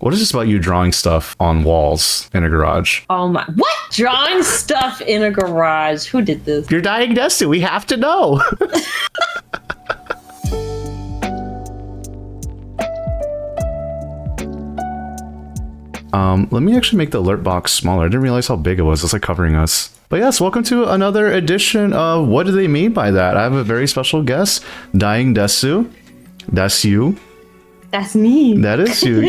What is this about you drawing stuff on walls in a garage? Oh my, what? Drawing stuff in a garage? Who did this? You're DyingDesu. We have to know. Let me actually make the alert box smaller. I didn't realize how big it was. It's like covering us. But yes, welcome to another edition of What Do They Mean by That? I have a very special guest, DyingDesu. That's you. That's me. That is you.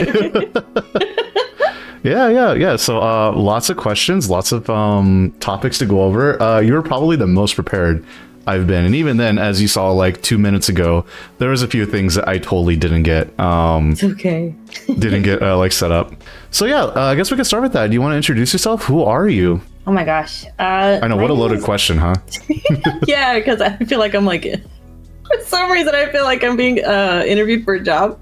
Yeah. So lots of questions, lots of topics to go over. You were probably the most prepared I've been. And even then, as you saw like 2 minutes ago, there was a few things that I totally didn't get. It's okay. Didn't get like set up. So yeah, I guess we can start with that. Do you want to introduce yourself? Who are you? Oh my gosh. I know, what a loaded question, huh? Yeah, because I feel like I'm like, for some reason, I feel like I'm being interviewed for a job.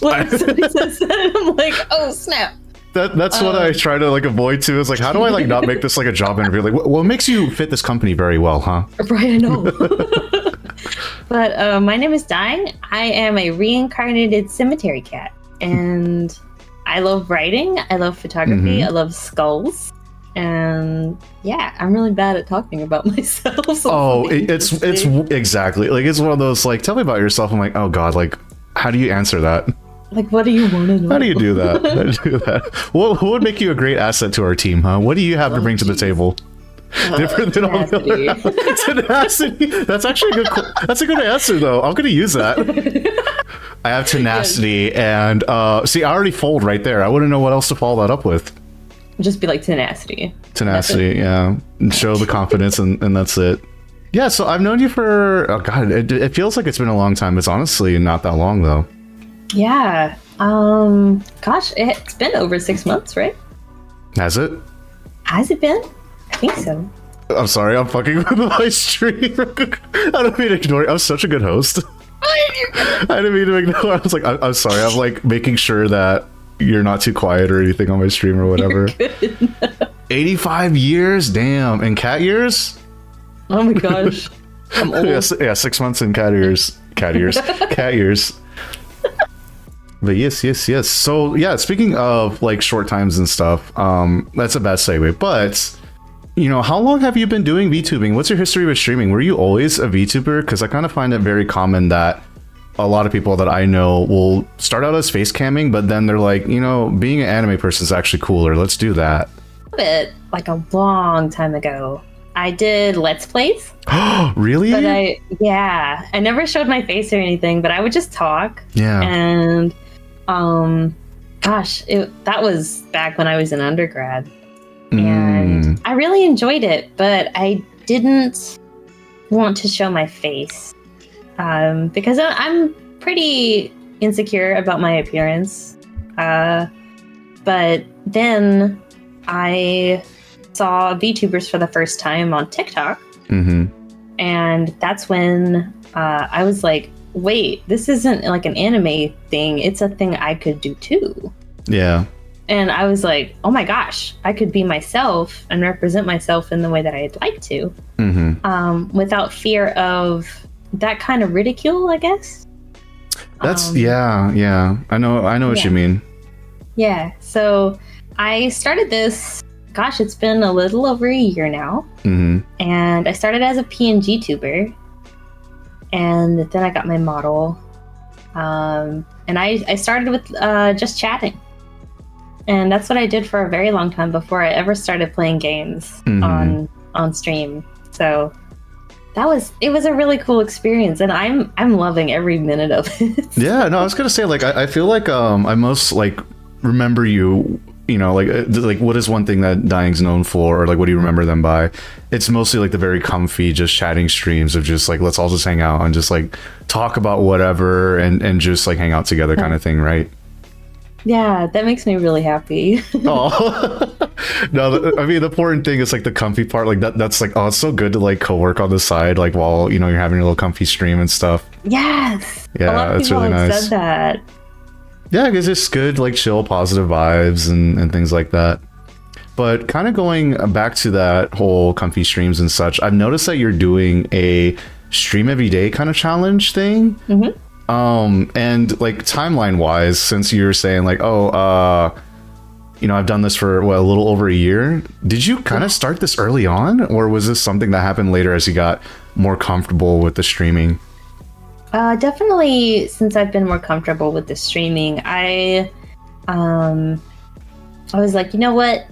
When somebody says that, I'm like, oh snap. That's what I try to like avoid too. Is like, how do I like not make this like a job interview? Like, what makes you fit this company very well, huh? Right, I know. But my name is Dying. I am a reincarnated cemetery cat, and I love writing. I love photography. I love skulls, and yeah, I'm really bad at talking about myself. So it's exactly like it's one of those like, tell me about yourself. I'm like, oh god, like, how do you answer that? Like, what do you want to know? How do you do that? How do you do that? What would make you a great asset to our team, huh? What do you have to bring to the table? Different than all the other. Tenacity. That's actually a good. That's a good answer, though. I'm gonna use that. I have tenacity, and see, I already fold right there. I wouldn't know what else to follow that up with. Just be like tenacity. Tenacity, yeah. And show the confidence, and that's it. Yeah. So I've known you for it feels like it's been a long time. It's honestly not that long though. Yeah. Gosh, it's been over 6 months, right? Has it? Has it been? I think so. I'm sorry, I'm fucking with my stream. I don't mean to ignore you. I'm such a good host. I didn't mean to ignore. I was like, I'm sorry. I'm like making sure that you're not too quiet or anything on my stream or whatever. 85 years? Damn. And cat years? Oh my gosh. I'm old. Yeah, 6 months in cat years. Cat years. Cat years. But yes. So yeah, speaking of like short times and stuff, that's a bad segue. But you know, how long have you been doing VTubing? What's your history with streaming? Were you always a VTuber? Because I kind of find it very common that a lot of people that I know will start out as face camming, but then they're like, you know, being an anime person is actually cooler. Let's do that. Like a long time ago, I did Let's Plays. Really? But I never showed my face or anything, but I would just talk. Yeah. And that was back when I was in undergrad. And I really enjoyed it, but I didn't want to show my face because I'm pretty insecure about my appearance. But then I saw VTubers for the first time on TikTok. And that's when I was like, wait, this isn't like an anime thing. It's a thing I could do too. Yeah. And I was like, oh my gosh, I could be myself and represent myself in the way that I'd like to, without fear of that kind of ridicule, I guess. That's yeah. I know what you mean. Yeah. So I started this. Gosh, it's been a little over a year now. And I started as a PNG tuber. And then I got my model. And I started with just chatting. And that's what I did for a very long time before I ever started playing games on stream. So it was a really cool experience, and I'm loving every minute of it. Yeah, no, I was gonna say, like, I feel like I most like remember you know, like what is one thing that Dying's known for, or like what do you remember them by? It's mostly like the very comfy just chatting streams of just like, let's all just hang out and just like talk about whatever and just like hang out together kind of thing, right? Yeah, that makes me really happy. Oh, no, I mean, the important thing is like the comfy part, like that's like, oh, it's so good to like co-work on the side, like while, you know, you're having a little comfy stream and stuff. Yes. Yeah, it's really nice. Said that. Yeah, because it's good, like chill, positive vibes and things like that. But kind of going back to that whole comfy streams and such, I've noticed that you're doing a stream every day kind of challenge thing. And like timeline wise, since you were saying like, oh, I've done this for a little over a year. Did you kind of start this early on, or was this something that happened later as you got more comfortable with the streaming? Definitely since I've been more comfortable with the streaming, I was like, you know what?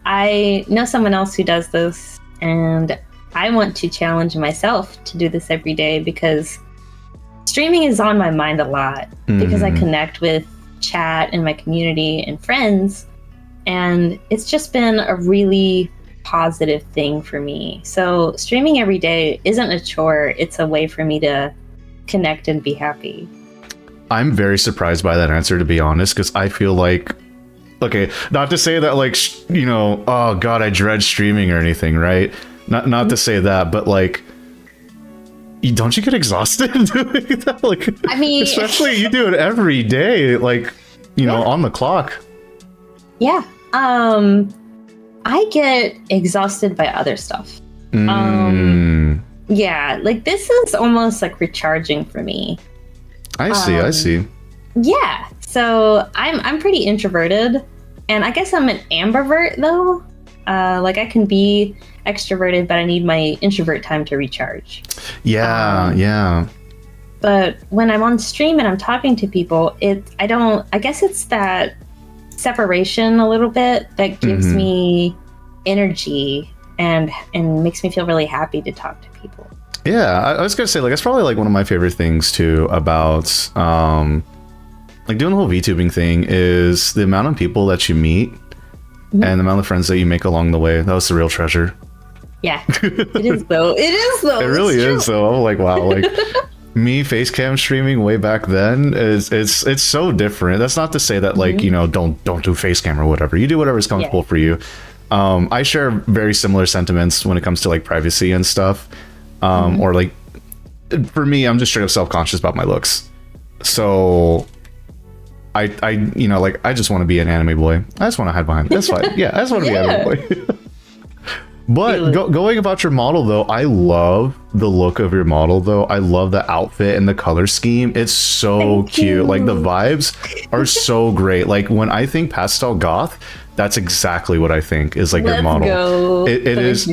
I know someone else who does this, and I want to challenge myself to do this every day because streaming is on my mind a lot because I connect with chat and my community and friends, and it's just been a really positive thing for me. So streaming every day isn't a chore, it's a way for me to connect and be happy. I'm very surprised by that answer, to be honest, because I feel like, okay, not to say that like, oh God, I dread streaming or anything, right? Not to say that, but like, don't you get exhausted doing that? Like, I mean, especially you do it every day, like, on the clock. Yeah. I get exhausted by other stuff. Yeah, like this is almost like recharging for me. I see. Yeah. So I'm pretty introverted, and I guess I'm an ambivert though. Like I can be extroverted, but I need my introvert time to recharge. Yeah. But when I'm on stream and I'm talking to people, I guess it's that separation a little bit that gives me energy and makes me feel really happy to talk to people. Yeah, I was gonna say, like, that's probably like one of my favorite things too about like doing the whole VTubing thing is the amount of people that you meet and the amount of friends that you make along the way. That was the real treasure. Yeah, it is though. It really is though. I'm like, wow, like me face cam streaming way back then it's so different. That's not to say that like don't do face cam or whatever. You do whatever is comfortable for you. I share very similar sentiments when it comes to like privacy and stuff. Or like for me, I'm just straight up self-conscious about my looks. So I like I just want to be an anime boy. I just want to hide behind it. That's fine. Yeah, I just want to be an anime boy. But going about your model though, I love the look of your model though. I love the outfit and the color scheme. It's so cute. Like the vibes are so great. Like when I think pastel goth, that's exactly what I think is like your model. Go. It's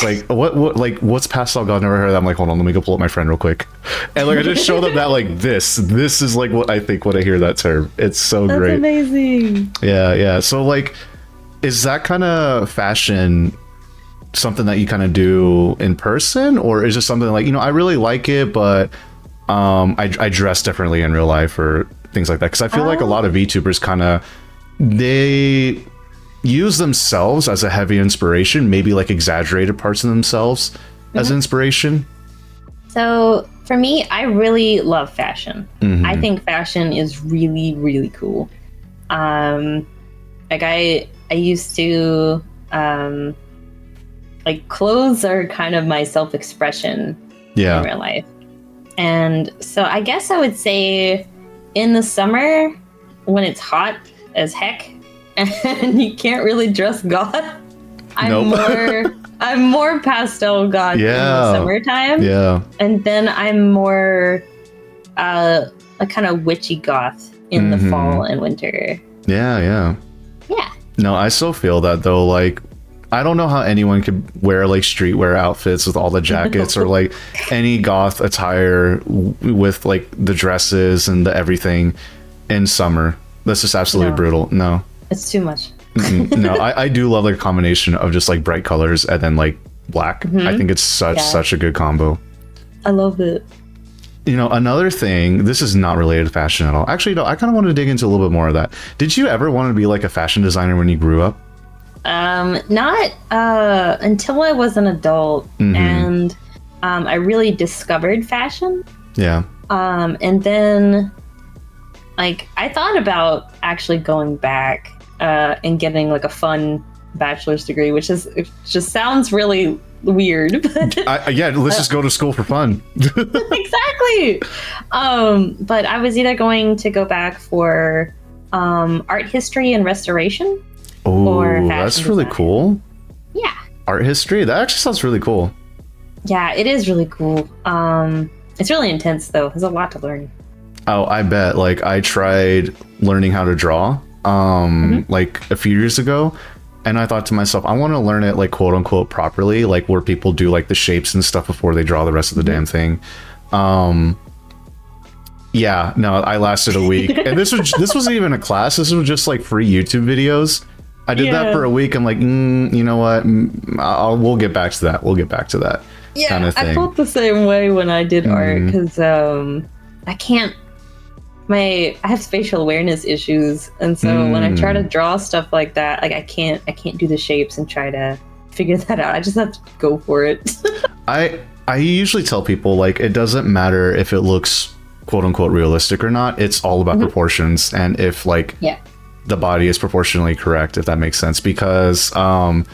like what's pastel goth? Never heard of that. I'm like, hold on, let me go pull up my friend real quick. And like I just show them that like this is like what I think when I hear that term. It's so great. That's amazing. Yeah. So like, is that kind of fashion something that you kind of do in person, or is it something like, I really like it, but I dress differently in real life or things like that? Because I feel like a lot of VTubers kind of, they use themselves as a heavy inspiration, maybe like exaggerated parts of themselves as inspiration. So for me, I really love fashion. I think fashion is really, really cool. Like I used to, like clothes are kind of my self-expression in real life. And so I guess I would say in the summer when it's hot as heck and you can't really dress goth, I'm more pastel goth in the summertime. Yeah. And then I'm more a kind of witchy goth in the fall and winter. Yeah. No, I still feel that though. Like, I don't know how anyone could wear like streetwear outfits with all the jackets or like any goth attire with like the dresses and the everything in summer. That's just absolutely brutal. No, it's too much. No, I do love like a combination of just like bright colors and then like black. I think it's such a good combo. I love it. Another thing, this is not related to fashion at all. Actually, no, I kind of want to dig into a little bit more of that. Did you ever want to be like a fashion designer when you grew up? Not until I was an adult and I really discovered fashion. Yeah. And then like I thought about actually going back and getting like a fun bachelor's degree, which just sounds really weird. But let's just go to school for fun. Exactly. But I was either going to go back for art history and restoration. Oh, that's really cool. Yeah. Art history. That actually sounds really cool. Yeah, it is really cool. It's really intense though. There's a lot to learn. Oh, I bet. Like, I tried learning how to draw, like a few years ago, and I thought to myself, I want to learn it, like, quote unquote, properly, like where people do like the shapes and stuff before they draw the rest of the damn thing. Yeah, no, I lasted a week, and this wasn't even a class. This was just like free YouTube videos. I did that for a week. I'm like, you know what? We'll get back to that. We'll get back to that. Yeah, kind of thing. I felt the same way when I did art because I can't. I have spatial awareness issues, and so when I try to draw stuff like that, like I can't do the shapes and try to figure that out. I just have to go for it. I usually tell people, like, it doesn't matter if it looks quote unquote realistic or not. It's all about proportions, and if like the body is proportionally correct, if that makes sense, because like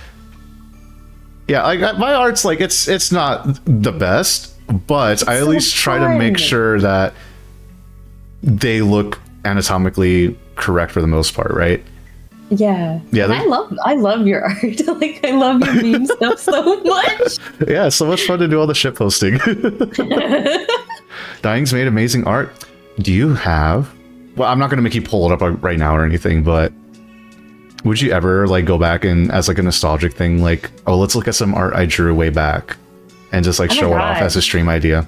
my art's like it's not the best, but I at least try to make sure that they look anatomically correct for the most part, right? Yeah. I love your art. Like, I love your meme stuff so much. Yeah, it's so much fun to do all the shit posting. Dying's made amazing art. Do you have... Well, I'm not going to make you pull it up right now or anything, but would you ever like go back and as like a nostalgic thing, like, oh, let's look at some art I drew way back and just like show it off as a stream idea?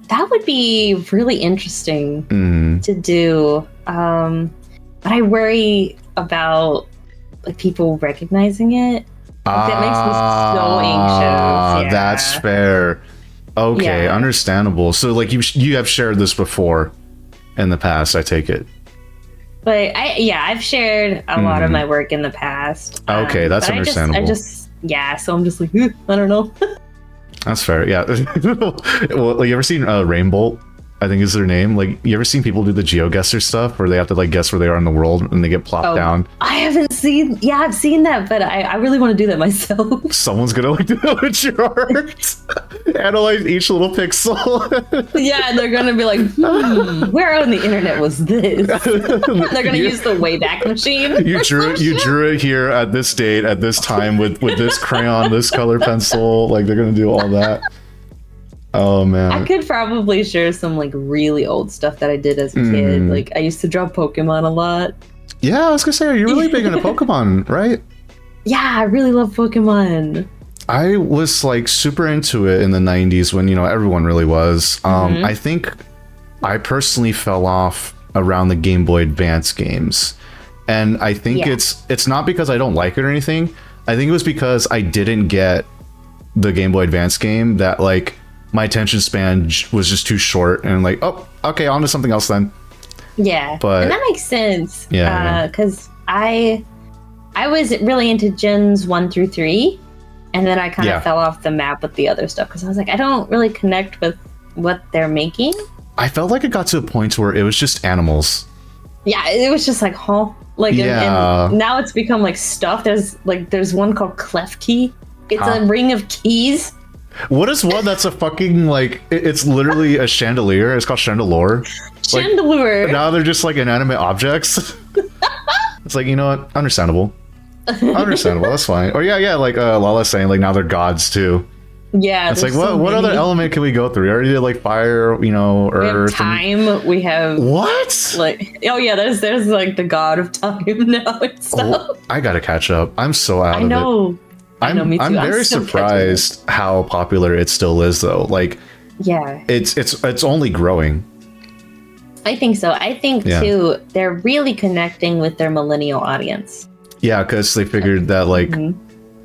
That would be really interesting to do. But I worry about like people recognizing it. Like, that makes me so anxious. Yeah. That's fair. Okay, understandable. So like you have shared this before in the past, I take it. But I've shared a lot of my work in the past. Okay, that's understandable. So I'm just like, I don't know. That's fair. Yeah. Well, like, you ever seen Rainbolt? I think is their name. Like, you ever seen people do the GeoGuessr stuff where they have to like guess where they are in the world and they get plopped down? I haven't seen. Yeah, I've seen that, but I really want to do that myself. Someone's gonna like do that with your art. Analyze each little pixel. Yeah, and they're gonna be like, where on the internet was this? They're gonna use the Wayback Machine. You drew it here at this date at this time with this crayon, this color pencil. Like, they're gonna do all that. Oh man, I could probably share some like really old stuff that I did as a kid. Like, I used to draw Pokemon a lot. Yeah, I was gonna say, are you really big into Pokemon, right? Yeah, I really love Pokemon. I was like super into it in the 90s when, you know, everyone really was. I think I personally fell off around the Game Boy Advance games. And I think it's not because I don't like it or anything. I think it was because I didn't get the Game Boy Advance game that like my attention span was just too short, and like, oh, okay, on to something else then. Yeah, but and that makes sense. Yeah, because I was really into Gens 1 through 3, and then I kind of fell off the map with the other stuff because I was like, I don't really connect with what they're making. I felt like it got to a point where it was just animals. Yeah, it was just like, like, and now it's become like stuff. There's one called Klefki. It's a ring of keys. What is one that's a fucking like it's literally a chandelier? It's called Chandelure. Chandelure. Like, now they're just like inanimate objects. It's like, you know what? Understandable. That's fine. Or like Lala's saying, like, now they're gods too. Yeah. It's like, what other element can we go through? We already did like fire, you know, earth. We have time. We have what? Like, oh yeah, there's like the god of time now and stuff. Oh, I gotta catch up. I'm so out of it. I know, me too. I'm very surprised how popular it still is, though. Like, yeah, it's only growing. I think so. I think too, they're really connecting with their millennial audience. Yeah, because they figured that like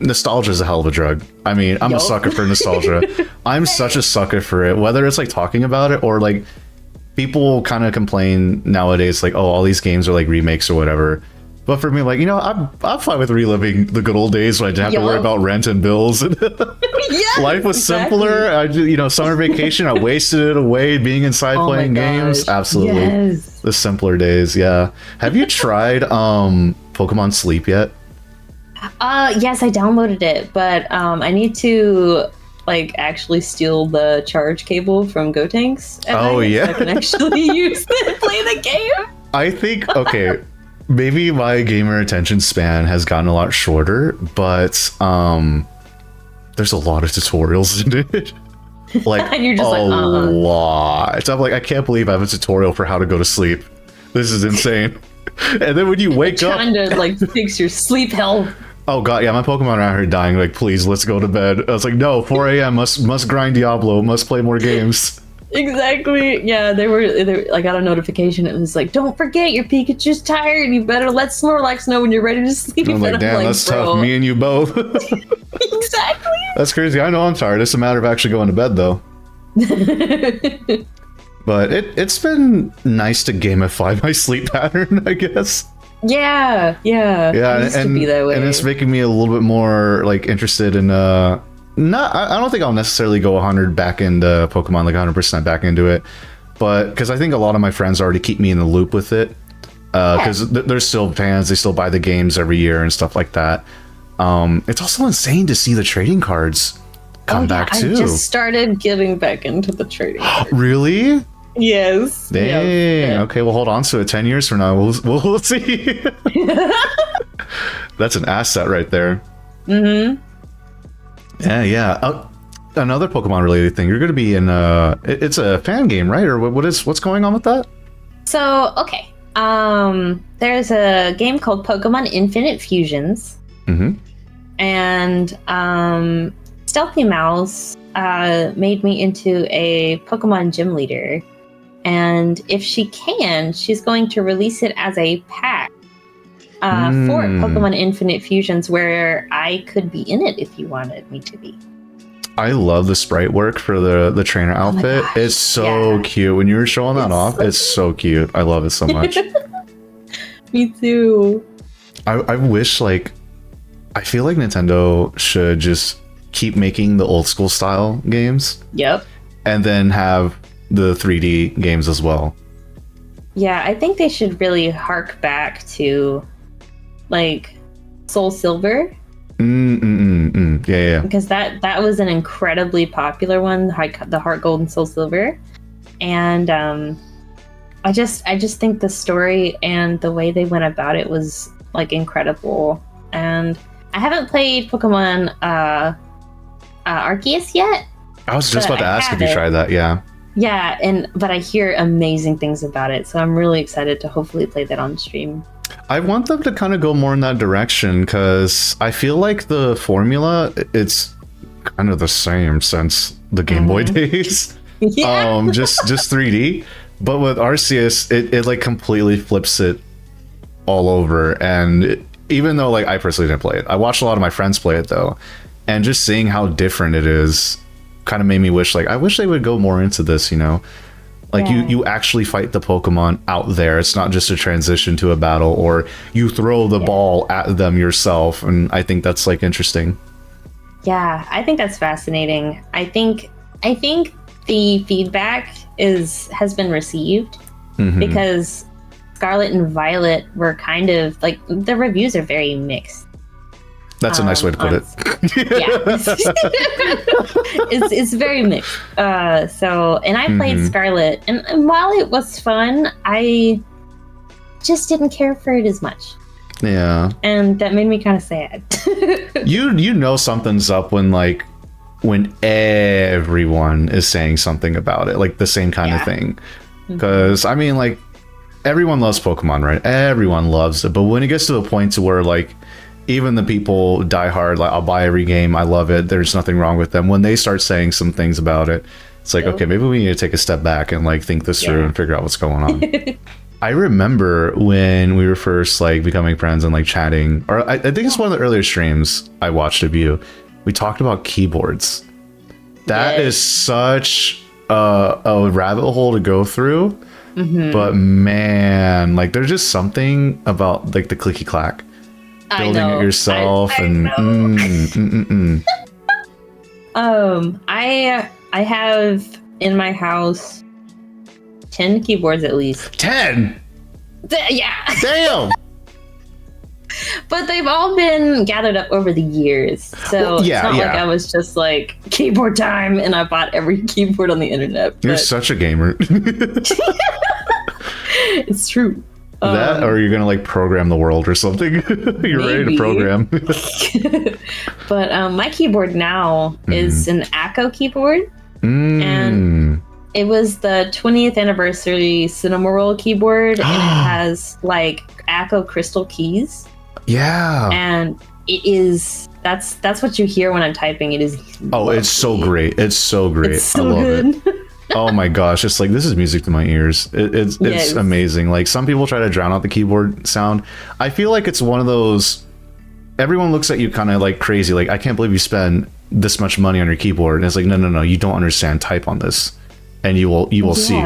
nostalgia is a hell of a drug. I mean, I'm a sucker for nostalgia. I'm such a sucker for it. Whether it's like talking about it or like people kind of complain nowadays, like, oh, all these games are like remakes or whatever. But for me, like, you know, I'm fine with reliving the good old days when I didn't have to worry about rent and bills. Life was simpler. I, you know, summer vacation, I wasted it away being inside playing games. Absolutely. Yes. The simpler days, yeah. Have you tried Pokemon Sleep yet? Yes, I downloaded it, but I need to like actually steal the charge cable from Gotenks. Oh, yeah. So I can actually use it and play the game. I think, okay. Maybe my gamer attention span has gotten a lot shorter, but there's a lot of tutorials in it. Like, And you're just a like, lot. So I'm like, I can't believe I have a tutorial for how to go to sleep. This is insane. And then when you wake up, trying to like fix your sleep health. oh god, yeah, my Pokemon are out here dying. Like, please, let's go to bed. I was like, no, 4 a.m. must grind Diablo, must play more games. Exactly. Yeah, they were. I got a notification. It was like, don't forget, your Pikachu's tired. You better let Snorlax know when you're ready to sleep. I'm like, damn, that's tough. Me and you both. Exactly. That's crazy. I know I'm tired. It's a matter of actually going to bed, though. But it's been nice to gamify my sleep pattern, I guess. Yeah. Yeah, It used to be that way. and it's making me a little bit more like interested in I don't think I'll necessarily go 100 back into Pokemon, like 100% back into it, but because I think a lot of my friends already keep me in the loop with it, because they're still fans, they still buy the games every year and stuff like that. It's also insane to see the trading cards come back too. I just started getting back into the trading cards. Really? Yes. Dang. Yeah. Okay, well, hold on to it. 10 years from now, we'll see. That's an asset right there. Mm-hmm. Yeah. Another Pokemon related thing. You're going to be in it's a fan game, right? Or what's going on with that? So, okay. There's a game called Pokemon Infinite Fusions. Mm-hmm. And Stealthy Mouse made me into a Pokemon gym leader. And if she can, she's going to release it as a pack for Pokemon Infinite Fusions, where I could be in it if you wanted me to be. I love the sprite work for the trainer outfit. Gosh, it's so cute. When you were showing that off, it's so cute. I love it so much. Me too. I wish, like, I feel like Nintendo should just keep making the old school style games. Yep. And then have the 3D games as well. Yeah, I think they should really hark back to, like, Soul Silver. Yeah. Because that was an incredibly popular one, the Heart Gold and Soul Silver. And I just think the story and the way they went about it was, like, incredible. And I haven't played Pokemon Arceus yet. I was just about to ask if you tried that. Yeah, but I hear amazing things about it, so I'm really excited to hopefully play that on stream. I want them to kind of go more in that direction, because I feel like the formula, it's kind of the same since the Game Boy days. Yeah. Just 3D. But with Arceus, it like completely flips it all over. And even though, like, I personally didn't play it, I watched a lot of my friends play it though, and just seeing how different it is kind of made me wish, like, I wish they would go more into this, you know? Like, you actually fight the Pokemon out there. It's not just a transition to a battle, or you throw the ball at them yourself. And I think that's, like, interesting. Yeah, I think that's fascinating. I think the feedback has been received, because Scarlet and Violet were kind of, like, the reviews are very mixed. That's a nice way to put it. Yeah. it's very mixed. And I played Scarlet, and while it was fun, I just didn't care for it as much. Yeah. And that made me kind of sad. You know something's up when everyone is saying something about it, like the same kind of thing. Because I mean, like, everyone loves Pokemon, right? Everyone loves it. But when it gets to the point to where, like, even the people die hard, like, I'll buy every game, I love it, there's nothing wrong with them, when they start saying some things about it, it's like, okay, maybe we need to take a step back and, like, think this through and figure out what's going on. I remember when we were first, like, becoming friends and, like, chatting, or I think it's one of the earlier streams I watched of you, we talked about keyboards. That is such a rabbit hole to go through. But man, like, there's just something about, like, the clicky clack, building it yourself. I have in my house 10 keyboards at least. 10. Yeah. Damn. But they've all been gathered up over the years. So it's not like I was just like, keyboard time, and I bought every keyboard on the internet. You're such a gamer. It's true. That, or you're gonna, like, program the world or something. You're ready to program. But my keyboard now is an Acco keyboard. And it was the 20th anniversary Cinema Roll keyboard, and it has like Acco crystal keys. Yeah. And it is that's what you hear when I'm typing. It is lovely. It's so great. It's so great. It's so I love good. it. Oh my gosh, it's like, this is music to my ears. It's amazing. Like, some people try to drown out the keyboard sound. I feel like it's one of those, everyone looks at you kind of like crazy, like, I can't believe you spend this much money on your keyboard. And it's like, no, you don't understand. Type on this and you will see,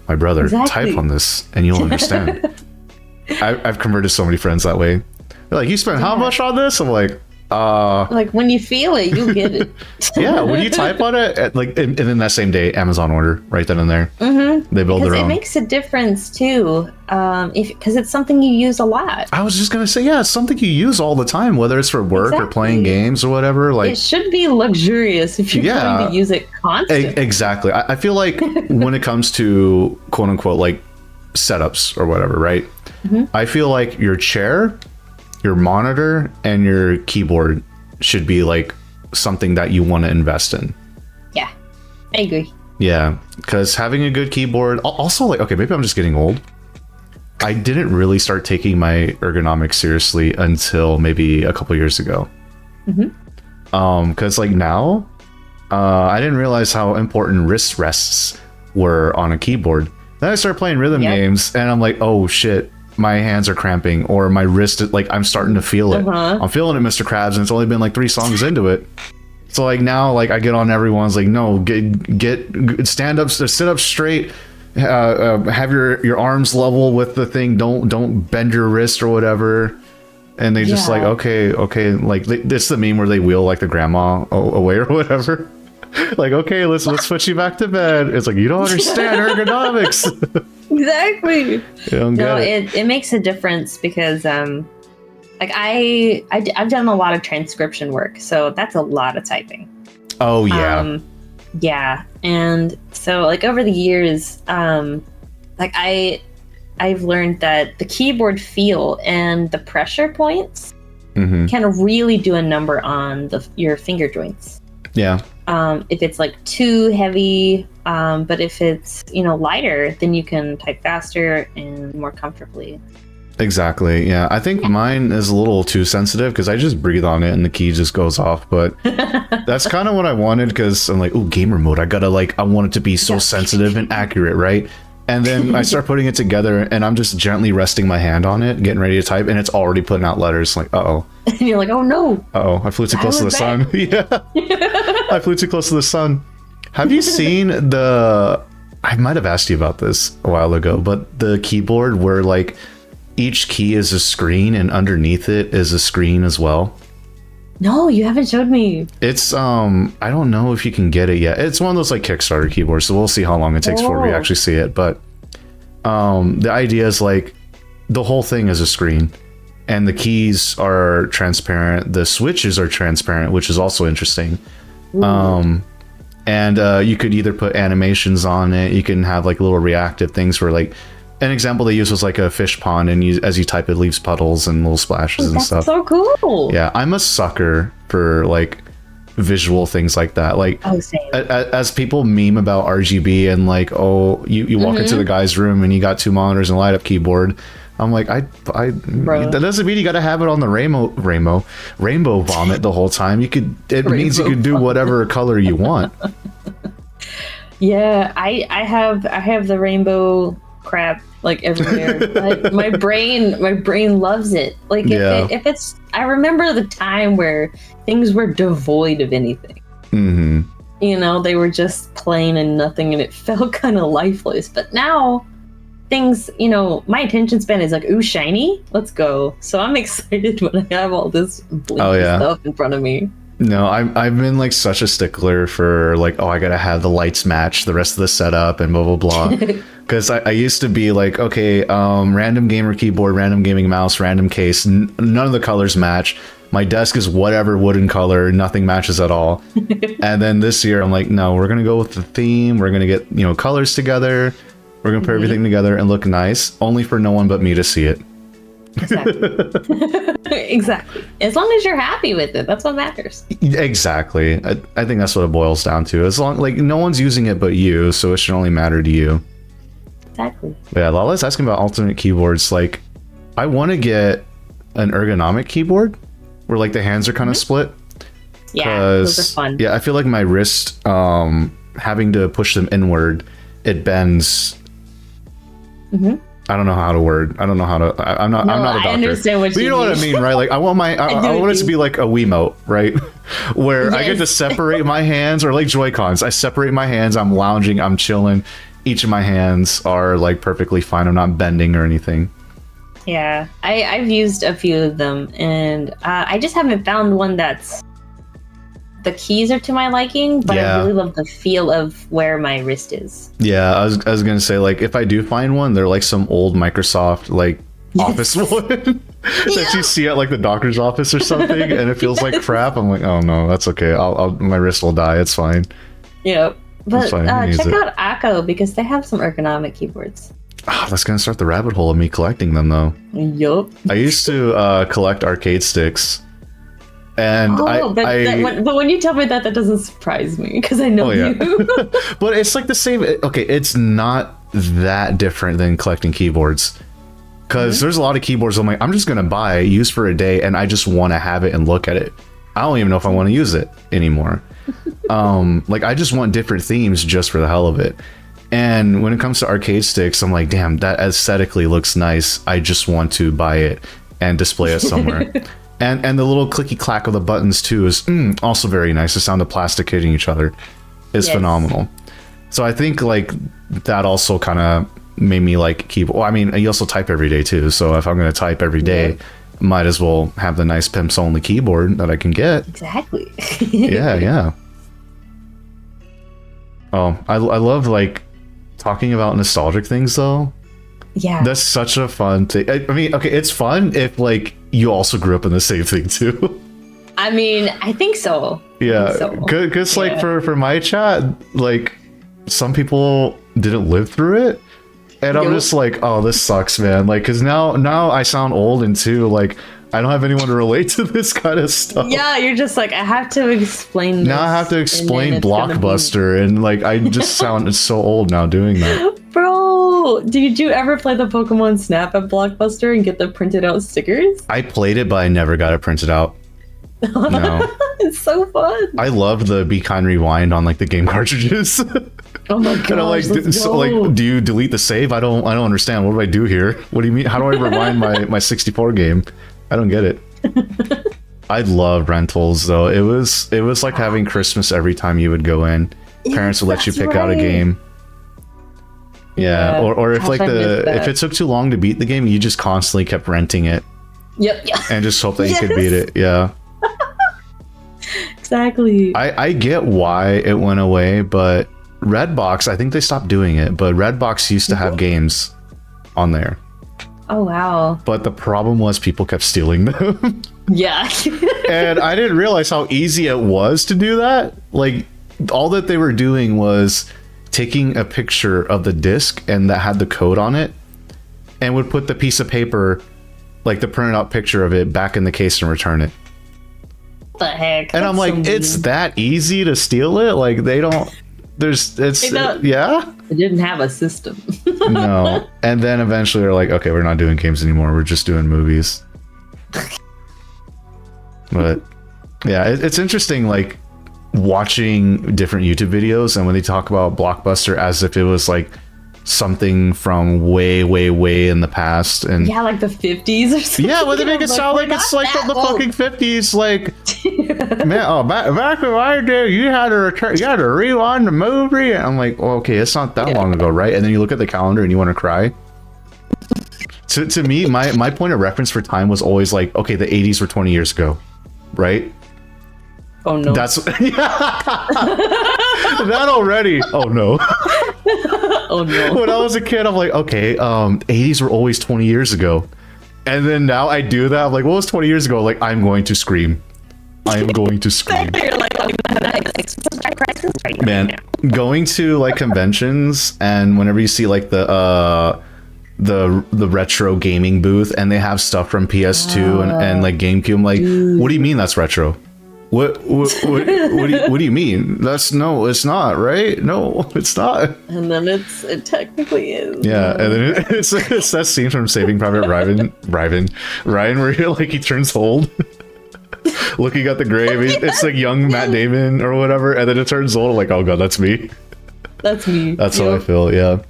my brother. Type on this and you'll understand. I've converted so many friends that way. They're like, you spent how much on this? I'm like, like, when you feel it, you get it. Yeah, when you type on it, like, and then that same day, Amazon order right then and there. They build their own. It makes a difference too, because it's something you use a lot. I was just gonna say, yeah, it's something you use all the time, whether it's for work or playing games or whatever. Like, it should be luxurious if you're going to use it constantly. Exactly. I feel like when it comes to quote unquote like setups or whatever, right? I feel like your chair, your monitor, and your keyboard should be like something that you want to invest in. Yeah, I agree. Yeah, because having a good keyboard, also, like, okay, maybe I'm just getting old. I didn't really start taking my ergonomics seriously until maybe a couple years ago. Because like now, I didn't realize how important wrist rests were on a keyboard. Then I started playing rhythm games, and I'm like, oh shit, my hands are cramping, or my wrist, like, I'm starting to feel it. I'm feeling it, Mr. Krabs, and it's only been like 3 songs into it. So like now, like, I get on everyone's like, no, get stand up, sit up straight, have your arms level with the thing, don't bend your wrist or whatever. And they just like, okay, like, it's the meme where they wheel like the grandma away or whatever. Like, okay, let's put you back to bed. It's like, you don't understand ergonomics. Exactly. No, it makes a difference because like I've done a lot of transcription work, so that's a lot of typing. Oh yeah. Yeah, and so like over the years, like I've learned that the keyboard feel and the pressure points can really do a number on your finger joints. Yeah. If it's like too heavy, but if it's, lighter, then you can type faster and more comfortably. Exactly. Yeah. I think mine is a little too sensitive because I just breathe on it and the key just goes off. But that's kind of what I wanted, because I'm like, oh, gamer mode. I want it to be so sensitive and accurate, right? And then I start putting it together and I'm just gently resting my hand on it, getting ready to type, and it's already putting out letters. Like, uh-oh. And you're like, oh no. Uh-oh, I flew too close to the sun. Yeah. I flew too close to the sun. Have you seen I might have asked you about this a while ago, but the keyboard where like each key is a screen and underneath it is a screen as well? No, you haven't showed me. It's I don't know if you can get it yet. It's one of those like Kickstarter keyboards, so we'll see how long it takes before we actually see it. But the idea is like the whole thing is a screen, and the keys are transparent. The switches are transparent, which is also interesting. And you could either put animations on it. You can have like little reactive things where, like, an example they used was like a fish pond, and as you type, it leaves puddles and little splashes and stuff. That's so cool. Yeah, I'm a sucker for like visual things like that. Like, as people meme about RGB and like, oh, you walk into the guy's room and you got 2 monitors and a light up keyboard. I'm like, that doesn't mean you got to have it on the rainbow vomit the whole time. It means you could do whatever color you want. Yeah, I have the rainbow crap like everywhere. But my brain loves it. Like if it's, I remember the time where things were devoid of anything. They were just plain and nothing, and it felt kind of lifeless. But now things, my attention span is like, ooh, shiny, let's go. So I'm excited when I have all this blinky stuff in front of me. No, I've been like such a stickler for like, oh, I gotta have the lights match the rest of the setup and blah blah blah. Because I used to be like, okay, random gamer keyboard, random gaming mouse, random case, none of the colors match. My desk is whatever wooden color, nothing matches at all. And then this year I'm like, no, we're gonna go with the theme. We're gonna get colors together. We're gonna put everything together and look nice, only for no one but me to see it. Exactly. Exactly. As long as you're happy with it, that's what matters. Exactly. I think that's what it boils down to. As long like no one's using it but you, so it should only matter to you. Exactly. Yeah, Lala's asking about alternate keyboards. Like, I want to get an ergonomic keyboard where like the hands are kind of split. Yeah, those are fun. Yeah, I feel like my wrist, having to push them inward, it bends. I don't know how to word. I don't know how to. I'm not a doctor. I understand what but you know what I mean, right? Like I want my. I want it to be like a Wiimote, right? Where I get to separate my hands, or like Joy-Cons. I separate my hands. I'm lounging. I'm chilling. Each of my hands are like perfectly fine. I'm not bending or anything. Yeah, I've used a few of them, and I just haven't found one that's. The keys are to my liking, but I really love the feel of where my wrist is. Yeah, I was gonna say, like, if I do find one, they're like some old Microsoft like office one that you see at like the doctor's office or something, and it feels like crap. I'm like, oh no, that's okay. I'll my wrist will die. It's fine. Yep. But check out Akko because they have some ergonomic keyboards. That's gonna start the rabbit hole of me collecting them though. Yup. I used to collect arcade sticks. And but when you tell me that doesn't surprise me because I know you. But it's like the same. Okay, it's not that different than collecting keyboards because there's a lot of keyboards I'm just gonna buy, use for a day, and I just want to have it and look at it. I don't even know if I want to use it anymore. Like I just want different themes just for the hell of it. And when it comes to arcade sticks, I'm like, damn, that aesthetically looks nice. I just want to buy it and display it somewhere. And the little clicky clack of the buttons too is also very nice. The sound of plastic hitting each other is phenomenal. So I think like that also kind of made me like keyboard. Well, I mean, you also type every day too. So if I'm going to type every day, might as well have the nice pimps only keyboard that I can get. Exactly. Yeah. Oh, I love like talking about nostalgic things though. Yeah, that's such a fun thing. I mean, okay, it's fun if like you also grew up in the same thing too. I mean, I think so. Yeah, because like for my chat, like some people didn't live through it, and I'm just like, oh, this sucks, man. Like, because now I sound old, and too like I don't have anyone to relate to this kind of stuff. Yeah, you're just like, I have to explain this. Now I have to explain Blockbuster, and like I just sound so old now doing that. Bro, did you ever play the Pokemon Snap at Blockbuster and get the printed out stickers? I played it, but I never got it printed out. No. It's so fun. I love the Be Kind Rewind on like the game cartridges. Oh my god! Like, do you delete the save? I don't understand. What do I do here? What do you mean? How do I rewind my 64 game? I don't get it. I love rentals though. It was like having Christmas every time you would go in. Parents would let you pick out a game. Yeah, or if like if it took too long to beat the game, you just constantly kept renting it. Yep. And just hope that you could beat it. Yeah. Exactly. I get why it went away, but Redbox, I think they stopped doing it, but Redbox used to have games on there. Oh wow. But the problem was people kept stealing them. Yeah. And I didn't realize how easy it was to do that. Like all that they were doing was taking a picture of the disc and that had the code on it and would put the piece of paper, like the printed out picture of it, back in the case and return it. What the heck? And I'm like, it's that easy to steal it? Like they don't, yeah? They didn't have a system. No. And then eventually they're like, okay, we're not doing games anymore. We're just doing movies. But yeah, it's interesting, like watching different YouTube videos and when they talk about Blockbuster as if it was like something from way, way, way in the past. And yeah, like the 50s or something. Yeah, well, they make it sound like it's like from the fucking 50s. Like, man, back in my day, you had to rewind the movie. And I'm like, well, okay, it's not that long ago, right? And then you look at the calendar and you want to cry. To me, my point of reference for time was always like, okay, the 80s were 20 years ago, right? Oh no. That's that already. Oh no. Oh no. When I was a kid, I'm like, okay, 80s were always 20 years ago. And then now I do that. I'm like, what was 20 years ago? Like, I'm going to scream. I am going to scream. Man, going to like conventions and whenever you see like the the retro gaming booth, and they have stuff from PS2 and like GameCube. I'm like, what do you mean that's retro? What do you mean? No, it's not, right? No, it's not. And then it technically is. Yeah, and then it's that scene from Saving Private Ryan, where he turns old, looking at the grave. It's like young Matt Damon or whatever, and then it turns old. Like, oh god, that's me. That's me. That's how I feel. Yeah.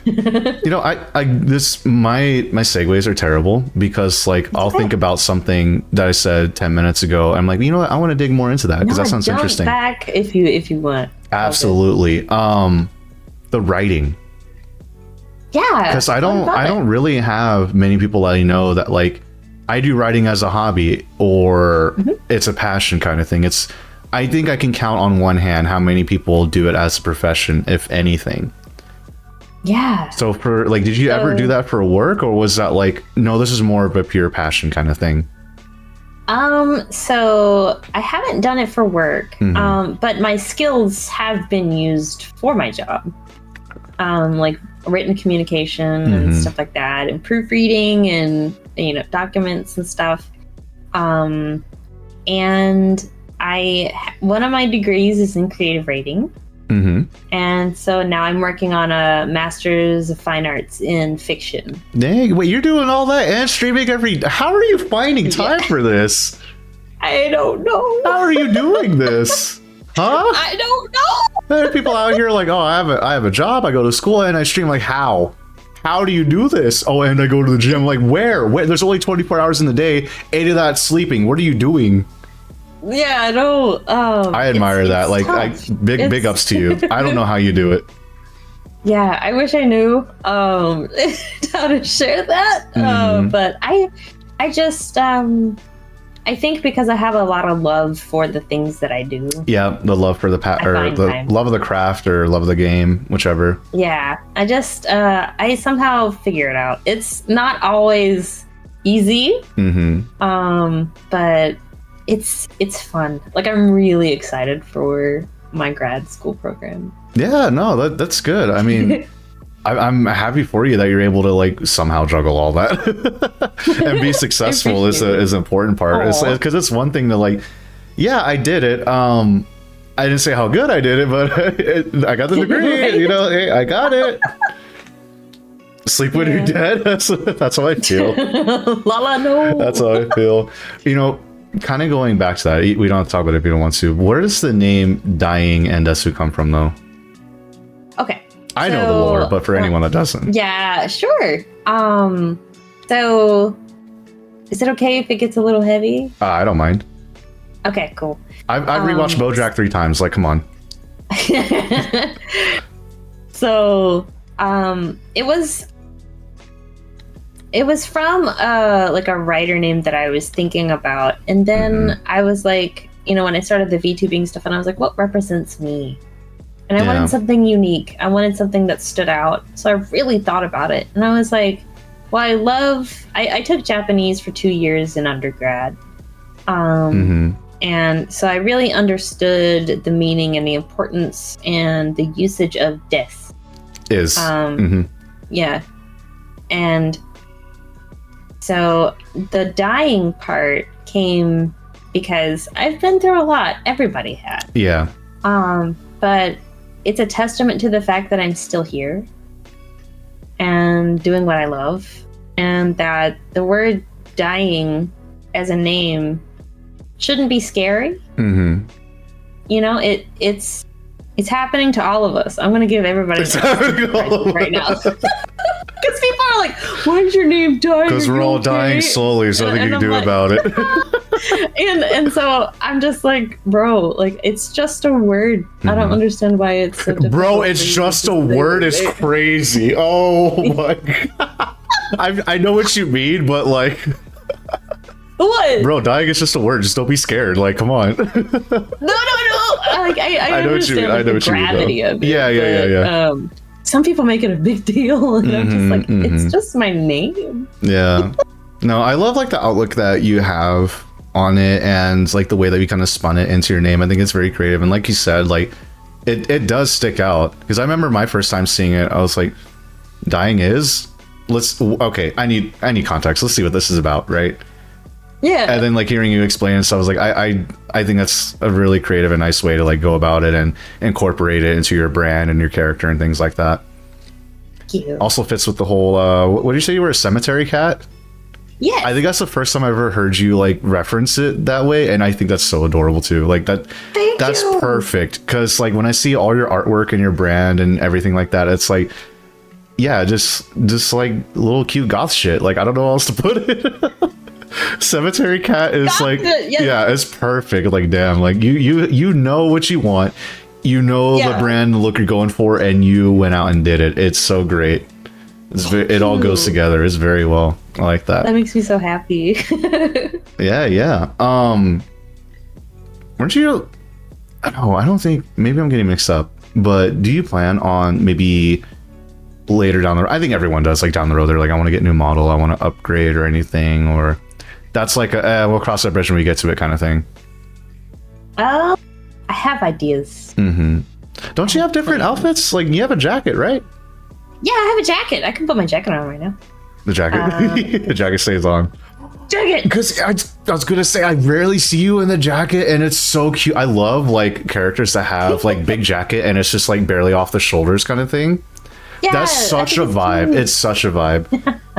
You know, my segues are terrible because like I'll think about something that I said 10 minutes ago. I'm like, you know what? I want to dig more into that because that sounds interesting. Back if you want. Absolutely. The writing. Yeah. Because I don't really have many people that I know that like I do writing as a hobby or it's a passion kind of thing. I think I can count on one hand how many people do it as a profession, if anything. Yeah. So for like, did you ever do that for work, or was that like, no, this is more of a pure passion kind of thing? So I haven't done it for work, but my skills have been used for my job. Like written communication and stuff like that, and proofreading and, you know, documents and stuff. And one of my degrees is in creative writing. And so now I'm working on a master's of fine arts in fiction. Dang, wait, you're doing all that and streaming how are you finding time for this? I don't know. How are you doing this? Huh? I don't know. There are people out here like, oh, I have a job, I go to school and I stream. Like, how do you do this? Oh, and I go to the gym. Like, where? There's only 24 hours in the day, 8 of that sleeping. What are you doing? Yeah, I know. I admire that. Like, big ups to you. I don't know how you do it. Yeah, I wish I knew how to share that. But I just I think because I have a lot of love for the things that I do. Yeah, the love for the love of the craft or love of the game, whichever. Yeah, I just I somehow figure it out. It's not always easy. But it's fun. Like, I'm really excited for my grad school program. Yeah, no, that's good. I mean, I'm happy for you that you're able to like somehow juggle all that and be successful is an important part. Because it's one thing to like, yeah, I did it. I didn't say how good I did it, but I got the degree. You know, hey, I got it. Sleep when you're dead. That's how I feel. No. That's how I feel. You know, kind of going back to that, we don't have to talk about it if you don't want to. Where does the name DyingDesu come from, though? Okay. I know the lore, but for anyone that doesn't. Yeah, sure. So is it okay if it gets a little heavy? I don't mind. Okay, cool. I've rewatched BoJack 3 times. Like, come on. So, it was from like a writer name that I was thinking about, and then I was like, you know, when I started the VTubing stuff, and I was like, what represents me? And I wanted something unique. I wanted something that stood out. So I really thought about it, and I was like, well, I took Japanese for 2 years in undergrad, and so I really understood the meaning and the importance and the usage of desu. Yeah, and so the dying part came because I've been through a lot. Everybody had. Yeah. But it's a testament to the fact that I'm still here and doing what I love, and that the word dying as a name shouldn't be scary. You know, it's happening to all of us. I'm going to give everybody right now. Because people are like, why is your name dying? Because we're all dying slowly, so nothing you can do about it. and so I'm just like, bro, like, it's just a word. I don't understand why it's so difficult. Bro, it's just a word. It's crazy. Oh my god. I know what you mean, but like, what? Bro, dying is just a word. Just don't be scared. Like, come on. No. Like, I know what you mean. I know what you mean. Gravity of it. Yeah. Some people make it a big deal, and I'm just like, it's just my name. Yeah. No, I love like the outlook that you have on it, and like the way that you kind of spun it into your name. I think it's very creative, and like you said, like it does stick out. Because I remember my first time seeing it, I was like, dying is, okay, I need context. Let's see what this is about, right? Yeah. And then like hearing you explain and stuff, I was like, I think that's a really creative and nice way to like go about it and incorporate it into your brand and your character and things like that. Thank you. Also fits with the whole what did you say, you were a cemetery cat? Yes. I think that's the first time I ever heard you like reference it that way, and I think that's so adorable too. Like that's perfect, because like when I see all your artwork and your brand and everything like that, it's like, yeah, just like little cute goth shit. Like I don't know how else to put it. Cemetery cat is goth, like yes. Yeah, it's perfect. Like damn, like you know what you want, you know the brand, the look you're going for, and you went out and did it. It's so great. It all goes together. It's very well. I like that. That makes me so happy. Yeah. Weren't you? I don't think. Maybe I'm getting mixed up. But do you plan on maybe later down the road? I think everyone does. Like down the road, they're like, I want to get a new model. I want to upgrade or anything. Or that's like we'll cross that bridge when we get to it kind of thing. I have ideas. Mm-hmm. Don't you have different outfits? Like you have a jacket, right? Yeah, I have a jacket. I can put my jacket on right now. The jacket? The jacket stays on. Jacket! Because I was going to say, I rarely see you in the jacket, and it's so cute. I love, like, characters that have, like, big jacket, and it's just, like, barely off the shoulders kind of thing. Yeah, that's such a vibe. It's such a vibe.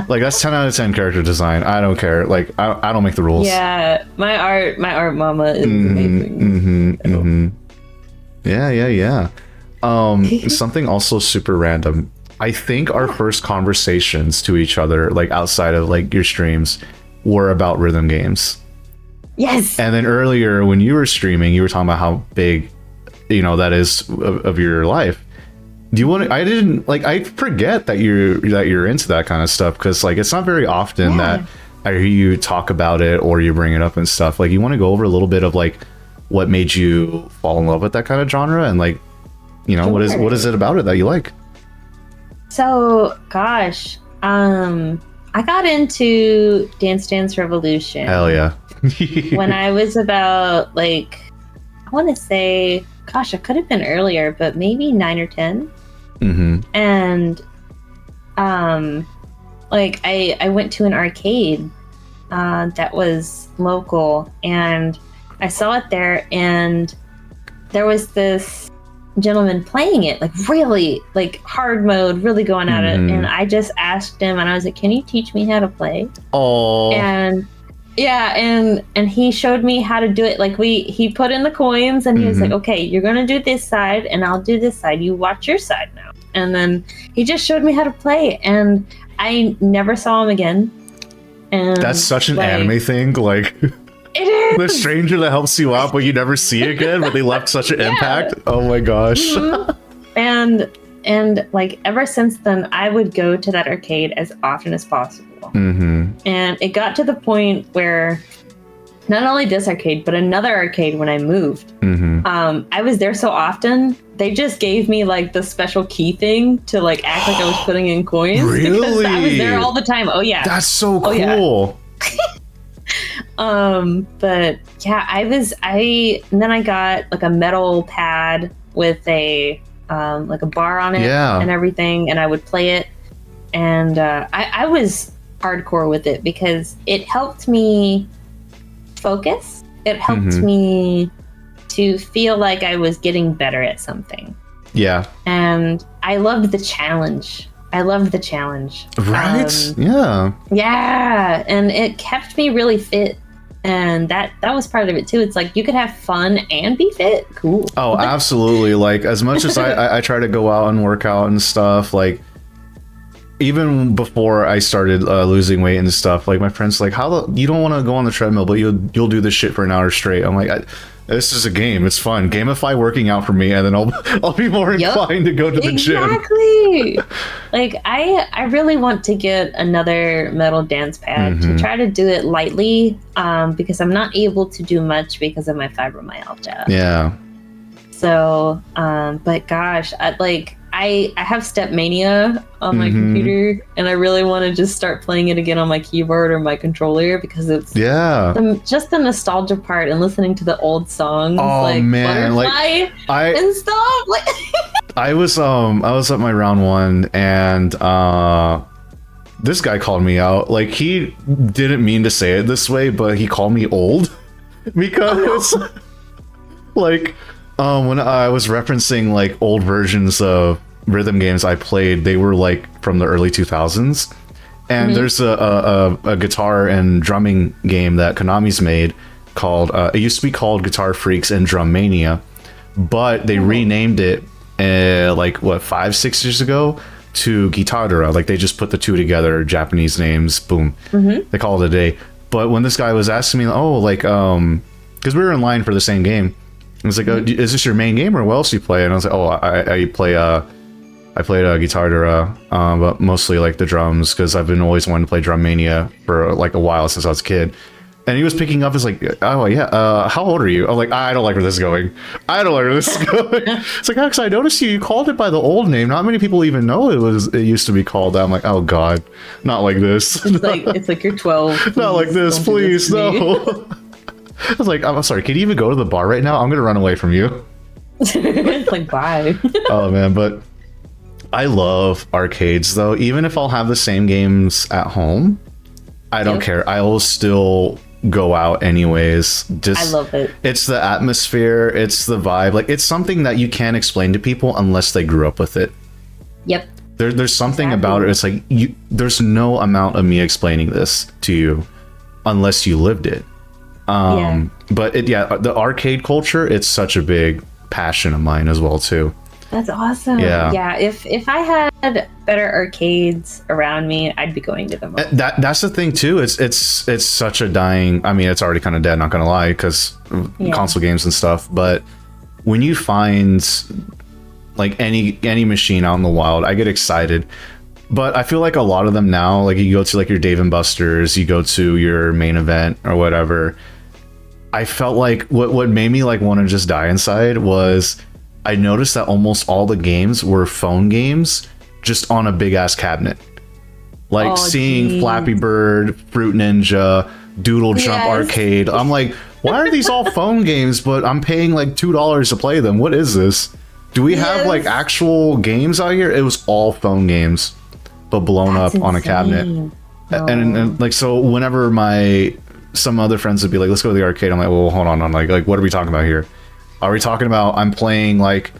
Like, that's 10 out of 10 character design. I don't care. Like, I don't make the rules. Yeah, my art mama is amazing. Yeah. Something also super random. I think our first conversations to each other, like outside of like your streams, were about rhythm games. Yes. And then earlier when you were streaming, you were talking about how big, that is of your life. Do you want to? I forget that you're into that kind of stuff, because like it's not very often that I hear you talk about it or you bring it up and stuff. Like you want to go over a little bit of like what made you fall in love with that kind of genre, and like what is it about it that you like? So, gosh, I got into Dance Dance Revolution. Hell yeah. when I was about, like, I want to say, gosh, it could have been earlier, but maybe 9 or 10. Mm-hmm. And, like, I went to an arcade that was local, and I saw it there, and there was this gentleman playing it like really like hard mode, really going at it, and I just asked him, and I was like, can you teach me how to play? And he showed me how to do it. Like he put in the coins, and he was like, okay, you're gonna do this side and I'll do this side, you watch your side now. And then he just showed me how to play, and I never saw him again. And that's such an anime thing, like it is. The stranger that helps you out but you never see again, but they left such an impact. Oh my gosh. And like ever since then, I would go to that arcade as often as possible. And it got to the point where not only this arcade but another arcade, when I moved, I was there so often, they just gave me like the special key thing to like act like I was putting in coins. Really? Because I was there all the time. Oh yeah, that's so cool. But yeah, and then I got like a metal pad with a like a bar on it and everything, and I would play it, and I was hardcore with it because it helped me focus. It helped me to feel like I was getting better at something. Yeah. And I loved the challenge. Right? Yeah. And it kept me really fit. And that was part of it too. It's like you could have fun and be fit. Cool. Oh, absolutely. Like as much as I try to go out and work out and stuff, like even before I started losing weight and stuff, like my friends like, you don't want to go on the treadmill, but you'll do this shit for an hour straight. I'm like, this is a game. It's fun. Gamify working out for me, and then I'll be more inclined to go to the gym. Exactly. Like I really want to get another metal dance pad to try to do it lightly, because I'm not able to do much because of my fibromyalgia. Yeah. So, but gosh, I have Step Mania on my computer, and I really want to just start playing it again on my keyboard or my controller, because it's just the nostalgia part and listening to the old songs, like Butterfly and stuff. Like I was at my round one, and this guy called me out. Like, he didn't mean to say it this way, but he called me old because like when I was referencing like old versions of rhythm games I played, they were like from the early 2000s. And there's a guitar and drumming game that Konami's made called it used to be called Guitar Freaks and Drum Mania, but they renamed it like what 5-6 years ago to Guitardura. Like, they just put the two together, Japanese names, boom, they call it a day. But when this guy was asking me, oh, like because we were in line for the same game, he was like, oh, is this your main game or what else do you play? And I was like, oh, I played Guitardura, but mostly like the drums, because I've been always wanting to play Drum Mania for like a while since I was a kid. And he was picking up as like, oh yeah, how old are you? I'm like, I don't like where this is going. It's like, actually, I noticed you called it by the old name. Not many people even know it used to be called that. I'm like, oh god, not like this. It's like you're 12. Not like this, please, no. I was like, I'm sorry, can you even go to the bar right now? I'm gonna run away from you. It's like, bye. Oh man, but I love arcades though. Even if I'll have the same games at home, I don't care. I will still go out anyways. Just, I love it. It's the atmosphere, it's the vibe. Like, it's something that you can't explain to people unless they grew up with it. Yep. There's something about it. It's like there's no amount of me explaining this to you unless you lived it. But the arcade culture, it's such a big passion of mine as well too. That's awesome. Yeah. If I had better arcades around me, I'd be going to them. That's the thing too. It's such a dying. I mean, it's already kind of dead. Not gonna lie, because console games and stuff. But when you find like any machine out in the wild, I get excited. But I feel like a lot of them now, like you go to like your Dave and Buster's, you go to your Main Event or whatever. I felt like what made me like want to just die inside was I noticed that almost all the games were phone games just on a big ass cabinet. Like seeing Flappy Bird, Fruit Ninja, Doodle Jump Arcade. I'm like, why are these all phone games, but I'm paying like $2 to play them? What is this? Do we have like actual games out here? It was all phone games, but blown up on a cabinet. And like, so whenever some other friends would be like, let's go to the arcade, I'm like, well, hold on. I'm like, what are we talking about here? Are we talking about I'm playing like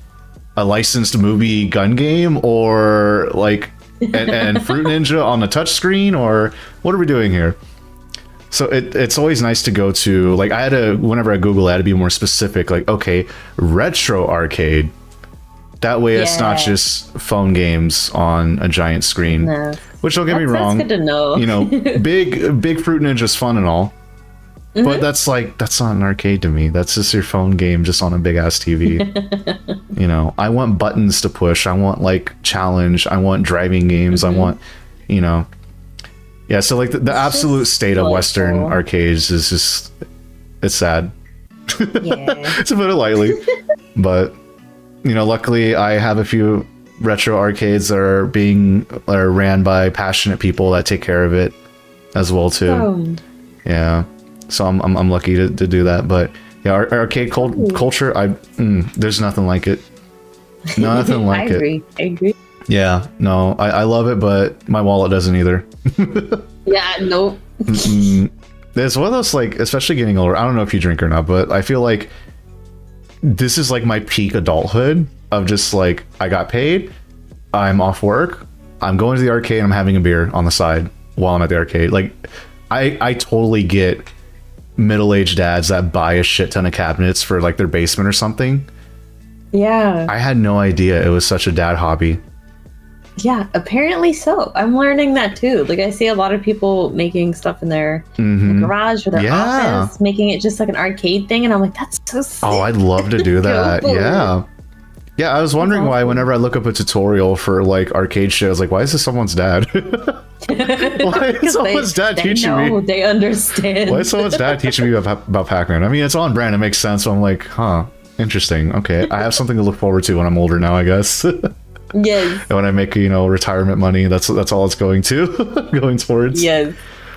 a licensed movie gun game, or like and Fruit Ninja on the touchscreen, or what are we doing here? So it's always nice to go to, like, whenever I Google it, I had to be more specific, like, okay, retro arcade. That way it's not just phone games on a giant screen. No. Which, don't get me wrong. That's good to know. You know, big Fruit Ninja's fun and all. But that's not an arcade to me. That's just your phone game just on a big ass TV. You know, I want buttons to push. I want like challenge. I want driving games. I want, you know. Yeah, so like the absolute state of Western arcades is just, it's sad. To put it lightly. But, you know, luckily I have a few retro arcades that are ran by passionate people that take care of it as well too. Yeah. So I'm lucky to do that. But yeah, our arcade culture, there's nothing like it. Nothing like it. I agree. Yeah, no, I love it, but my wallet doesn't either. Yeah, nope. It's one of those, like, especially getting older, I don't know if you drink or not, but I feel like this is like my peak adulthood of just like, I got paid, I'm off work, I'm going to the arcade, I'm having a beer on the side while I'm at the arcade. Like, I totally get middle-aged dads that buy a shit ton of cabinets for like their basement or something. Yeah. I had no idea it was such a dad hobby. Yeah, apparently so. I'm learning that too. Like, I see a lot of people making stuff in their garage or their office, making it just like an arcade thing, and I'm like, that's so sick. Oh, I'd love to do that. Yeah, I was wondering why whenever I look up a tutorial for like arcade shit, I was like, why is this someone's dad? Why is someone's dad teaching me? They understand. Why is someone's dad teaching me about Pac-Man? I mean, it's on brand, it makes sense, so I'm like, huh, interesting. Okay, I have something to look forward to when I'm older now, I guess. Yes. And when I make, you know, retirement money, that's all it's going towards. Yes.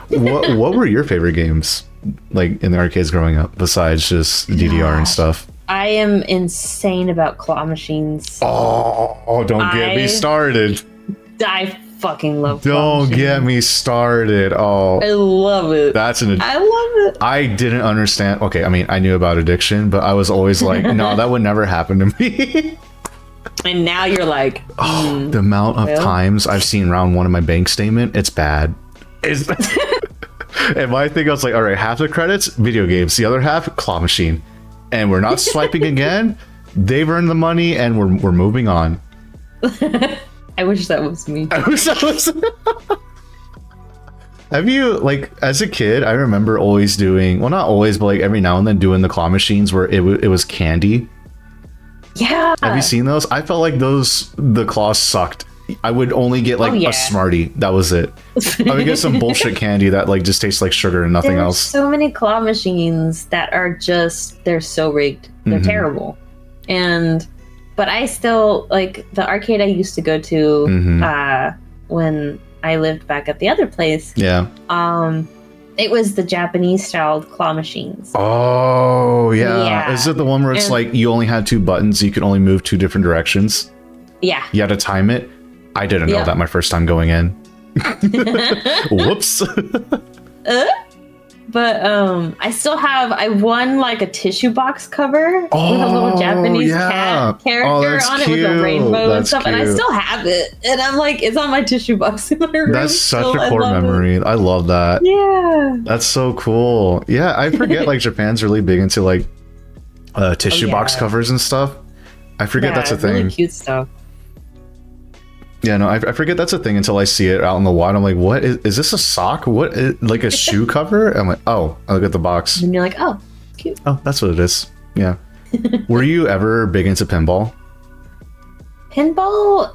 What were your favorite games like in the arcades growing up besides just DDR and stuff? I am insane about claw machines. Oh, don't get me started. I fucking love Don't claw get machines. me started. Oh, I love it. I love it. I didn't understand. Okay, I mean, I knew about addiction, but I was always like, no, that would never happen to me. And now you're like, The amount of times I've seen round one of my bank statement, it's bad. And my thing, I was like, all right, half the credits, video games, the other half, claw machine. And we're not swiping again. They've earned the money, and we're moving on. I wish that was me. Have you, like, as a kid, I remember always doing, well, not always, but like every now and then doing the claw machines where it was candy. Yeah. Have you seen those? I felt like the claws sucked. I would only get like a Smartie. That was it. I would get some bullshit candy that like just tastes like sugar and nothing else. So many claw machines that are just, they're so rigged. They're terrible. But I still, like, the arcade I used to go to when I lived back at the other place. Yeah. It was the Japanese styled claw machines. Oh, yeah. Is it the one where it's like you only had 2 buttons, you could only move 2 different directions? Yeah. You had to time it? I didn't know that my first time going in. Whoops. But I still have, I won like a tissue box cover with a little Japanese cat character on it with a rainbow and stuff. Cute. And I still have it. And I'm like, it's on my tissue box in my room. That's such a core memory. I love that. Yeah. That's so cool. Yeah, I forget like Japan's really big into like tissue box covers and stuff. I forget that's a thing. Really cute stuff. Yeah, no, I forget that's a thing until I see it out in the wild. I'm like, what is this a sock? What is, like a shoe cover? I'm like, oh, I look at the box. And you're like, oh, it's cute. Oh, that's what it is. Yeah. Were you ever big into pinball? Pinball,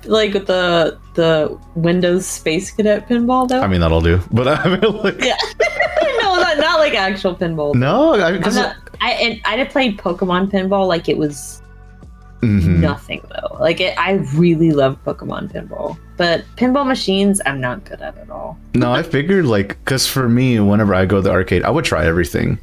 like with the Windows Space Cadet pinball though? I mean, that'll do. But I mean, like, yeah. No, not like actual pinball. No, I played Pokemon pinball like it was nothing though. Like I really love Pokemon pinball, but pinball machines I'm not good at all. No, I figured like, because for me, whenever I go to the arcade, I would try everything.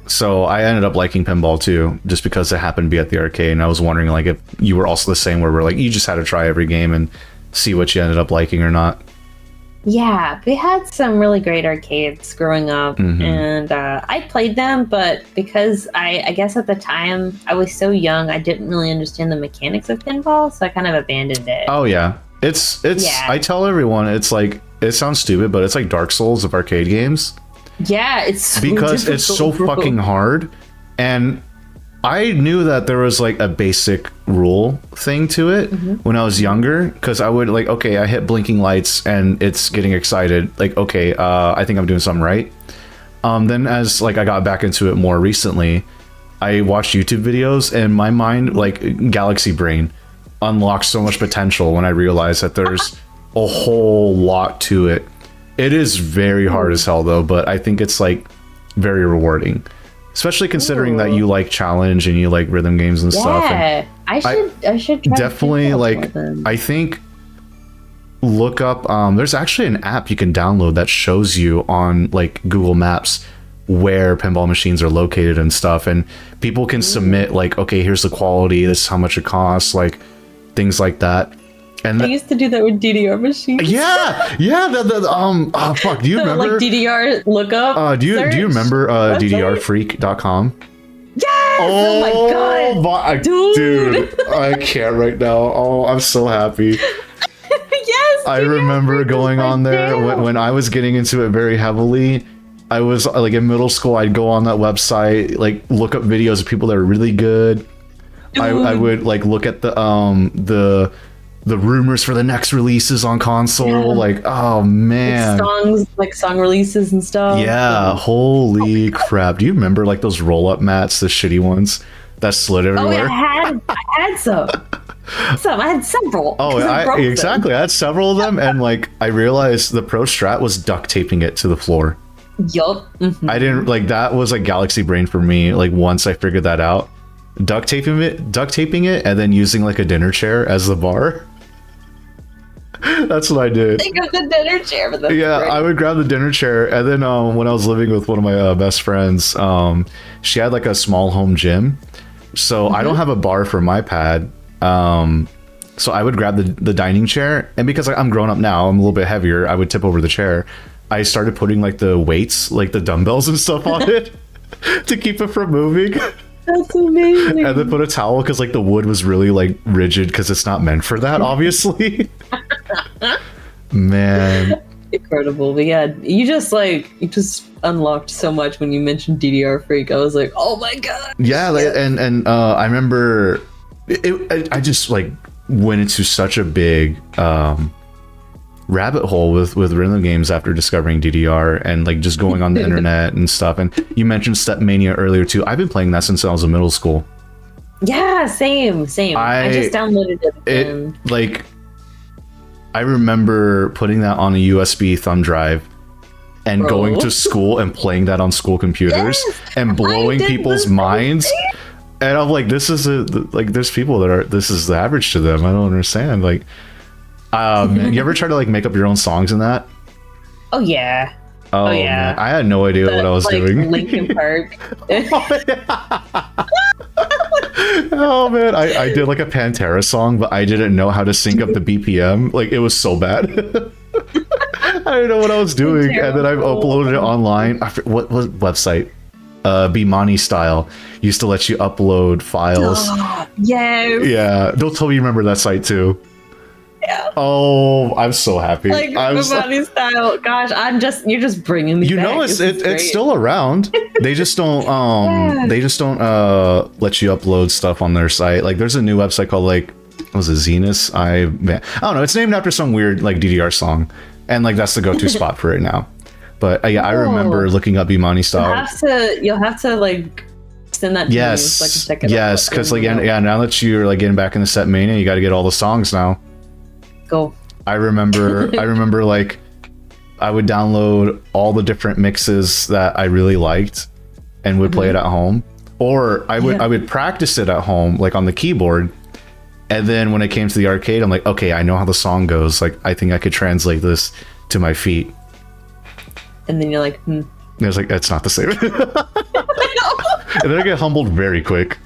So I ended up liking pinball too, just because it happened to be at the arcade, and I was wondering like if you were also the same, where we're like you just had to try every game and see what you ended up liking or not. Yeah, we had some really great arcades growing up, and I played them, but because I guess at the time I was so young, I didn't really understand the mechanics of pinball, so I kind of abandoned it. Oh yeah, it's I tell everyone, it's like, it sounds stupid, but it's like Dark Souls of arcade games. Yeah, it's so because it's so fucking hard, and I knew that there was like a basic rule thing to it when I was younger, because I would like, okay, I hit blinking lights and it's getting excited, like, okay, I think I'm doing something right. Then as like I got back into it more recently, I watched YouTube videos, and my mind, like galaxy brain, unlocked so much potential when I realized that there's a whole lot to it. It is very hard as hell though, but I think it's like very rewarding. Especially considering that you like challenge and you like rhythm games and stuff. And I should try definitely like. I think look up. There's actually an app you can download that shows you on like Google Maps where pinball machines are located and stuff, and people can submit like, okay, here's the quality. This is how much it costs. Like things like that. And I used to do that with DDR machines. Yeah. Oh fuck. Do you remember like DDR lookup? Do you remember DDRfreak.com? Yes! Oh my god, dude, I can't right now. Oh, I'm so happy. Yes. I remember going on there when I was getting into it very heavily. I was like in middle school. I'd go on that website, like look up videos of people that are really good. I would like look at the rumors for the next releases on console, like, oh man, like song releases and stuff. Yeah, holy crap. Do you remember like those roll-up mats, the shitty ones that slid everywhere? Oh yeah, I had some. I had several. Oh, exactly. I had several of them, and like I realized the pro strat was duct taping it to the floor. Yup. I didn't like that. Was like galaxy brain for me. Like once I figured that out, duct taping it, and then using like a dinner chair as the bar. That's what I did. Think of the dinner chair. Yeah, I would grab the dinner chair, and then when I was living with one of my best friends, she had like a small home gym, so I don't have a bar for my pad, So I would grab the dining chair, and because I'm grown up now, I'm a little bit heavier, I would tip over the chair. I started putting like the weights, like the dumbbells and stuff on it to keep it from moving. That's amazing. And then put a towel because like the wood was really like rigid because it's not meant for that, obviously. Man. Incredible. But yeah, you just unlocked so much when you mentioned DDR Freak. I was like, oh my god. Yeah, like, and I remember I just like went into such a big rabbit hole with rhythm games after discovering DDR and like just going on the internet and stuff. And you mentioned Stepmania earlier too. I've been playing that since I was in middle school. Yeah, same. I just downloaded it again. Like, I remember putting that on a USB thumb drive and going to school and playing that on school computers and blowing people's minds. And I'm like, this is there's people that this is the average to them. I don't understand. Like, you ever try to like make up your own songs in that? Oh yeah. Oh yeah. Man. I had no idea what I was doing. Linkin Park. Oh man, I did like a Pantera song, but I didn't know how to sync up the BPM. Like, it was so bad. I didn't know what I was doing, and then I've uploaded it online. What website? Bimani Style used to let you upload files. Yeah. Don't tell me you remember that site too. Yeah. Oh, I'm so happy. Like Bimani Style. Gosh, you're just bringing me back. Know, it's still around. They just don't let you upload stuff on their site. Like, there's a new website called like, what was it, Zenus? I don't know. It's named after some weird like DDR song, and like that's the go-to spot for it now. But yeah, I remember looking up Bimani Style. You'll have to like send that to me so I can check it out. Yes, because like now that you're like getting back in the Stepmania, you got to get all the songs now. Go. I remember like I would download all the different mixes that I really liked and would play it at home, or I would practice it at home like on the keyboard, and then when it came to the arcade, I'm like, okay, I know how the song goes. Like, I think I could translate this to my feet. And then you're like, And I was like, that's not the same. And then I get humbled very quick.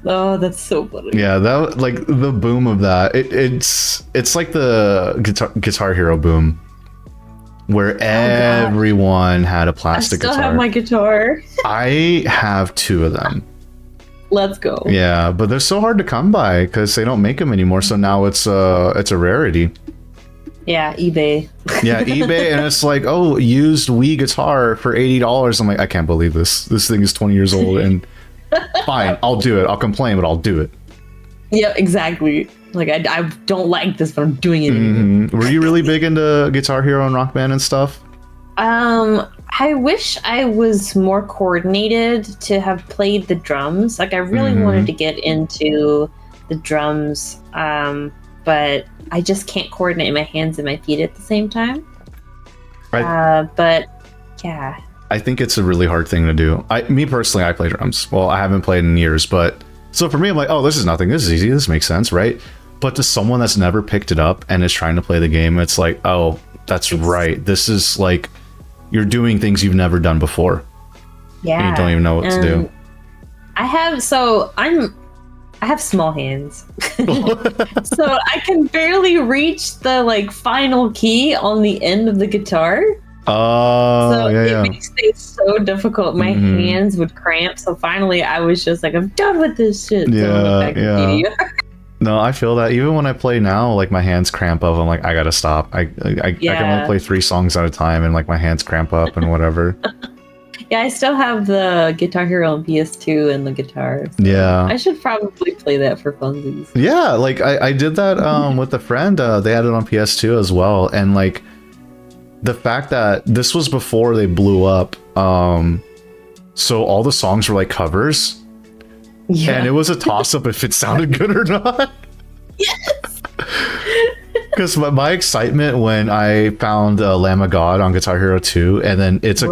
Oh, that's so funny. Yeah, that like the boom of that. It's like the Guitar Hero boom, where everyone had a plastic guitar. I still have my guitar. I have 2 of them. Let's go. Yeah, but they're so hard to come by because they don't make them anymore. So now it's a rarity. Yeah, eBay. Yeah, eBay, and it's like, oh, used Wii guitar for $80. I'm like, I can't believe this. This thing is 20 years old and. Fine, I'll do it. I'll complain, but I'll do it. Yeah, exactly. Like, I don't like this, but I'm doing it anyway. Were you really big into Guitar Hero and Rock Band and stuff? I wish I was more coordinated to have played the drums. Like, I really wanted to get into the drums, but I just can't coordinate my hands and my feet at the same time. But yeah. I think it's a really hard thing to do. Me personally, I play drums. Well, I haven't played in years, but so for me, I'm like, oh, this is nothing. This is easy. This makes sense, right? But to someone that's never picked it up and is trying to play the game, it's like, oh, that's right. This is like, you're doing things you've never done before. Yeah. And you don't even know what to do. I have small hands. So I can barely reach the like final key on the end of the guitar. Oh, so it makes things so difficult. My hands would cramp. So finally, I was just like, I'm done with this shit. Yeah. No, I feel that even when I play now, like my hands cramp up. I'm like, I gotta stop. I can only play 3 songs at a time, and like my hands cramp up and whatever. Yeah, I still have the Guitar Hero on PS2 and the guitar. So yeah, I should probably play that for funsies. Yeah, like I did that with a friend. They had it on PS2 as well, and like. The fact that this was before they blew up, so all the songs were like covers, and it was a toss-up if it sounded good or not. Yes. Because my excitement when I found Lamb of God on Guitar Hero 2, and then it's a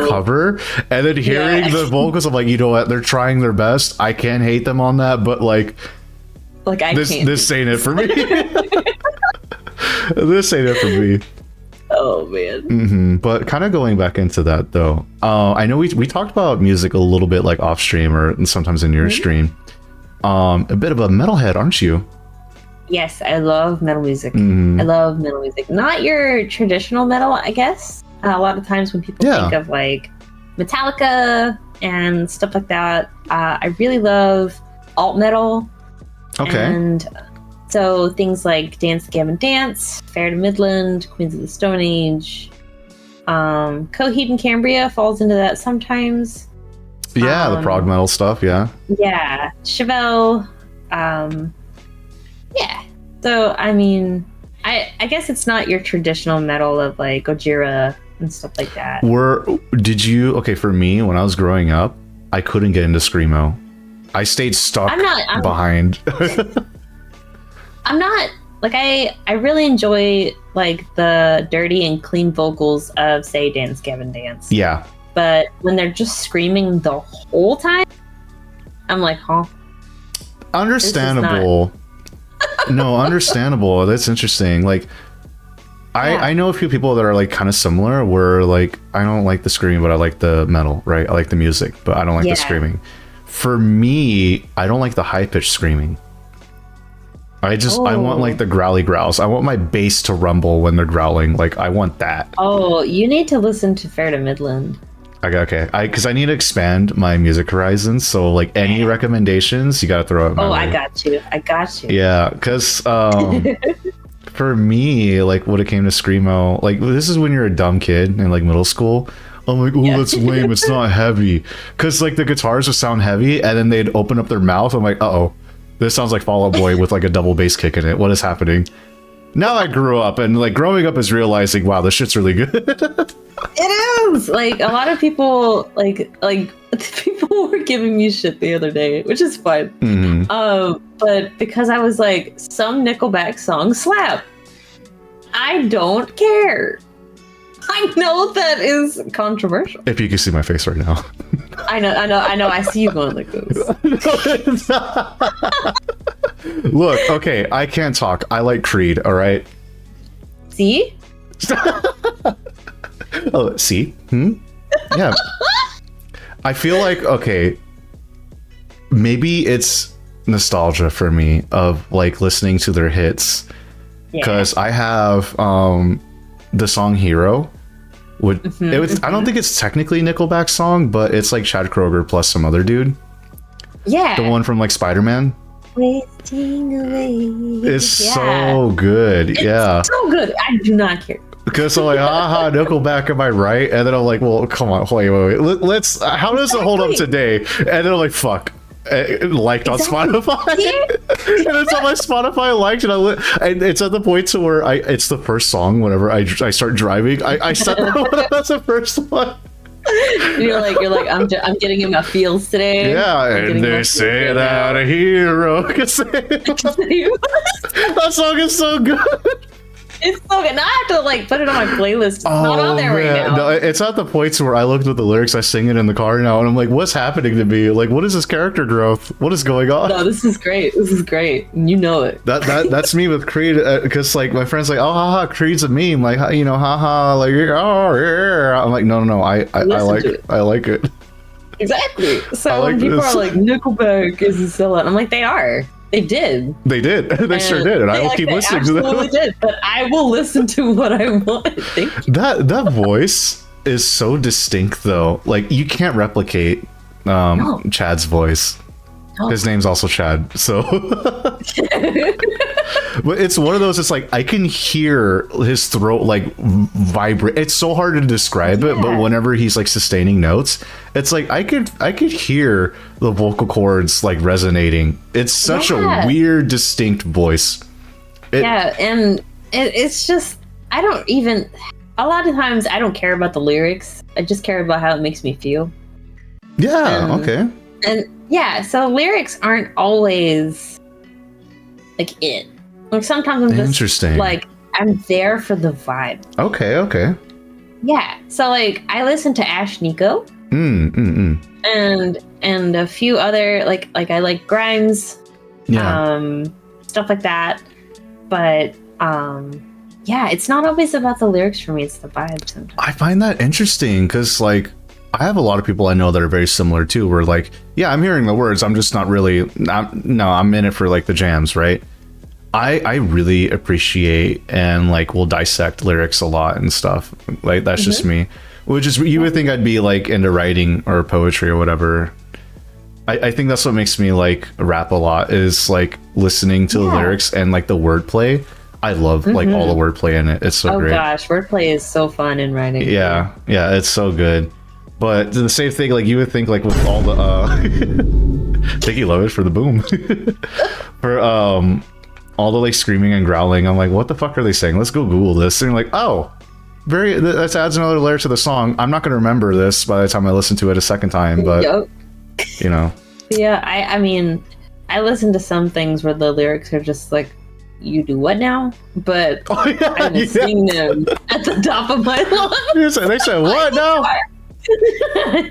cover, and then hearing the vocals, I'm like, you know what? They're trying their best. I can't hate them on that, but like this ain't it for me. This ain't it for me. Oh man. But kind of going back into that though, I know we talked about music a little bit like off stream or sometimes in your stream. A bit of a metalhead, aren't you? Yes, I love metal music. Mhm. I love metal music. Not your traditional metal, I guess. A lot of times when people think of like Metallica and stuff like that, I really love alt metal. Okay. And so things like Dance Gavin Dance, Fair to Midland, Queens of the Stone Age, Coheed and Cambria falls into that sometimes. Yeah, the prog metal stuff, yeah. Yeah, Chevelle. Yeah. So, I mean, I guess it's not your traditional metal of like Gojira and stuff like that. Okay, for me, when I was growing up, I couldn't get into Screamo. I stayed stuck behind. I'm not, like, I really enjoy, like, the dirty and clean vocals of, say, Dance Gavin Dance. Yeah. But when they're just screaming the whole time, I'm like, huh? Understandable. No, understandable. That's interesting. Like, I know a few people that are like kind of similar where like I don't like the screaming, but I like the metal, right? I like the music, but I don't like the screaming. For me, I don't like the high pitched screaming. I want like the growly growls. I want my bass to rumble when they're growling. Like I want that. Oh, you need to listen to Fair to Midland. Okay. Because I need to expand my music horizons. So like any recommendations, you got to throw out my way. I got you. Yeah, because for me, like when it came to Screamo, like this is when you're a dumb kid in like middle school. I'm like, oh, that's lame. It's not heavy. Because like the guitars would sound heavy and then they'd open up their mouth. I'm like, uh-oh, this sounds like Fall Out Boy with like a double bass kick in it. What is happening? Now I grew up, and like growing up is realizing, wow, this shit's really good. It is. Like a lot of people, like people were giving me shit the other day, which is fine. Mm-hmm. But because I was like, some Nickelback songs slap. I don't care. I know that is controversial. If you can see my face right now. I know. I see you going like this. Look, okay, I can't talk. I like Creed, all right? See? Oh, see? Yeah. I feel like, okay, maybe it's nostalgia for me of like listening to their hits. Because I have the song Hero. I don't think it's technically Nickelback's song, but it's like Chad Kroeger plus some other dude. Yeah. The one from like Spider-Man. Wasting away. It's so good. It's so good. I do not care. Because I'm like, haha, Nickelback, am I right? And then I'm like, well, come on, wait. Let's. How does it hold up today? And then I'm like, fuck. Liked on Spotify. And it's on my Spotify liked, and it's at the point to where it's the first song whenever I start driving. I set that one as the first one. You're like, I'm getting in my feels today. Yeah, and they say that a hero can say. That song is so good. It's so good. Now I have to like put it on my playlist. It's not on there right now. No, it's at the points where I looked at the lyrics, I sing it in the car now, and I'm like, what's happening to me? Like, what is this character growth? What is going on? No, this is great. You know it. That's me with Creed, because like my friends like, oh, haha, Creed's a meme, like, you know, haha, like, oh yeah. I'm like, no, I like it. Exactly. So when people are like, Nickelback is a sellout, I'm like, they are. They did. They sure did, and I will keep listening to them. Absolutely did, but I will listen to what I want. Thank you. That voice is so distinct, though. Like you can't replicate Chad's voice. No. His name's also Chad, so. But it's one of those. It's like I can hear his throat like vibrate. It's so hard to describe it, but whenever he's like sustaining notes, it's like I could hear the vocal cords like resonating. It's such a weird, distinct voice. And it's just I don't even. A lot of times I don't care about the lyrics. I just care about how it makes me feel. Yeah. Okay. And yeah, so lyrics aren't always like it. Like sometimes I'm just like I'm there for the vibe. Okay. Yeah. So like I listen to Ash Nico. And a few other like I like Grimes. Yeah. Stuff like that. But yeah, it's not always about the lyrics for me, it's the vibe sometimes. I find that interesting because like I have a lot of people I know that are very similar too, where like, yeah, I'm hearing the words, I'm just not really I'm in it for like the jams, right? I really appreciate and like will dissect lyrics a lot and stuff. Like that's just me. Which is, you would think I'd be like into writing or poetry or whatever. I think that's what makes me like rap a lot, is like listening to the lyrics and like the wordplay. I love like all the wordplay in it. It's so great. Oh gosh, wordplay is so fun in writing. Yeah, it's so good. But the same thing, like you would think like with all the thank you, Lois, for the boom. For all the like screaming and growling, I'm like, what the fuck are they saying? Let's go Google this. And you're like, oh, that adds another layer to the song. I'm not gonna remember this by the time I listen to it a second time, but you know. Yeah, I mean, I listen to some things where the lyrics are just like, you do what now? But I will sing them at the top of my lungs. They said what now?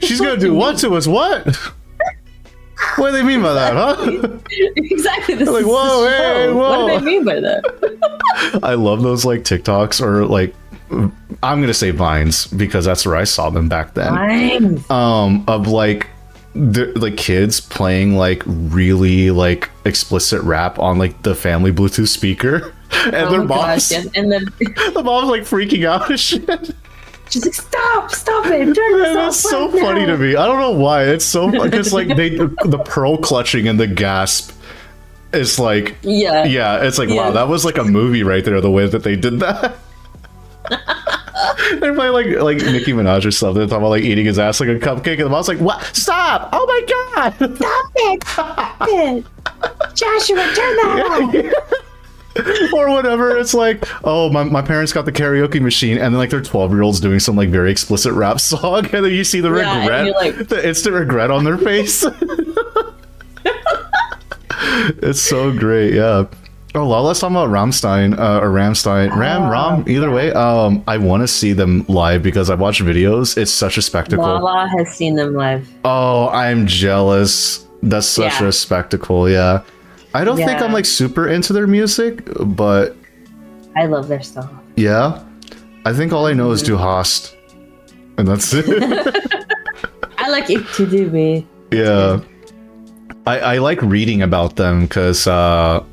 She's gonna do what to us? What? What do they mean by that, huh? Exactly. This like, whoa, hey, whoa. What do they mean by that? I love those like TikToks, or like, I'm gonna say Vines, because that's where I saw them back then. Vines. Of like the kids playing like really like explicit rap on like the family Bluetooth speaker, and their moms, and then the mom's like freaking out and shit. She's like, stop it, turn this off. That's so funny to me. I don't know why. It's so because like the pearl clutching and the gasp is like it's like wow, that was like a movie right there, the way that they did that. They're playing like Nicki Minaj or something. They're talking about like eating his ass like a cupcake, and the mom's like, "What? Stop! Oh my god! Stop it! Joshua, turn that off!" Or whatever. It's like, oh, my parents got the karaoke machine, and then like their 12-year-olds doing some like very explicit rap song, and then you see the regret, like, the instant regret on their face. It's so great, yeah. Oh, well, let's talk about Rammstein, or Rammstein, Ram, either way. I want to see them live because I've watched videos. It's such a spectacle. Lala has seen them live. Oh, I'm jealous. That's such a spectacle, yeah. I don't think I'm like super into their music, but I love their stuff. Yeah, I think all I know is Du hast, and that's it. I like it to do me. Yeah, I like reading about them because I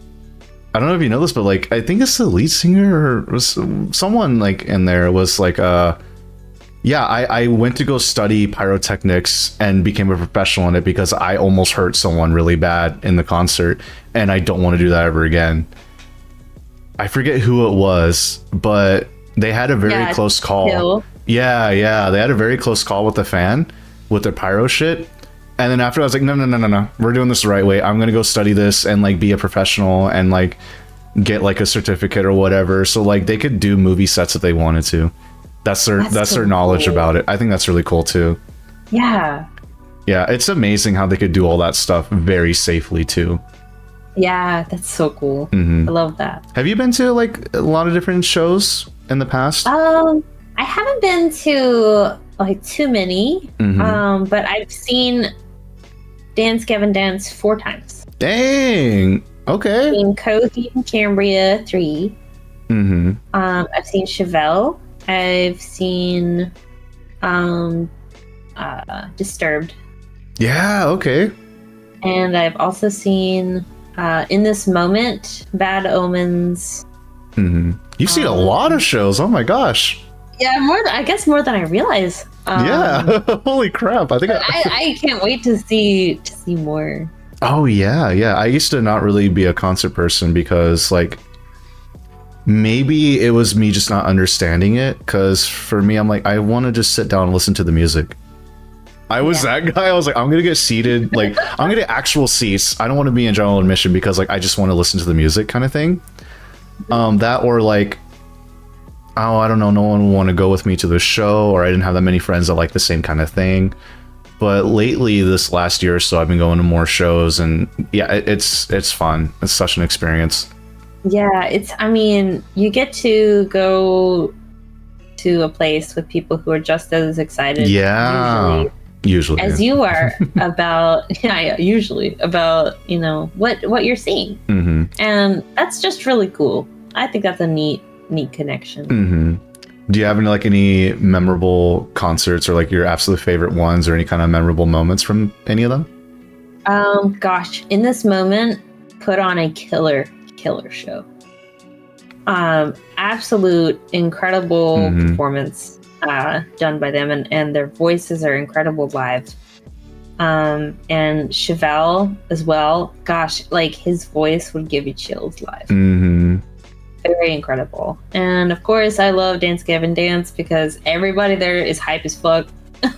don't know if you know this, but like I think it's the lead singer or was someone like in there was like I went to go study pyrotechnics and became a professional in it because I almost hurt someone really bad in the concert, and I don't want to do that ever again. I forget who it was, but they had a very close call. Hill. Yeah, they had a very close call with the fan with their pyro shit. And then after I was like, no, we're doing this the right way. I'm gonna go study this and like be a professional and like get like a certificate or whatever. So like they could do movie sets if they wanted to. That's their knowledge about it. I think that's really cool too. Yeah. Yeah, it's amazing how they could do all that stuff very safely too. Yeah, that's so cool. I love that. Have you been to like a lot of different shows in the past? I haven't been to like too many. But I've seen Dance Gavin Dance 4 times. Dang. Okay. I've seen Cozy and Cambria 3. I've seen Chevelle. I've seen Disturbed. Yeah, okay. And I've also seen In This Moment, Bad Omens. You've seen a lot of shows. Oh my gosh. Yeah, I guess more than I realize. Yeah. Holy crap. I can't wait to see more. Oh yeah. I used to not really be a concert person because like maybe it was me just not understanding it, because for me I'm like I want to just sit down and listen to the music. I was that guy. I was like, I'm gonna get seated, like I'm gonna get actual seats. I don't want to be in general admission because like I just want to listen to the music kind of thing. That or like, oh, I don't know, no one would want to go with me to the show, or I didn't have that many friends that like the same kind of thing. But lately, this last year or so, I've been going to more shows, and yeah, it's fun. It's such an experience. Yeah, I mean, you get to go to a place with people who are just as excited. Yeah, usually as you are about usually about what you're seeing, and that's just really cool. I think that's a neat connection. Do you have any memorable concerts, or like your absolute favorite ones, or any kind of memorable moments from any of them? Gosh, In This Moment put on a killer killer show. Absolute incredible performance done by them, and their voices are incredible live. And Chevelle as well. Gosh, like his voice would give you chills live. Very incredible. And of course, I love Dance Gavin Dance because everybody there is hype as fuck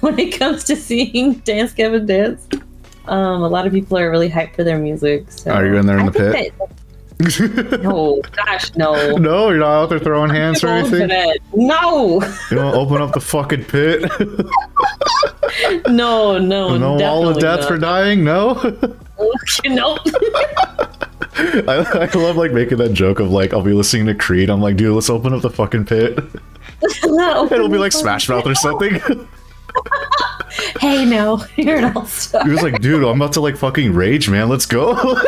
when it comes to seeing Dance Gavin Dance. A lot of people are really hyped for their music. So are you in there in the pit? No, gosh, no. No, you're not out there throwing hands or anything? No! You don't open up the fucking pit? No, No wall of death for dying? No? Nope. I love like making that joke of like, I'll be listening to Creed. I'm like, dude, let's open up the fucking pit. It'll be like Smash Mouth or something. Hey, no, you're an all-star. He was like, dude, I'm about to like fucking rage, man. Let's go.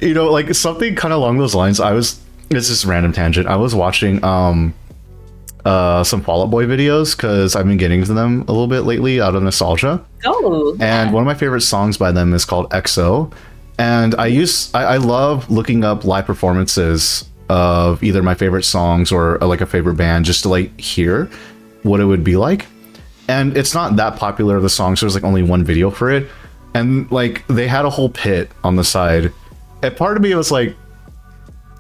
You know, like something kind of along those lines. It's just random tangent. I was watching some Fall Out Boy videos because I've been getting to them a little bit lately out of nostalgia. Oh. And one of my favorite songs by them is called XO. And I love looking up live performances of either my favorite songs or like a favorite band just to like hear what it would be like. And it's not that popular of the song, so there's like only one video for it. And like they had a whole pit on the side. And part of me was like,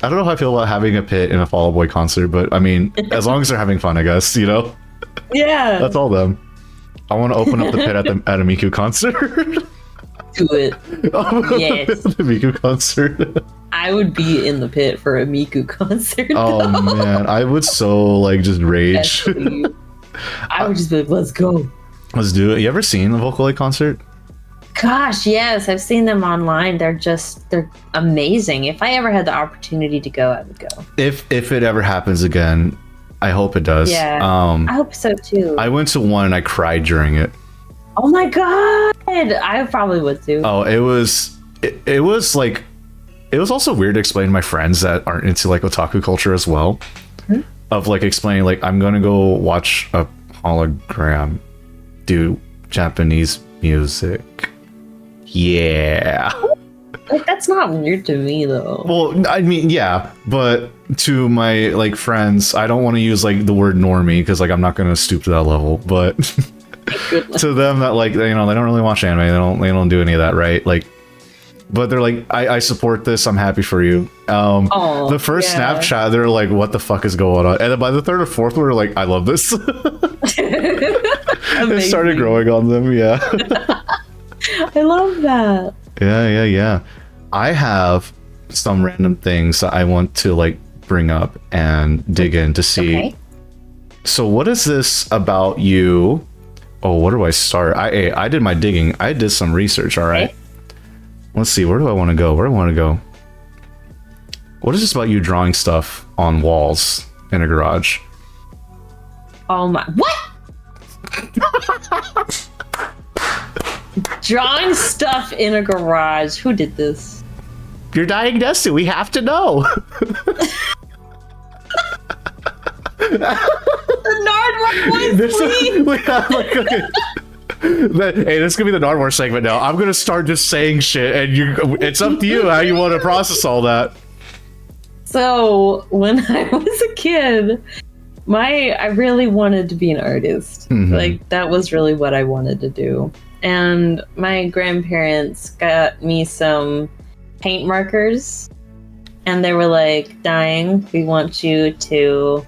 I don't know how I feel about having a pit in a Fall Out Boy concert, but I mean, as long as they're having fun, I guess, you know? Yeah. That's all them. I want to open up the pit at a Miku concert. Do it. Yes. The Miku concert. I would be in the pit for a Miku concert. Oh man, I would so like just rage. I would just be like, let's go. Let's do it. You ever seen the Vocaloid concert? Gosh, yes, I've seen them online. They're amazing. If I ever had the opportunity to go, I would go. If it ever happens again, I hope it does. Yeah, I hope so too. I went to one and I cried during it. Oh my god, I probably would too. Oh, it was like, it was also weird to explain to my friends that aren't into like otaku culture as well. Of like explaining like, I'm gonna go watch a hologram do Japanese music. Yeah. Like, that's not weird to me though. Well, I mean, yeah, but to my like friends, I don't want to use like the word normie because like I'm not gonna stoop to that level. But to them, that like, you know, they don't really watch anime. They don't do any of that, right? Like, but they're like, I support this. I'm happy for you. The first Snapchat, they're like, what the fuck is going on? And then by the third or fourth, we were like, I love this. It started growing on them. Yeah. I love that. Yeah. I have some random things that I want to like bring up and dig in to see. Okay. So what is this about you? Oh, where do I start? I did my digging. I did some research. All right. Okay. Let's see. Where do I want to go? What is this about you drawing stuff on walls in a garage? Oh my! What? Drawing stuff in a garage. Who did this? You're DyingDesu. We have to know. The Nardwar boys, please. Hey, this is gonna be the Nardwar segment now. I'm gonna start just saying shit, and it's up to you how you want to process all that. So when I was a kid, I really wanted to be an artist. Like that was really what I wanted to do. And my grandparents got me some paint markers, and they were like, Dying, we want you to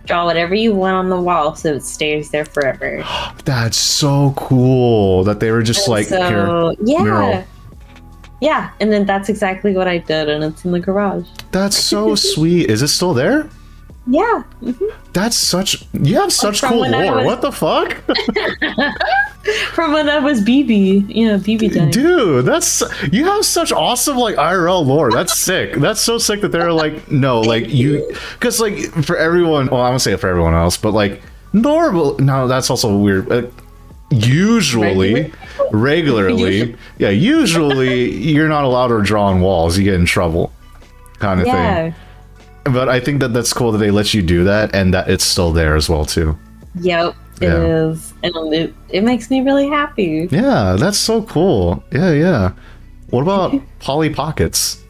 draw whatever you want on the wall so it stays there forever. That's so cool that they were just and like, so, here, mural. Yeah, and then that's exactly what I did, and it's in the garage. That's so sweet. Is it still there? Yeah. That's you have such cool lore. What the fuck? From when I was BB. Yeah, BB Dying. Dude, you have such awesome like IRL lore. That's sick. That's so sick that they're like, no, like you, because like for everyone, well, I won't say it for everyone else, but like normal, no, that's also weird. Usually, regularly, yeah, usually you're not allowed to draw on walls. You get in trouble, kind of thing. But I think that's cool that they let you do that and that it's still there as well too. Yep, it is, and it makes me really happy. Yeah, that's so cool. Yeah. What about Polly Pockets?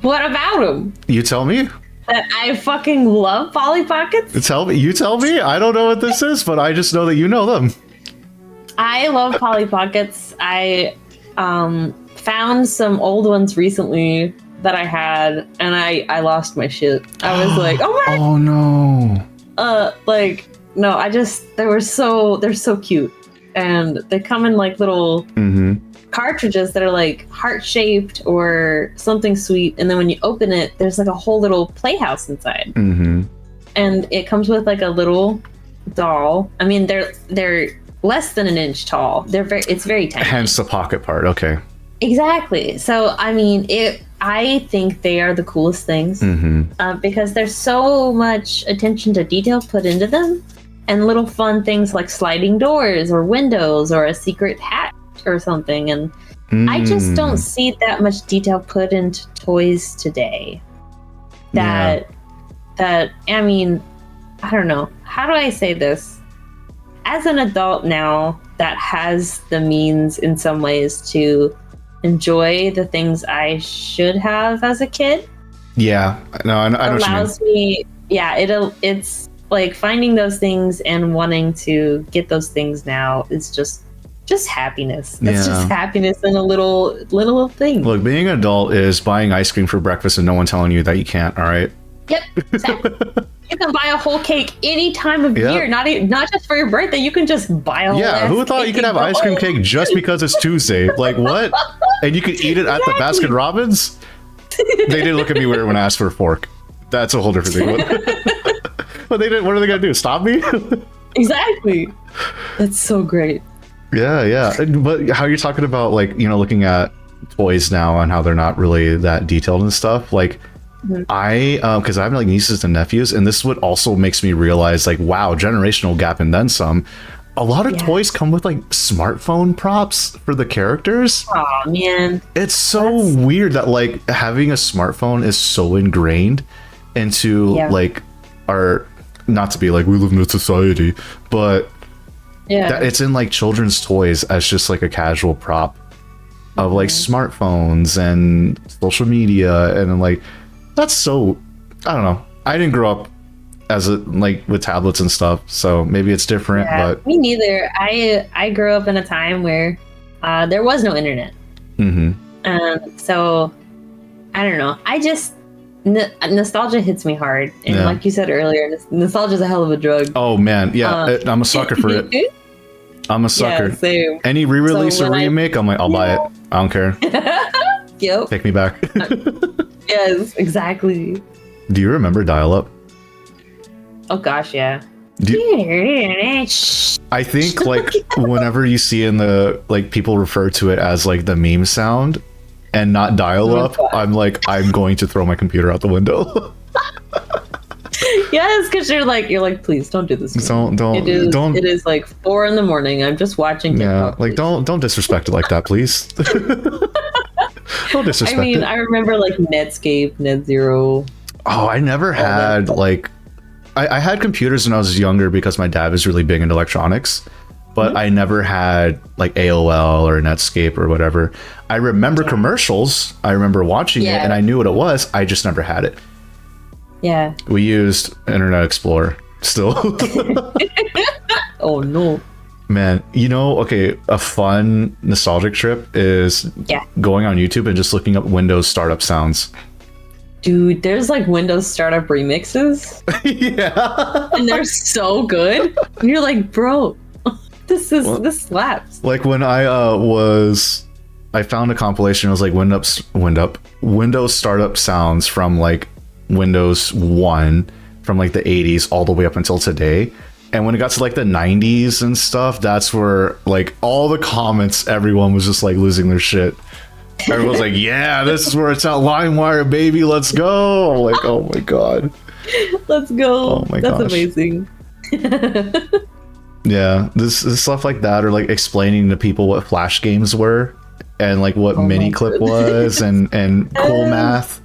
What about them? You tell me. That I fucking love Polly Pockets? You tell me. I don't know what this is, but I just know that you know them. I love Polly Pockets. I found some old ones recently that I had, and I lost my shit. I was like, oh my. Oh no. No, they're so cute, and they come in like little cartridges that are like heart shaped or something sweet, and then when you open it, there's like a whole little playhouse inside, and it comes with like a little doll. I mean, they're less than an inch tall. It's very tiny. Hence the pocket part. Okay. Exactly. So I mean, I think they are the coolest things because there's so much attention to detail put into them, and little fun things like sliding doors or windows or a secret hat or something. And I just don't see that much detail put into toys today. I mean, I don't know. How do I say this? As an adult now that has the means in some ways to enjoy the things I should have as a kid. Yeah, no, I know what you mean. Allows me, it's like finding those things and wanting to get those things now is just happiness. It's just happiness in a little thing. Look, being an adult is buying ice cream for breakfast and no one telling you that you can't. All right. Yep. Exactly. You can buy a whole cake any time of year, not just for your birthday. You can just buy a whole. Yeah, who thought you could have ice cream cake just because it's Tuesday? Like what? And you could eat it at the Baskin Robbins? They didn't look at me weird when I asked for a fork. That's a whole different thing. But they didn't. What are they gonna do? Stop me? Exactly. That's so great. Yeah. But how you're talking about, like, you know, looking at toys now and how they're not really that detailed and stuff, like. Because I have like nieces and nephews, and this would also makes me realize, like, wow, generational gap and then some. A lot of toys come with like smartphone props for the characters. Oh man, it's so weird that like having a smartphone is so ingrained into like our, not to be like we live in a society, but that it's in like children's toys as just like a casual prop of like smartphones and social media, and like. That's so, I don't know. I didn't grow up with tablets and stuff, so maybe it's different. But me neither. I grew up in a time where there was no internet. So I don't know. I just nostalgia hits me hard, and like you said earlier, nostalgia is a hell of a drug. Oh man, I'm a sucker for it. I'm a sucker. Yeah, same. Any re-release or remake, I'm like, I'll buy it. I don't care. Yep. Take me back. Yes, exactly. Do you remember dial-up? Oh gosh, yeah. I think like whenever you see in the like people refer to it as like the meme sound and not dial-up, I'm like, I'm going to throw my computer out the window. Yes, because you're like, please don't do this. Don't. It is like 4 a.m. I'm just watching TikTok. Like don't disrespect it like that, please. Don't disrespect it. I mean, I remember like Netscape, NetZero. Oh, I never had like, I had computers when I was younger because my dad was really big into electronics, but I never had like AOL or Netscape or whatever. I remember commercials. I remember watching it and I knew what it was. I just never had it. Yeah. We used Internet Explorer still. Oh no. Man, you know, okay, a fun nostalgic trip is going on YouTube and just looking up Windows startup sounds. Dude, there's like Windows startup remixes. And they're so good. And you're like, bro, this slaps. Like when I found a compilation, it was like Windows startup sounds from like Windows 1 from like the 80s all the way up until today. And when it got to like the 90s and stuff, that's where like all the comments, everyone was just like losing their shit. Everyone was like, yeah, this is where it's at, LimeWire, baby, let's go. I'm like, oh my god. Let's go. Oh my That's gosh. amazing. Yeah, this stuff like that, or like explaining to people what flash games were and like what Miniclip was and cool math.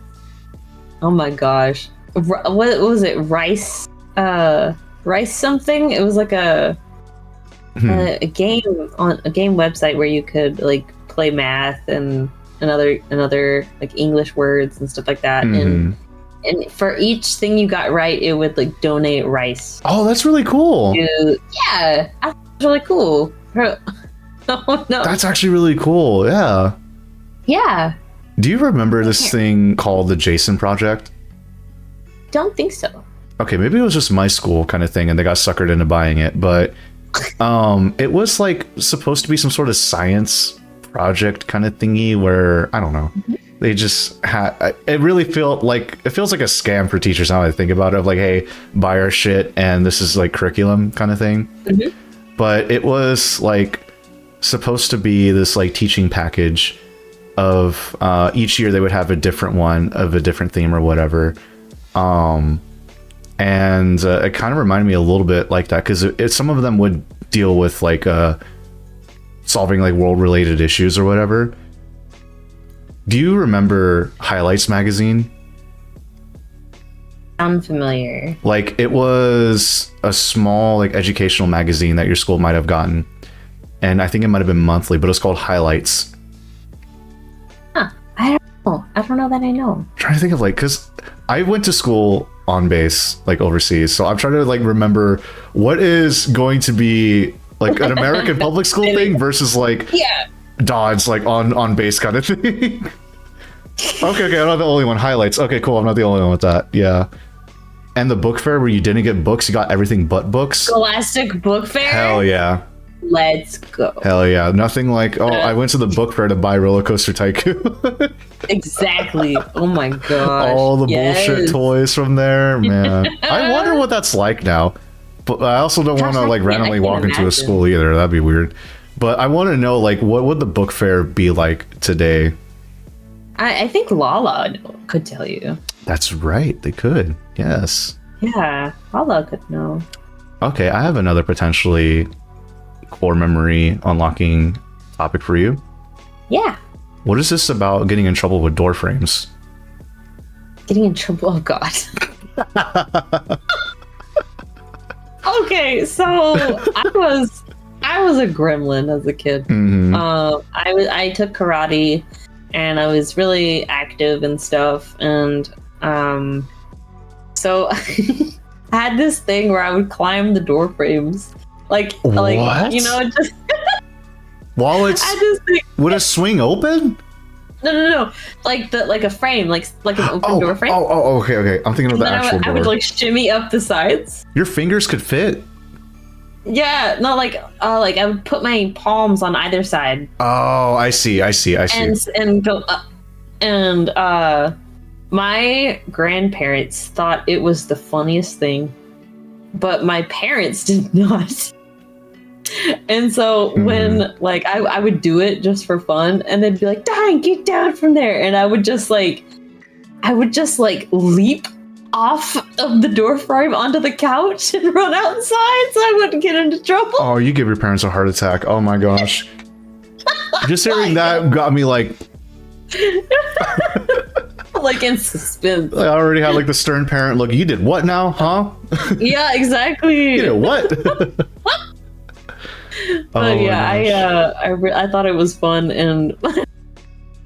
Oh my gosh. What was it? Rice something? It was like a game on a game website where you could like play math and and other like English words and stuff like that. And for each thing you got right, it would like donate rice. Oh, that's really cool. Yeah, that's really cool. Oh no, That's actually really cool. Yeah. Yeah. Do you remember this thing called the Jason Project? Don't think so. Okay, maybe it was just my school kind of thing and they got suckered into buying it, but it was like supposed to be some sort of science project kind of thingy where, I don't know, they just had, it really feels like a scam for teachers now I think about it, of like, hey, buy our shit and this is like curriculum kind of thing. But it was like supposed to be this like teaching package of each year they would have a different one of a different theme or whatever. And it kind of reminded me a little bit like that, because some of them would deal with like solving like world related issues or whatever. Do you remember Highlights magazine? Sound familiar. Like, it was a small like educational magazine that your school might have gotten, and I think it might have been monthly, but it was called Highlights. I don't know that I know. I'm trying to think of like, because I went to school on base, like overseas, so I'm trying to like remember what is going to be like an American public school thing versus like Dodge like on base kind of thing. Okay, I'm not the only one. Highlights. Okay, cool. I'm not the only one with that. Yeah. And the book fair where you didn't get books, you got everything but books. Scholastic Book Fair. Hell yeah. Let's go. Hell yeah. Nothing like, oh, I went to the book fair to buy Roller Coaster Tycoon. Exactly. Oh my gosh. All the bullshit toys from there, man. I wonder what that's like now. But I also don't want to like randomly walk into a school either. That'd be weird. But I want to know, like, what would the book fair be like today? I think Lala could tell you. That's right. They could. Yes. Yeah. Lala could know. Okay. I have another potentially core memory unlocking topic for you. Yeah. What is this about getting in trouble with door frames? Getting in trouble? Oh God. Okay, so I was a gremlin as a kid. I took karate, and I was really active and stuff. And so I had this thing where I would climb the door frames, like what? You know, just while it's would it swing open? No, like a frame, like an open door frame. Oh, okay. I'm thinking of the actual door. I would like shimmy up the sides. Your fingers could fit. Yeah, no, like I would put my palms on either side. Oh, I see. And go up. And my grandparents thought it was the funniest thing, but my parents did not. And so when like I would do it just for fun, and they'd be like, "Dying, get down from there," and I would just like leap off of the door frame onto the couch and run outside so I wouldn't get into trouble. Oh, you give your parents a heart attack. Oh my gosh. Just hearing that got me like like in suspense. I already had like the stern parent look. You did what now, huh? Yeah, exactly. You did what? But I thought it was fun, and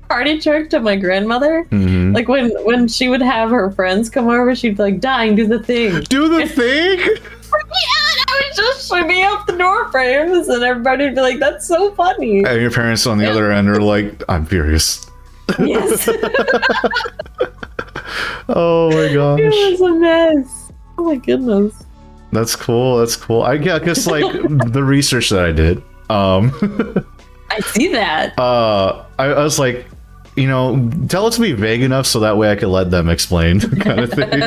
party trick to my grandmother. Like when she would have her friends come over, she'd be like, "Dying, do the thing." Do the thing? Yeah, and I would just shimmy up the door frames, and everybody would be like, "That's so funny." And your parents on the other end are like, "I'm furious." Yes. Oh my gosh. It was a mess. Oh my goodness. That's cool. I guess like the research that I did. I see that. I was like, you know, tell it to be vague enough so that way I could let them explain, kind of thing.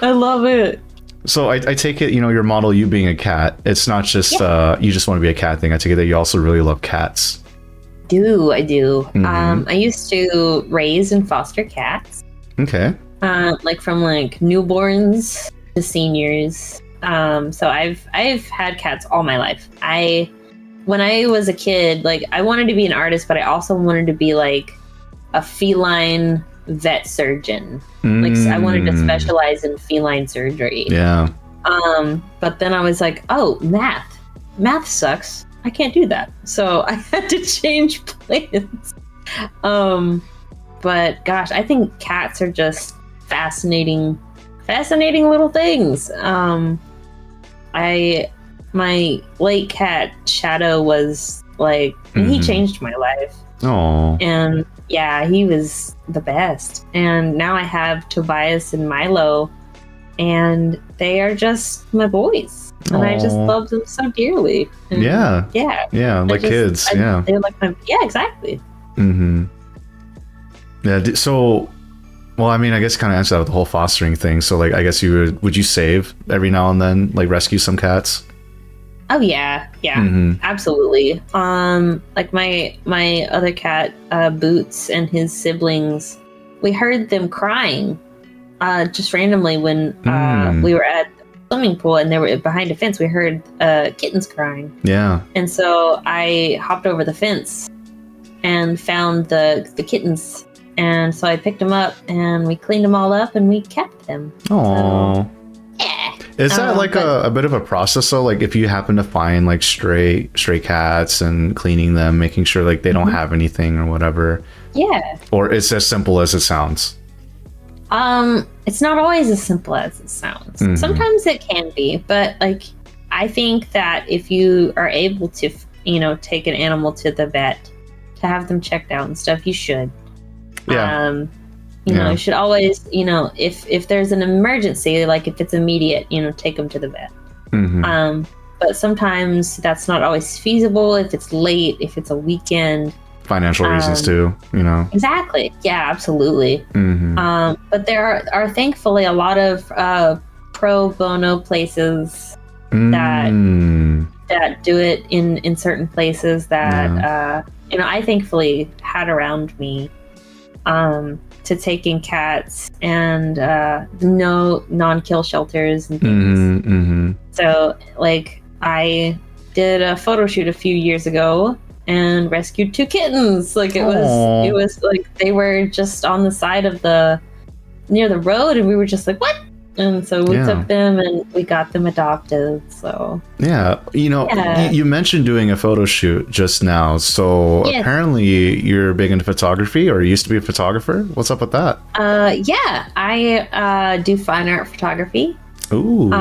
I love it. So I take it, you know, your model, you being a cat, it's not just you just want to be a cat thing. I take it that you also really love cats. I do. I used to raise and foster cats. Okay. Like from like newborns to seniors. So I've had cats all my life. When I was a kid, like I wanted to be an artist, but I also wanted to be like a feline vet surgeon. Like I wanted to specialize in feline surgery. Yeah. But then I was like, oh, math sucks. I can't do that. So I had to change plans. But gosh, I think cats are just fascinating little things. My late cat Shadow was like, he changed my life. Oh. And yeah, he was the best. And now I have Tobias and Milo, and they are just my boys. And I just love them so dearly. And yeah, like kids. They're like exactly. Yeah. So, well, I mean, I guess kind of answer that with the whole fostering thing. So, like, I guess would you save every now and then, like, rescue some cats? Oh yeah, absolutely. Like my other cat, Boots, and his siblings, we heard them crying, just randomly when we were at the swimming pool and they were behind a fence. We heard kittens crying. Yeah. And so I hopped over the fence and found the kittens, and so I picked them up and we cleaned them all up and we kept them. Oh. So, yeah. Is that like a bit of a process though? Like if you happen to find like stray cats and cleaning them, making sure like they don't have anything or whatever. Yeah. Or it's as simple as it sounds. It's not always as simple as it sounds. Sometimes it can be, but like I think that if you are able to, take an animal to the vet to have them checked out and stuff, you should. Yeah. You should always, if there's an emergency, like if it's immediate, take them to the vet. But sometimes that's not always feasible if it's late, if it's a weekend. Financial reasons too, Exactly. Yeah, absolutely. But there are thankfully a lot of pro bono places that do it in certain places that I thankfully had around me. To taking cats and no non-kill shelters and things. So like I did a photo shoot a few years ago and rescued 2 kittens. Like it was like they were just on the side of near the road, and we were just like, what? And so we took them and we got them adopted. So you mentioned doing a photo shoot just now. So apparently you're big into photography, or used to be a photographer. What's up with that? I do fine art photography. Ooh.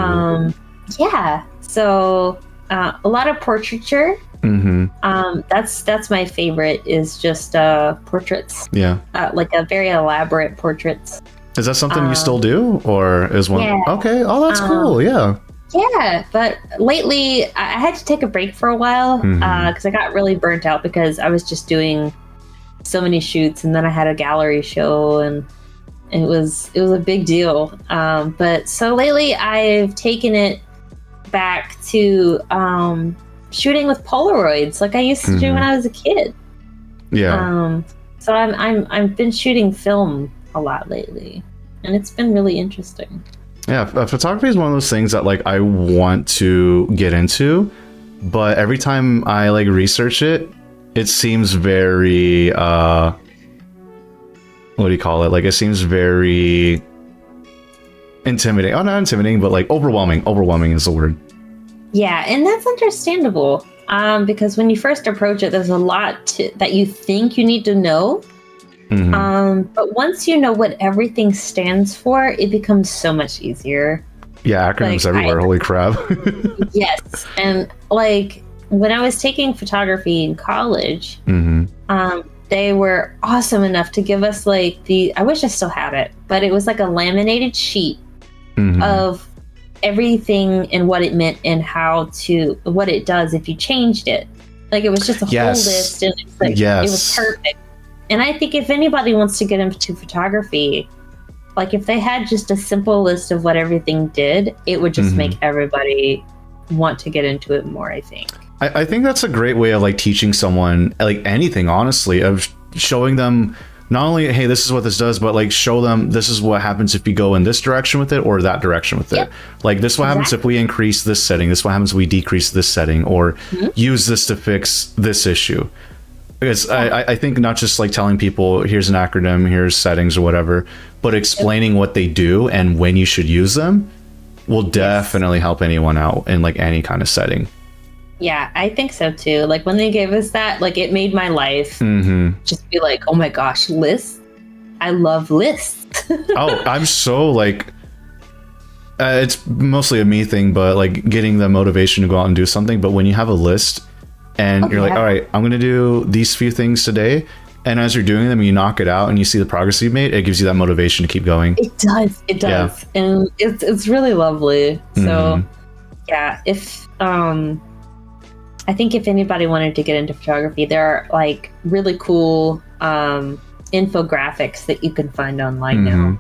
So a lot of portraiture. That's my favorite, is just portraits. Yeah. Like a very elaborate portraits. Is that something you still do, or is one? Yeah. Okay. Oh, that's cool. Yeah. Yeah, but lately I had to take a break for a while because I got really burnt out because I was just doing so many shoots, and then I had a gallery show, and it was a big deal. But so lately I've taken it back to shooting with Polaroids, like I used to do when I was a kid. Yeah. So I've been shooting film a lot lately, and it's been really interesting. Yeah, photography is one of those things that like I want to get into, but every time I like research it, it seems very what do you call it? Like it seems very intimidating. Oh, not intimidating, but like overwhelming. Overwhelming is the word. Yeah, and that's understandable. Because when you first approach it, there's a lot that you think you need to know. But once you know what everything stands for, it becomes so much easier. Yeah, acronyms everywhere. Holy crap. Yes. And like when I was taking photography in college, they were awesome enough to give us like I wish I still had it, but it was like a laminated sheet of everything and what it meant and what it does if you changed it. Like it was just a whole list, and it's like it was perfect. And I think if anybody wants to get into photography, like if they had just a simple list of what everything did, it would just make everybody want to get into it more, I think. I think that's a great way of like teaching someone like anything, honestly, of showing them not only, hey, this is what this does, but like show them this is what happens if you go in this direction with it or that direction with it. Like this is what happens if we increase this setting. This is what happens if we decrease this setting, or use this to fix this issue. Because I think not just like telling people here's an acronym, here's settings or whatever, but explaining what they do and when you should use them will definitely help anyone out in like any kind of setting. Yeah, I think so too. Like when they gave us that, like it made my life just be like, oh my gosh, lists. I love lists. Oh, I'm so like, it's mostly a me thing, but like getting the motivation to go out and do something. But when you have a list and you're like, all right, I'm going to do these few things today. And as you're doing them, you knock it out and you see the progress you've made. It gives you that motivation to keep going. It does. It does. Yeah. And it's really lovely. So yeah, if, I think if anybody wanted to get into photography, there are like really cool, infographics that you can find online now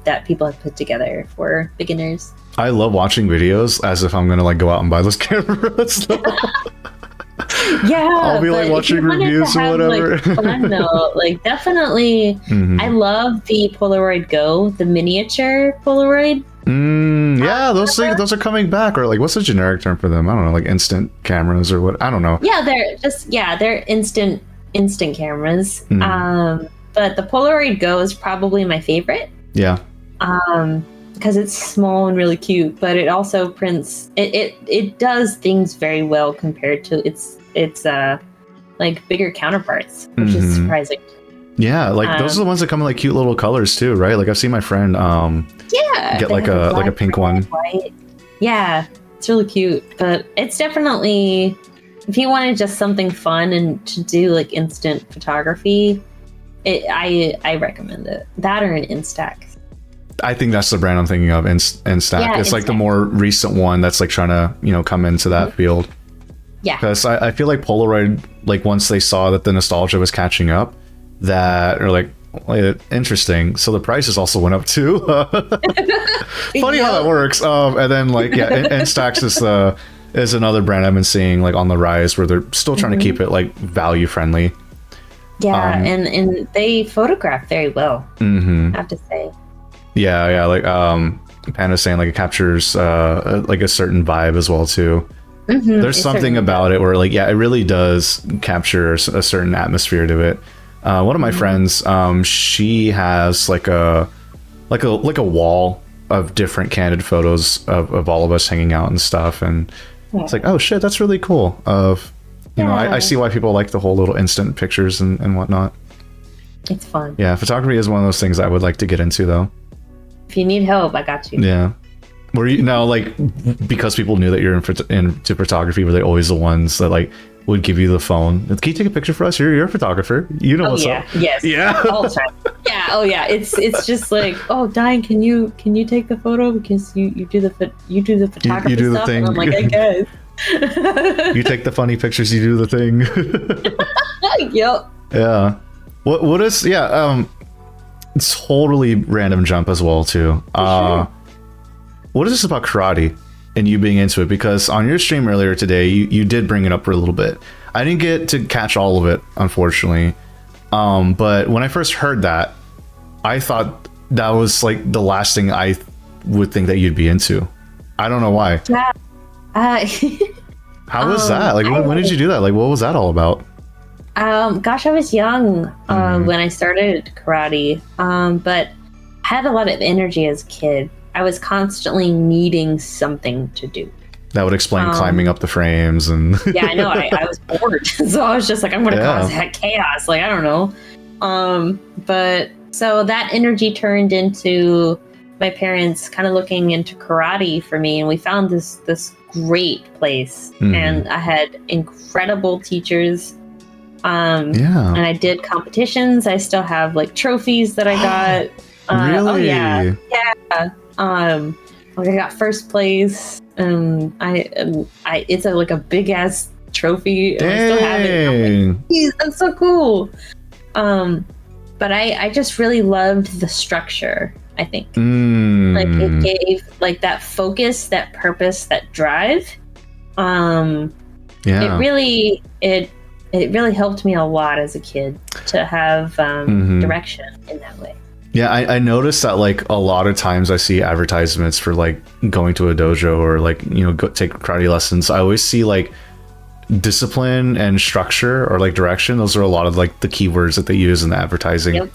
that people have put together for beginners. I love watching videos as if I'm gonna like go out and buy those cameras. Yeah, I'll be like watching reviews or whatever. Like, fun though, like definitely. I love the Polaroid Go, the miniature Polaroid. Yeah, those things, those are coming back. Or like, what's the generic term for them? I don't know, like instant cameras or what? I don't know. Yeah, they're instant cameras. But the Polaroid Go is probably my favorite. Yeah. Because it's small and really cute, but it also prints. It does things very well compared to its like bigger counterparts, which is surprising. Yeah, like those are the ones that come in like cute little colors too, right? Like I've seen my friend get like a pink one. White. Yeah, it's really cute, but it's definitely, if you wanted just something fun and to do like instant photography, I recommend it. That or an Instax. I think that's the brand I'm thinking of, Instax. Yeah, it's like the more recent one that's like trying to, come into that field. Yeah. Because I feel like Polaroid, like once they saw that the nostalgia was catching up, that, or like, interesting. So the prices also went up too. Funny how that works. And then like, Instax is another brand I've been seeing like on the rise, where they're still trying to keep it like value friendly. Yeah, and they photograph very well, I have to say. Yeah, like Panda's saying, like it captures like a certain vibe as well too. There's something about it where like, yeah, it really does capture a certain atmosphere to it. One of my friends, she has like a wall of different candid photos of all of us hanging out and stuff, and it's like, oh shit, that's really cool. I see why people like the whole little instant pictures and whatnot. It's fun. Yeah, photography is one of those things I would like to get into though. If you need help, I got you. Yeah. Were you now like, because people knew that you're into photography, were they always the ones that like would give you the phone? Can you take a picture for us? You're a photographer. You know what's up. Yes. Yeah. All the time. Yeah. Oh yeah. It's just like, oh, Dying, can you take the photo because you do the photography you do the stuff? thing. And I'm like, I guess. You take the funny pictures. You do the thing. Yep. Yeah. What is totally random jump as well too. Sure. What is this about karate and you being into it? Because on your stream earlier today, you did bring it up for a little bit. I didn't get to catch all of it, unfortunately. But when I first heard that, I thought that was like the last thing I would think that you'd be into. I don't know why. Yeah. How was that? Like, when did you do that? Like, what was that all about? Gosh, I was young when I started karate, but I had a lot of energy as a kid. I was constantly needing something to do. That would explain climbing up the frames and... Yeah, I know. I was bored. So I was just like, I'm going to cause that chaos. Like, I don't know. But so that energy turned into my parents kind of looking into karate for me. And we found this great place. And I had incredible teachers. And I did competitions. I still have like trophies that I got. Really? Oh yeah. Yeah. Like I got first place, and it's like a big ass trophy. And I still have it. I'm like, that's so cool. But I just really loved the structure. I think like it gave like that focus, that purpose, that drive. It really helped me a lot as a kid to have direction in that way. Yeah, I noticed that like a lot of times I see advertisements for like going to a dojo or like, go take karate lessons. I always see like discipline and structure or like direction. Those are a lot of like the keywords that they use in the advertising. Yep.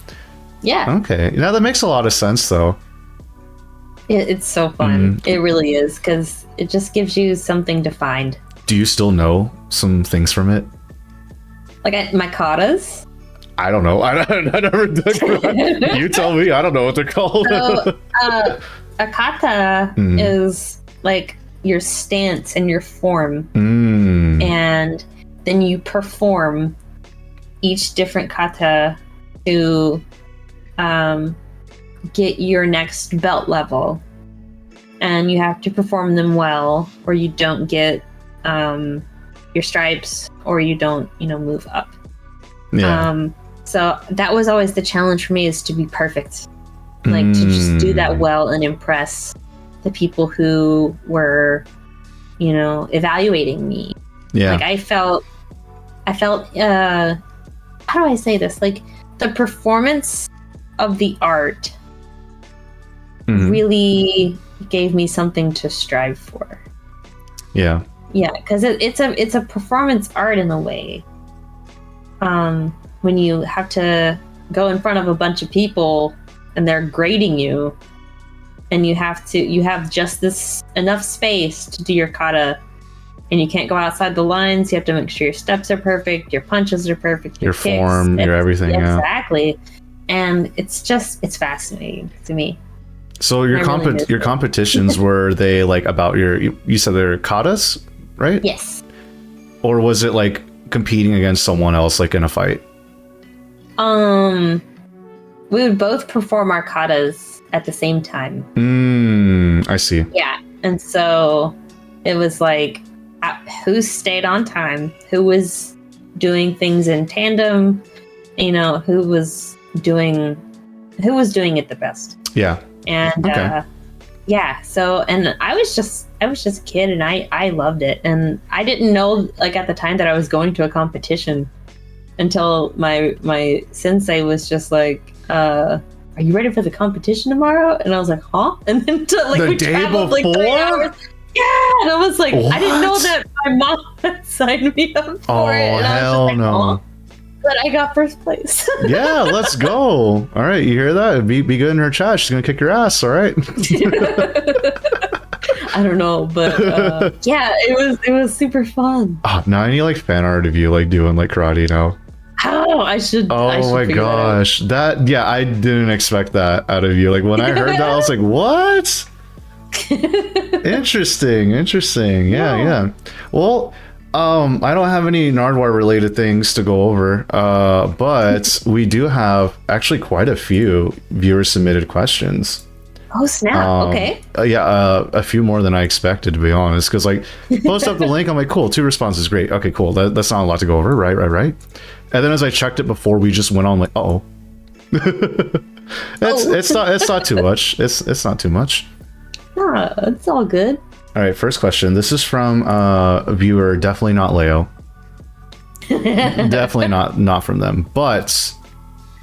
Yeah. Okay. Now that makes a lot of sense though. It's so fun. It really is, because it just gives you something to find. Do you still know some things from it? Like my katas? I don't know. I never did. You tell me. I don't know what they're called. So, a kata is like your stance and your form. And then you perform each different kata to get your next belt level. And you have to perform them well, or you don't get your stripes, or you don't, move up. Yeah. So that was always the challenge for me, is to be perfect. Like to just do that well and impress the people who were, evaluating me. Yeah. Like I felt, how do I say this? Like the performance of the art really gave me something to strive for. Yeah. Yeah, because it's a performance art in a way. When you have to go in front of a bunch of people and they're grading you, and you have just this enough space to do your kata, and you can't go outside the lines. You have to make sure your steps are perfect, your punches are perfect, your kicks, form, your everything. Yeah. Exactly. And it's fascinating to me. So your competitions, were they like about you said they're katas, right? Yes. Or was it like competing against someone else, like in a fight? We would both perform our katas at the same time. I see. Yeah. And so it was like who stayed on time, who was doing things in tandem, who was doing it the best. Yeah. And okay. So, and I was just a kid, and I loved it. And I didn't know, like, at the time that I was going to a competition until my sensei was just like, are you ready for the competition tomorrow? And I was like, huh? And then we traveled like 3 hours. Yeah, and I was like, what? I didn't know that my mom had signed me up for it. And hell I was just like, no. But I got first place. Yeah, let's go. All right, you hear that? Be good in her chat. She's gonna kick your ass. All right. I don't know, but yeah, it was super fun. Oh, now I need like fan art of you like doing like karate now. Oh, I should. Oh my gosh, I didn't expect that out of you. Like when I heard that, I was like, what? Interesting. Yeah. Well, I don't have any Nardwuar related things to go over, but we do have actually quite a few viewer submitted questions. Oh snap! Okay. A few more than I expected, to be honest. Because like, post up the link, I'm like, cool, 2 responses, great. Okay, cool. That's not a lot to go over, right. And then as I checked it before, we just went on like, it's not too much. It's not too much. Nah, it's all good. All right, first question. This is from a viewer, definitely not Leo. Definitely not from them. But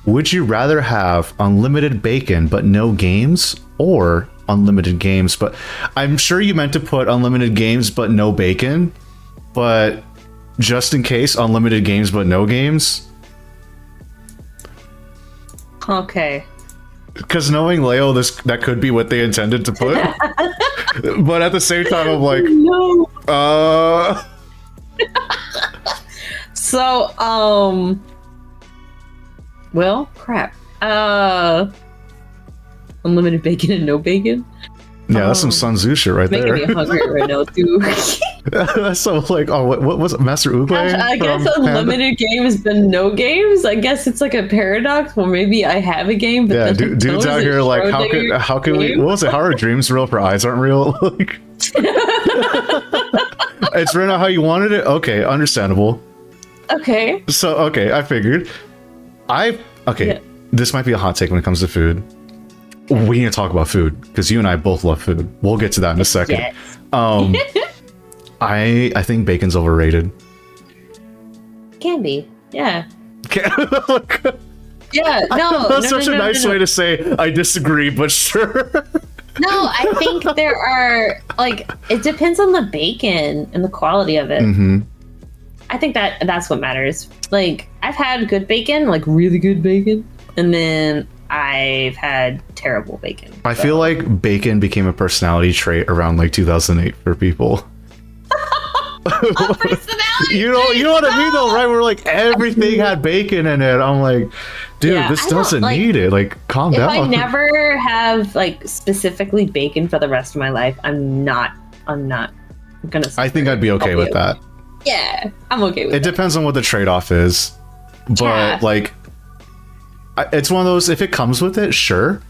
would you rather have unlimited bacon but no games, or unlimited games but I'm sure you meant to put unlimited games but no bacon, but just in case, unlimited games but no games? Okay. Because knowing Leo, that could be what they intended to put. But at the same time, I'm like, no. So, well, crap. Unlimited bacon and no bacon? Yeah, that's some Sun Tzu shit right there. Making me hungry right now, too. So, like, what was it? Master Uguay? I guess unlimited games but no games? I guess it's like a paradox. Well, maybe I have a game, but dudes out here like, how can we? What was it? How are dreams real for eyes aren't real? Like, it's written out how you wanted it. Okay, understandable. Okay. So, okay, I figured. Yeah. This might be a hot take when it comes to food. We need to talk about food because you and I both love food. We'll get to that in a second. Yes. I think bacon's overrated. Can be, yeah. Yeah, That's such a nice way to say I disagree, but sure. No, I think there are, like, it depends on the bacon and the quality of it. Mm-hmm. I think that's what matters. Like, I've had good bacon, like really good bacon, and then I've had terrible bacon. I feel like bacon became a personality trait around like 2008 for people. personality. You know what I mean though, right? We're like everything had bacon in it. I'm like, dude, this doesn't need it. Like, calm down. If I never have like specifically bacon for the rest of my life, I'm not gonna. I think I'd be okay with that. Yeah, I'm okay with it. It depends on what the trade-off is, but like, it's one of those. If it comes with it, sure.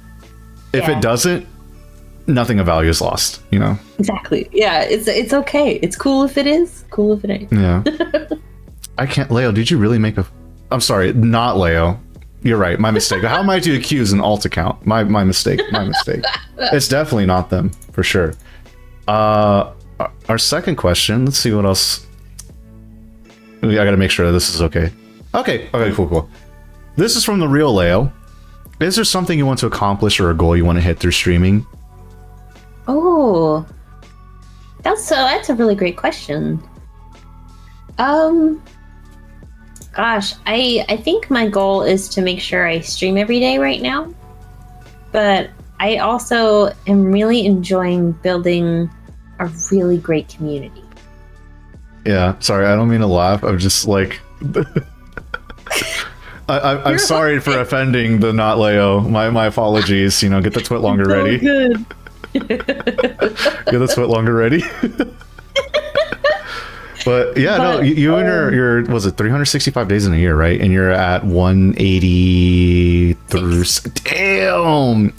If it doesn't, nothing of value is lost. You know. Exactly. Yeah, it's okay. It's cool if it is. Cool if it ain't. Yeah. I can't. Leo, did you really make a? I'm sorry, not Leo. You're right. My mistake. How am I to accuse an alt account? My mistake. My mistake. It's definitely not them for sure. Our second question. Let's see what else. I gotta make sure that this is okay. Okay, cool. This is from the real Leo. Is there something you want to accomplish or a goal you want to hit through streaming? Oh, that's a really great question. Gosh, I think my goal is to make sure I stream every day right now. But I also am really enjoying building a really great community. Yeah, sorry, I don't mean to laugh. I'm just like... I'm sorry for offending the not Leo. My apologies. You know, get the twit longer ready. Good. Get the twit longer ready. But yeah, you and your was it 365 days in a year, right? And you're at 180 through. Damn,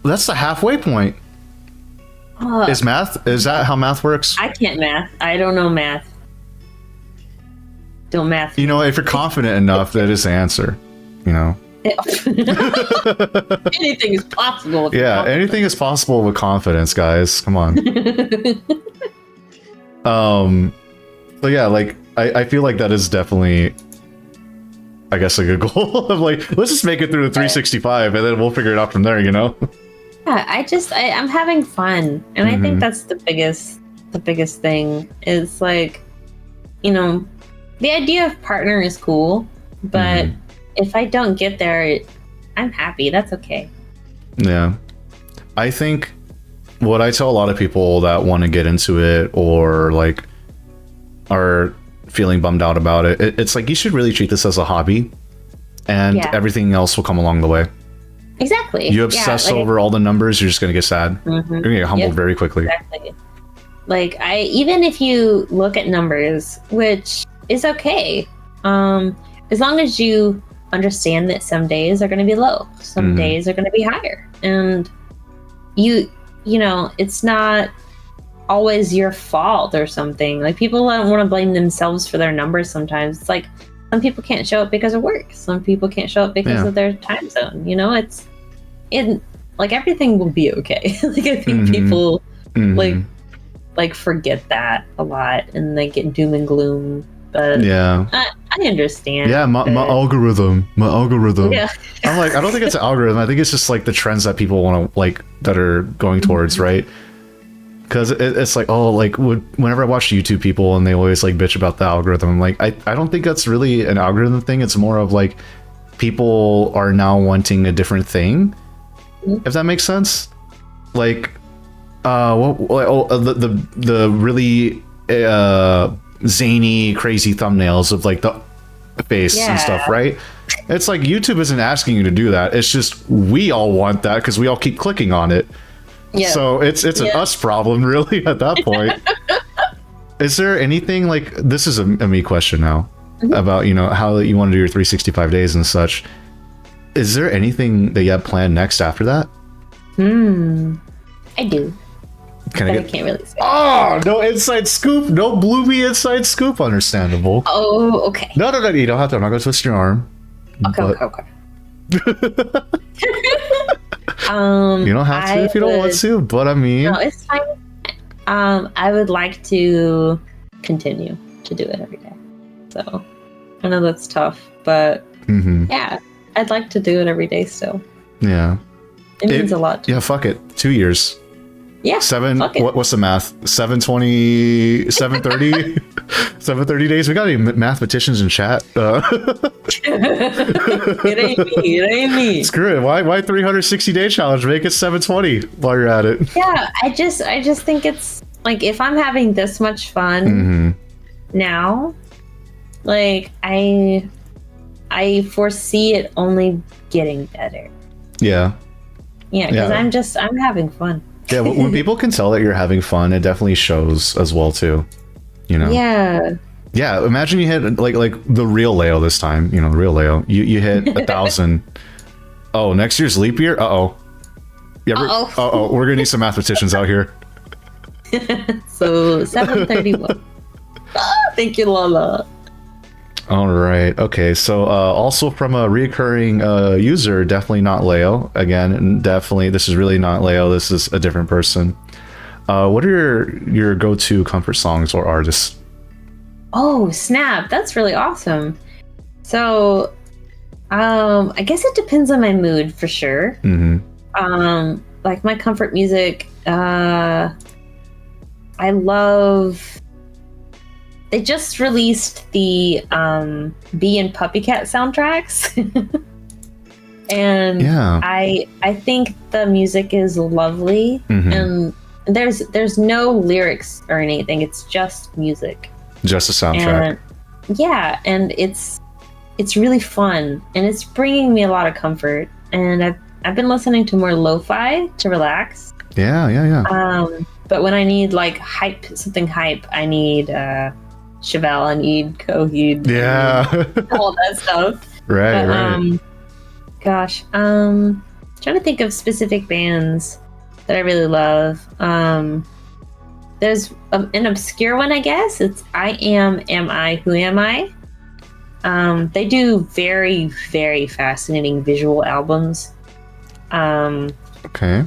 that's the halfway point. Is that how math works? I can't math. I don't know math. Don't math. You know, if you're confident enough, that is the answer. You know. Anything is possible. Yeah, anything is possible with confidence, guys. Come on. But yeah, like I feel like that is definitely, I guess, like a goal of like, let's just make it through the 365 and then we'll figure it out from there, you know? Yeah, I'm having fun, and I think that's the biggest thing is like, you know, the idea of partner is cool, but if I don't get there, I'm happy. That's okay. Yeah. I think what I tell a lot of people that want to get into it or like are feeling bummed out about it, it's like you should really treat this as a hobby and everything else will come along the way. Exactly. You obsess over all the numbers, you're just going to get sad. You're going to get humbled very quickly. Exactly. Like even if you look at numbers, which is okay, as long as you understand that some days are going to be low, some days are going to be higher, and you know, it's not always your fault or something. Like, people don't want to blame themselves for their numbers sometimes. It's like, some people can't show up because of work. Some people can't show up because of their time zone. You know, like, everything will be okay. Like, I think people like forget that a lot and they get doom and gloom. But I understand. Yeah, my algorithm. Yeah. I'm like, I don't think it's an algorithm. I think it's just like the trends that people want to like, that are going towards, right? Because it's like, oh, like whenever I watch YouTube people and they always like bitch about the algorithm, I'm like, I don't think that's really an algorithm thing. It's more of like people are now wanting a different thing, if that makes sense. Like, the really zany, crazy thumbnails of like the face and stuff, right? It's like YouTube isn't asking you to do that. It's just we all want that because we all keep clicking on it. Yeah. So it's an us problem, really, at that point. Is there anything like, this is a me question now, about, you know, how you want to do your 365 days and such. Is there anything that you have planned next after that? I do. I can't really say. Oh, no inside scoop. No Blooby inside scoop. Understandable. Oh, okay. No, you don't have to. I'm not going to twist your arm. Okay. You don't have to if you don't want to, but I mean, no, it's fine. I would like to continue to do it every day. So I know that's tough, but yeah, I'd like to do it every day still. Yeah, it means a lot. Yeah, fuck it. 2 years. Yeah. What's the math? 720, 730, 730 days. We got any mathematicians in chat? It ain't me. Screw it. Why 360-day challenge? Make it 720 while you're at it. Yeah, I just think it's like if I'm having this much fun now, like I foresee it only getting better. Yeah. Yeah, because I'm having fun. Yeah, when people can tell that you're having fun, it definitely shows as well too. You know. Yeah. Yeah, imagine you hit like the real Leo this time. You know, the real Leo. You hit 1,000. Oh, next year's leap year. Yeah. We're gonna need some mathematicians out here. So 731. Thank you, Lala. All right. Okay. So also from a reoccurring user, definitely not Leo. Again, definitely this is really not Leo. This is a different person. What are your go-to comfort songs or artists? Oh, snap. That's really awesome. So, I guess it depends on my mood for sure. Like my comfort music, I love... They just released the Bee and Puppycat soundtracks. And yeah. I think the music is lovely. And there's no lyrics or anything. It's just music. Just a soundtrack. And, yeah, and it's really fun, and it's bringing me a lot of comfort. And I've been listening to more lo-fi to relax. Yeah. But when I need like something hype, I need Chevelle, I need Coheed, all that stuff. Right. Gosh, trying to think of specific bands that I really love. There's an obscure one, I guess. It's I Am I, Who Am I? They do very, very fascinating visual albums. Okay.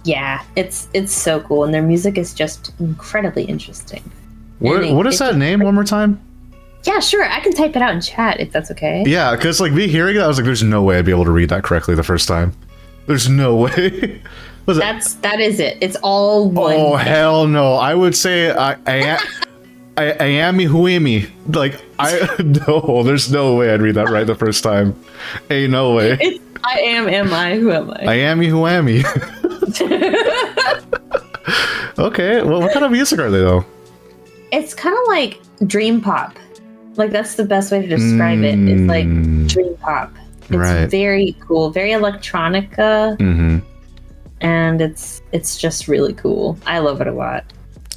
Yeah, it's so cool, and their music is just incredibly interesting. What is that name one more time? Yeah, sure. I can type it out in chat if that's okay. Yeah, because like me hearing it, I was like, "There's no way I'd be able to read that correctly the first time. There's no way." That is it. It's all one. Oh hell no! I would say I am who am I. Like no, there's no way I'd read that right the first time. Ain't no way. It's I am I, who am I? I am who am I. Okay, well, what kind of music are they though? It's kind of like dream pop. Like that's the best way to describe it. It's like dream pop. It's very cool, very electronica. And it's just really cool. I love it a lot.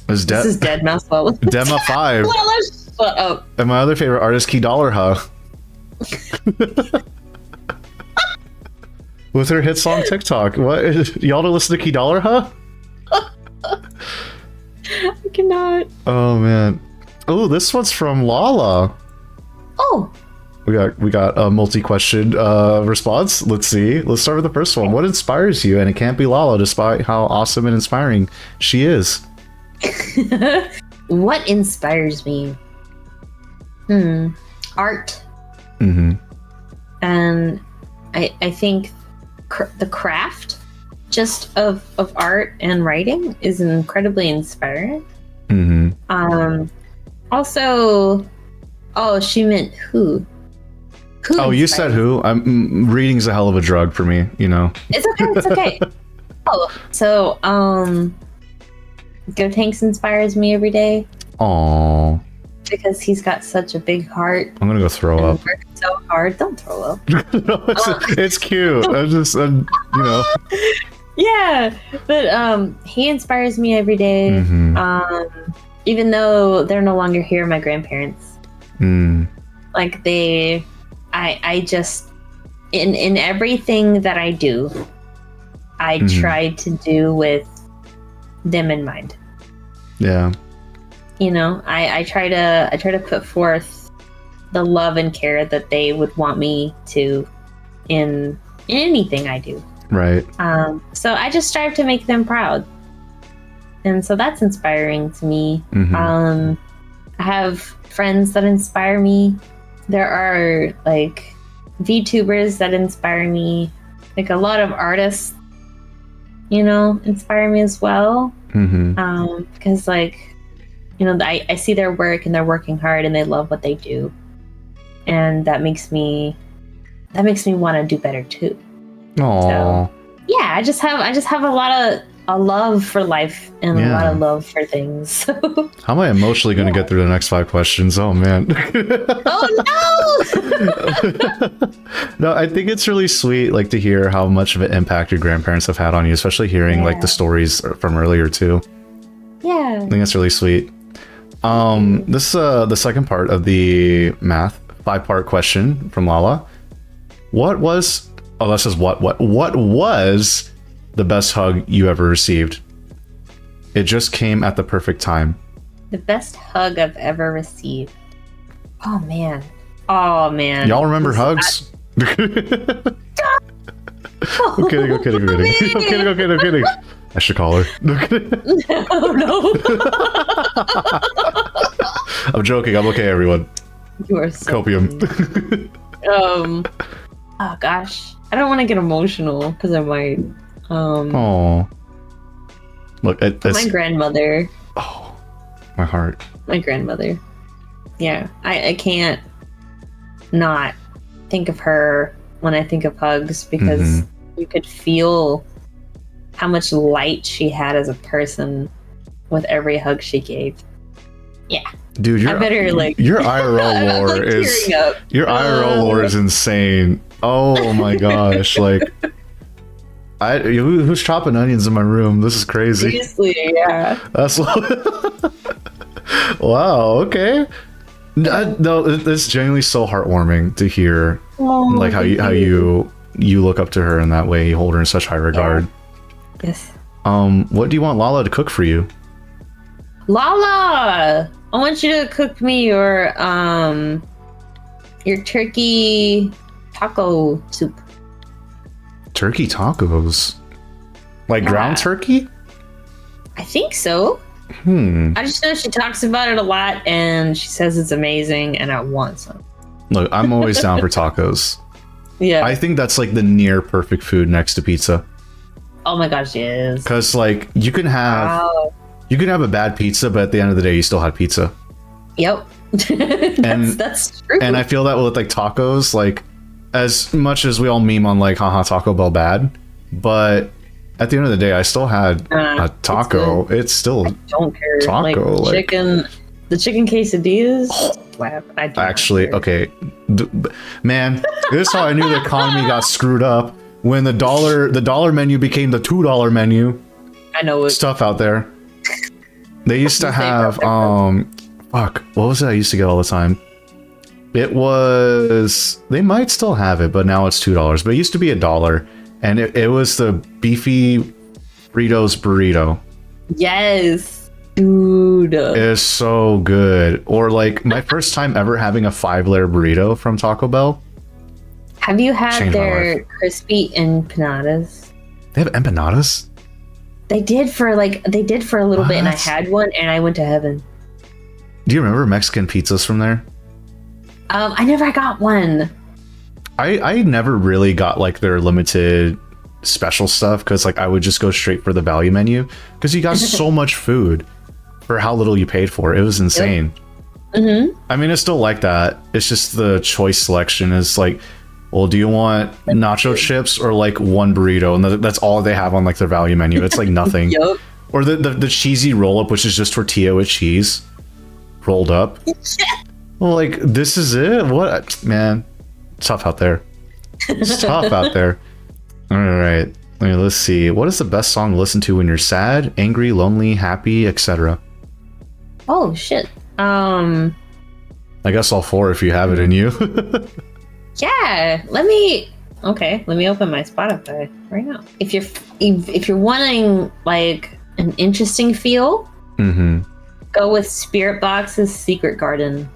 This is Dead Mouse Lala. Dema 5. Shut up. And my other favorite artist, Key Dollar, with her hit song TikTok. What? Y'all don't listen to Key Dollar, I cannot. Oh man. Oh, this one's from Lala. Oh. We got a multi-question response. Let's see. Let's start with the first one. What inspires you? And it can't be Lala, despite how awesome and inspiring she is. What inspires me? Art. And I think the craft just of art and writing is incredibly inspiring. Also, she meant who. Oh, you said who? Reading's a hell of a drug for me, you know. It's okay. So Go Tanks inspires me every day. Aww. Because he's got such a big heart. I'm gonna go throw up. Works so hard. Don't throw up. No, it's cute. I'm you know. Yeah, but he inspires me every day. Even though they're no longer here, my grandparents. Like I just in everything that I do, I try to do with them in mind. Yeah. You know, I try to put forth the love and care that they would want me to in anything I do. Right. So I just strive to make them proud. And so that's inspiring to me. I have friends that inspire me. There are like VTubers that inspire me. Like a lot of artists, you know, inspire me as well. Because like, you know, I see their work and they're working hard and they love what they do. And that makes me want to do better too. Aww. So, yeah, I just have a a love for life and a lot of love for things. How am I emotionally going to get through the next 5 questions? Oh man. Oh no! No, I think it's really sweet, like, to hear how much of an impact your grandparents have had on you, especially hearing like the stories from earlier too. Yeah. I think that's really sweet. This is the second part of the math 5-part question from Lala. What was the best hug you ever received? It just came at the perfect time. The best hug I've ever received. Oh man. Y'all remember hugs? I'm kidding. I'm kidding. I should call her. No. I'm joking. I'm okay, everyone. You are so Copium. Oh gosh. I don't want to get emotional because I might. Oh. Look, my grandmother. Oh, my heart. My grandmother. Yeah, I can't not think of her when I think of hugs because you could feel how much light she had as a person with every hug she gave. Yeah. Dude, your IRL lore is insane. Oh my gosh, like who's chopping onions in my room? This is crazy. Seriously, yeah. That's wow. Okay. No, it's genuinely so heartwarming to hear, like how you look up to her in that way. You hold her in such high regard. Yeah. Yes. What do you want Lala to cook for you? Lala, I want you to cook me your turkey taco soup. Turkey tacos? Like ground turkey? I think so. I just know she talks about it a lot and she says it's amazing and I want some. Look, I'm always down for tacos. Yeah. I think that's like the near perfect food next to pizza. Oh my gosh, yes. Because like you can have a bad pizza, but at the end of the day you still had pizza. Yep. that's true. And I feel that with like tacos, like as much as we all meme on like haha Taco Bell bad, but at the end of the day I still had a taco. It's still I don't care. Taco, like chicken, the chicken quesadillas. Actually, okay, man, this is how I knew the economy got screwed up when the dollar menu became the $2 menu. I know it. Stuff out there. They used to have fuck, what was it I used to get all the time? It was, they might still have it, but now it's $2. But it used to be $1, and it was the beefy Fritos burrito. Yes, dude, it's so good. Or like my first time ever having a 5-layer burrito from Taco Bell. Have you had their crispy empanadas? They have empanadas? They did for a little bit, and I had one, and I went to heaven. Do you remember Mexican pizzas from there? I never got one. I never really got like their limited special stuff because like I would just go straight for the value menu because you got so much food for how little you paid for. It was insane. Yep. I mean, it's still like that. It's just the choice selection is like, well, do you want nacho chips or like one burrito? And that's all they have on like their value menu. It's like nothing. Yep. Or the cheesy roll up, which is just tortilla with cheese rolled up. Well, like this is it. What, man? It's tough out there. It's tough out there. All right. Let's see. What is the best song to listen to when you're sad, angry, lonely, happy, etc.? Oh shit. I guess all 4 if you have it in you. Yeah. Let me open my Spotify right now. If you're wanting like an interesting feel, go with Spirit Box's Secret Garden.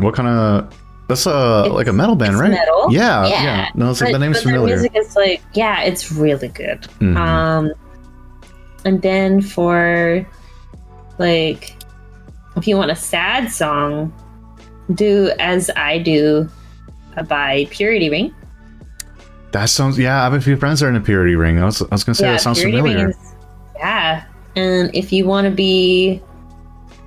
What kind of? That's like a metal band, right? Metal. Yeah. No, it's like the name's familiar. The music is like, yeah, it's really good. And then for like, if you want a sad song, do As I Do by Purity Ring. That sounds, yeah, I have a few friends that are in a Purity Ring. I was gonna say that sounds Purity familiar. And if you want to be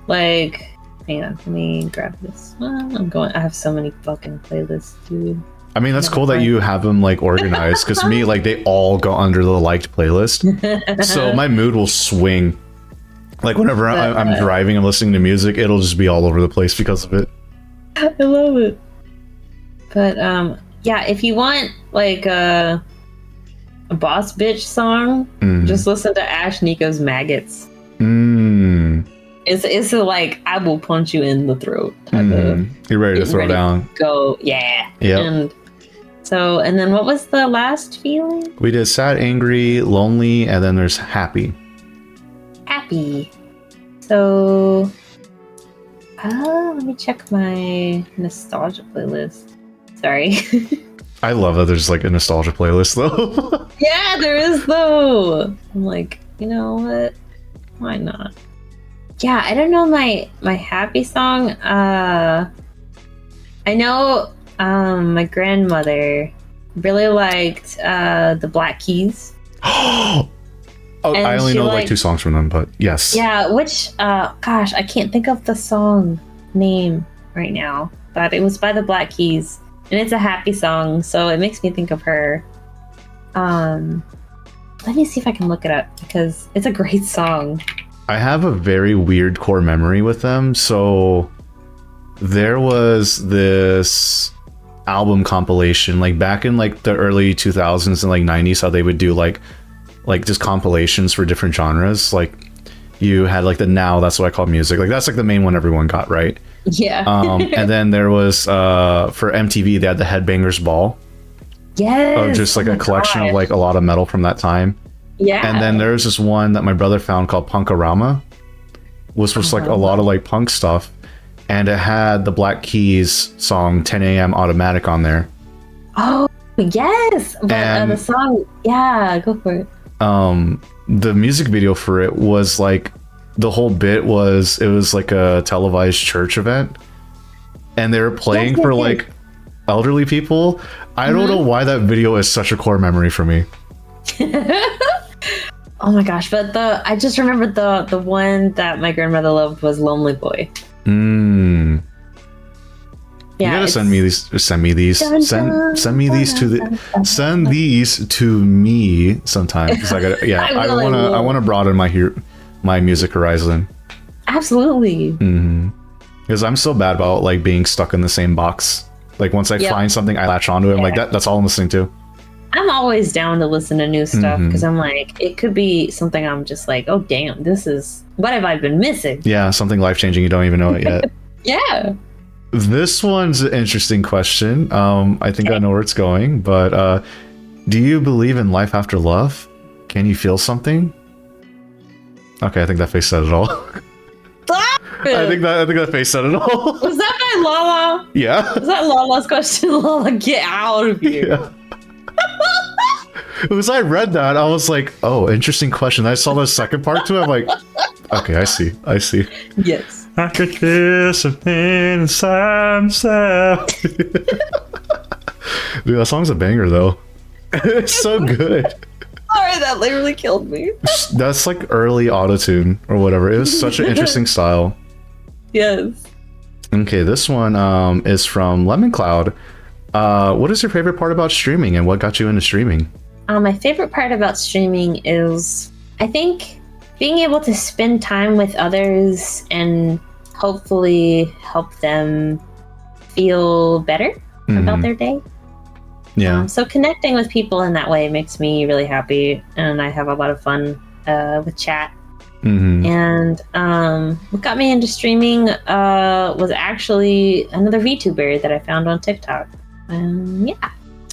like, hang on, let me grab this. I have so many fucking playlists, dude. I mean, that's cool that you have them like organized, because me, like, they all go under the liked playlist. So my mood will swing. Like whenever I'm driving and listening to music, it'll just be all over the place because of it. I love it. But yeah, if you want like a boss bitch song, just listen to Ash Nico's Maggots. It's a, like, I will punch you in the throat type of. You're ready to throw down. Go, yeah. Yeah. And then what was the last feeling? We did sad, angry, lonely, and then there's happy. Happy. So, let me check my nostalgia playlist. Sorry. I love that there's like a nostalgia playlist though. Yeah, there is though. I'm like, you know what? Why not? Yeah, I don't know my happy song. I know my grandmother really liked the Black Keys. Oh, I only know like 2 songs from them, but yes. Yeah, which gosh, I can't think of the song name right now, but it was by the Black Keys, and it's a happy song, so it makes me think of her. Let me see if I can look it up, because it's a great song. I have a very weird core memory with them. So there was this album compilation like back in like the early 2000s and like 90s, how they would do like just compilations for different genres. Like you had like the Now That's What I Call Music, like that's like the main one everyone got, right? Yeah. And then there was for MTV they had the Headbangers Ball. Yes. Of just like a collection of like a lot of metal from that time. Yeah. And then there's this one that my brother found called Punkorama, which was like a lot of like punk stuff, and it had the Black Keys song 10 a.m. Automatic on there. Oh yes, but the song, yeah, go for it. The music video for it was like, the whole bit was, it was like a televised church event, and they were playing for like elderly people. I don't know why that video is such a core memory for me. Oh my gosh, but I just remembered the one that my grandmother loved was Lonely Boy. Yeah, you gotta send these to me sometime, because I gotta, yeah, I wanna broaden my music horizon. Absolutely. Because I'm so bad about like being stuck in the same box. Like once I find something, I latch onto it. I'm like, that's all I'm listening to. I'm always down to listen to new stuff, because I'm like, it could be something I'm just like, oh damn, this is, what have I been missing? Yeah, something life-changing, you don't even know it yet. Yeah. This one's an interesting question. I think I know where it's going, but do you believe in life after love? Can you feel something? Okay, I think that face said it all. I think that face said it all. Was that by Lala? Yeah. Was that Lala's question? Lala, get out of here. Yeah. As I read that, I was like, oh, interesting question. I saw the second part to it. I'm like, okay, I see. Yes. I could hear something inside myself. Dude, that song's a banger, though. It's so good. Sorry, that literally killed me. That's like early autotune or whatever. It was such an interesting style. Yes. Okay, this one is from Lemon Cloud. What is your favorite part about streaming, and what got you into streaming? My favorite part about streaming is, I think, being able to spend time with others and hopefully help them feel better about their day. Yeah. So connecting with people in that way makes me really happy, and I have a lot of fun with chat. And what got me into streaming was actually another VTuber that I found on TikTok. Yeah.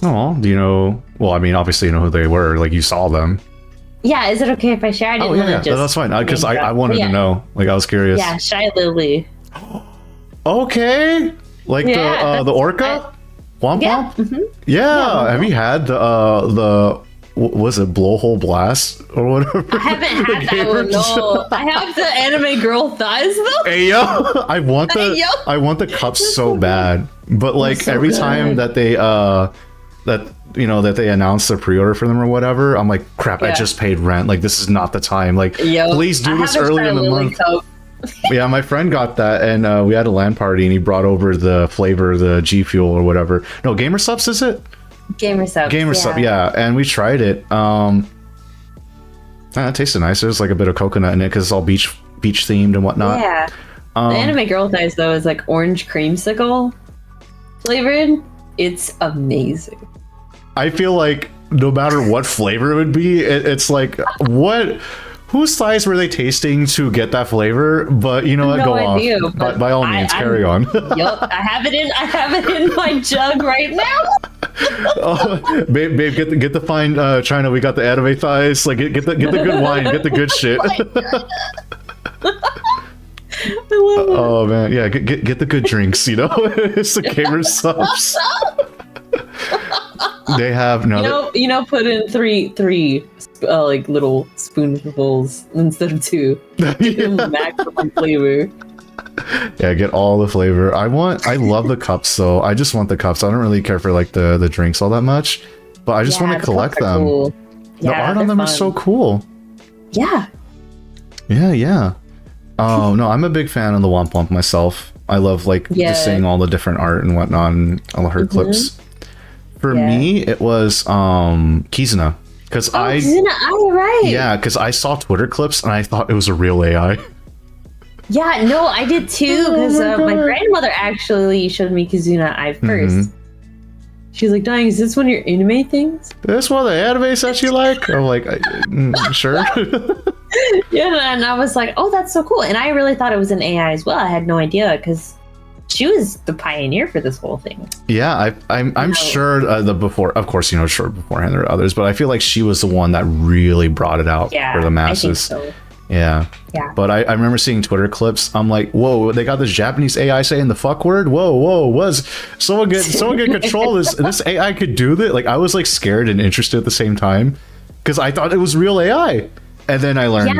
Oh, do you know? Well, I mean, obviously you know who they were. Like, you saw them. Yeah, is it okay if I share? I didn't yeah, that's fine. Because I wanted to know. Like, I was curious. Yeah, Shy Lily. Okay. Like the orca? Womp Womp? Yeah. Have you had the was it Blowhole Blast or whatever? I haven't had that one. No, I have the anime girl thighs though. Hey yo, I want the cups so bad, but like so every time that they that they announce the pre-order for them or whatever, I'm like, crap, I just paid rent. Like, this is not the time. Like, please do this early in the month. Yeah, my friend got that, and we had a LAN party, and he brought over the flavor, the G Fuel or whatever. No, Gamer Subs, is it? Gamer Subs. Gamer Sub, yeah. And we tried it. It tasted nice. There's like a bit of coconut in it because it's all beach themed and whatnot. Yeah. The Anime Girl Thighs though is like orange creamsicle flavored. It's amazing. I feel like no matter what flavor it would be, it's like what. Whose thighs were they tasting to get that flavor? But you know what? Go idea, off. By all means, carry on. Yup, I have it in my jug right now. Oh, babe, get the fine China. We got the anime thighs. Like get the good wine, get the good shit. Oh man, yeah, get the good drinks. You know, it's the Gamer Subs. They have no. Put in three like little spoonfuls instead of two. Maximum flavor. Yeah, get all the flavor. I love the cups though. I just want the cups. I don't really care for like the drinks all that much, but I just want to collect them. Cool. The art on them is so cool. Yeah. Yeah. Oh no, I'm a big fan of the Womp Womp myself. I love like just seeing all the different art and whatnot and all her clips. For me, it was Kizuna. Because because I saw Twitter clips and I thought it was a real AI. Yeah, no, I did too. Because my grandmother actually showed me Kizuna Eye first. She's like, "Dying, is this one of your anime things?" This one of the anime that you like? I'm like, sure. Yeah, and I was like, "Oh, that's so cool!" And I really thought it was an AI as well. I had no idea because she was the pioneer for this whole thing. Yeah, I'm sure before, of course, sure beforehand there are others, but I feel like she was the one that really brought it out for the masses. I think so. Yeah. But I remember seeing Twitter clips. I'm like, whoa, they got this Japanese AI saying the fuck word. Whoa, was someone get control this AI could do that? Like I was like scared and interested at the same time because I thought it was real AI. And then I learned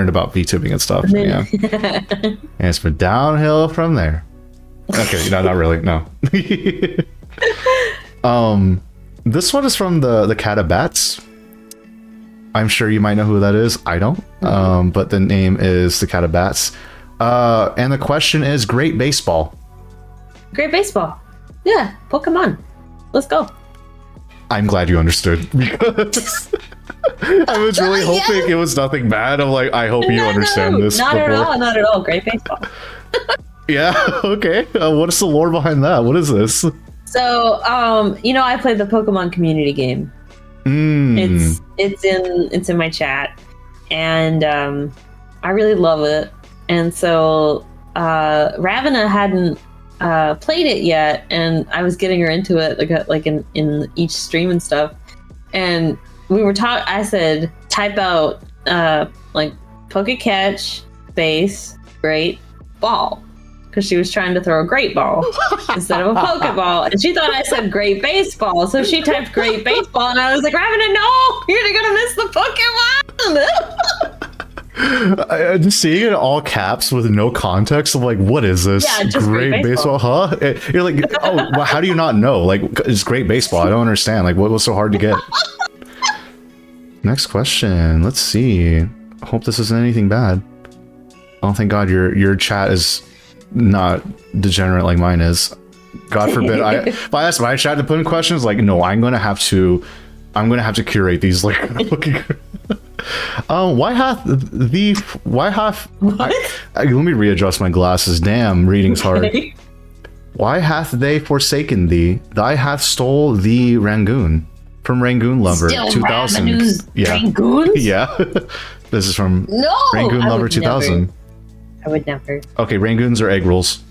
about VTubing and stuff. Yeah. And it's been downhill from there. Okay, no, not really. No. This one is from the Cat of Bats. I'm sure you might know who that is. I don't. But the name is the Cat of Bats. And the question is Great Baseball. Great Baseball. Yeah, Pokemon. Let's go. I'm glad you understood because I was really hoping it was nothing bad. I'm like, I hope you understand this. Not at all. Great Baseball. Yeah. Okay. What is the lore behind that? What is this? So, I played the Pokemon community game. It's in my chat, and I really love it. And so, Ravena hadn't played it yet, and I was getting her into it, like in each stream and stuff. And we were I said, type out like Pokecatch space great ball. Because she was trying to throw a great ball instead of a Pokeball. And she thought I said great baseball. So she typed great baseball. And I was like, Ravena, no! You're going to miss the Pokemon! Just seeing it in all caps with no context. I'm like, what is this? Yeah, just great baseball. Huh? You're like, oh, well, how do you not know? Like, it's great baseball. I don't understand. Like, what was so hard to get? Next question. Let's see. I hope this isn't anything bad. Oh, thank God your chat is not degenerate like mine is. God forbid if I ask my chat to put in questions, like, no, I'm gonna have to curate these like let me readjust my glasses. Damn, reading's hard. Why hath they forsaken thee? Thy hath stole thee Rangoon from Rangoon Lover Still 2000. Rangoons? Yeah. This is from Rangoon Lover 2000. I would never. Okay, Rangoons or egg rolls?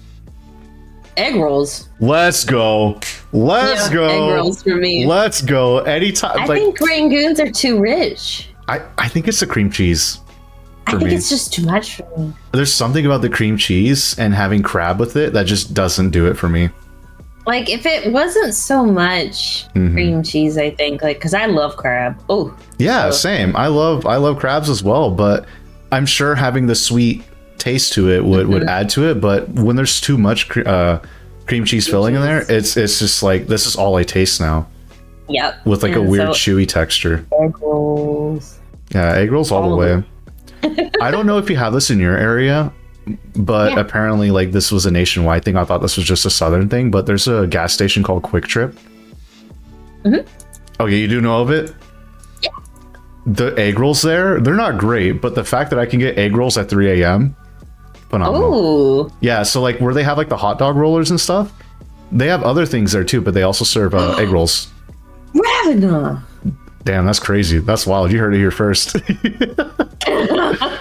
Egg rolls. Let's go. Let's go. Egg rolls for me. Let's go. Anytime. I think Rangoons are too rich. I think it's the cream cheese. I think it's just too much for me. There's something about the cream cheese and having crab with it that just doesn't do it for me. Like, if it wasn't so much cream cheese, I think, like, because I love crab. Oh. Yeah, same. I love crabs as well, but I'm sure having the sweet taste to it would add to it. But when there's too much cream cheese filling in there, it's just like, this is all I taste now. Yep. With like a weird chewy texture. Egg rolls. Yeah, egg rolls all the way. I don't know if you have this in your area. but apparently like this was a nationwide thing. I thought this was just a southern thing, but there's a gas station called Quick Trip. Okay, you do know of it? Yeah. The egg rolls there, they're not great, but the fact that I can get egg rolls at 3 a.m. phenomenal. Oh. Yeah, so like where they have like the hot dog rollers and stuff, they have other things there too, but they also serve egg rolls. Ravenna. Damn, that's crazy. That's wild. You heard it here first.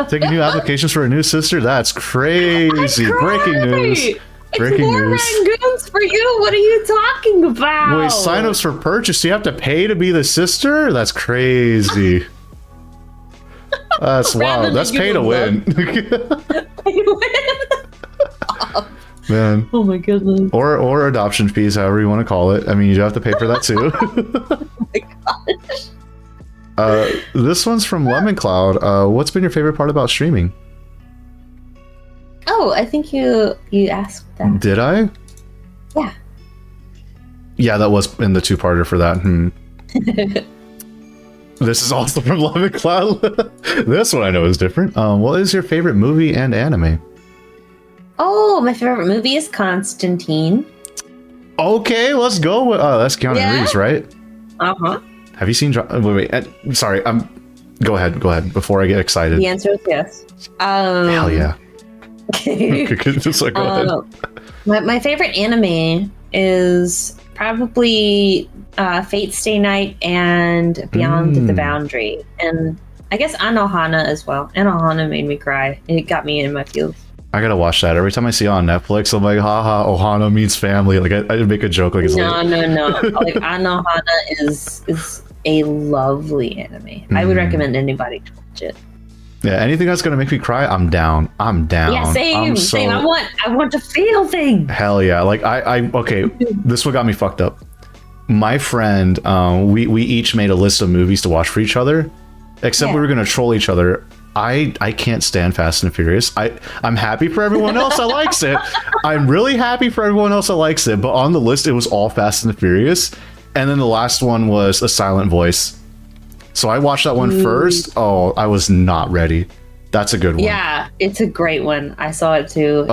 Taking new applications for a new sister? That's crazy. Breaking news. Breaking news. Rangoons for you. What are you talking about? Wait, signups for purchase. You have to pay to be the sister? That's crazy. That's wild. That's pay to win. Pay to win. Man. Oh my goodness. Or adoption fees, however you want to call it. I mean, you do have to pay for that too. Oh my gosh. This one's from Lemon Cloud. What's been your favorite part about streaming? Oh, I think you asked that. Did I? Yeah. Yeah, that was in the two-parter for that. This is also from Lemon Cloud. This one I know is different. What is your favorite movie and anime? Oh, my favorite movie is Constantine. Okay, let's go. That's Keanu Reeves, right? Uh-huh. Have you seen... Wait. Sorry, Go ahead. Before I get excited. The answer is yes. Hell yeah. Okay. Just like, go ahead. My favorite anime is probably Fate Stay Night and Beyond the Boundary. And I guess Anohana as well. Anohana made me cry. It got me in my feels. I gotta watch that. Every time I see it on Netflix, I'm like, haha, Ohana means family. Like, I make a joke. Like, it's no. Like, Anohana is a lovely anime. I would recommend anybody to watch it. Yeah, anything that's gonna make me cry, I'm down. Yeah, same. I want to feel things. Hell yeah. Like, okay, this one got me fucked up. My friend, we each made a list of movies to watch for each other, except we were gonna troll each other. I can't stand Fast and Furious. I'm happy for everyone else that likes it. I'm really happy for everyone else that likes it. But on the list, it was all Fast and Furious. And then the last one was A Silent Voice. So I watched that one first. Oh, I was not ready. That's a good one. Yeah, it's a great one. I saw it too.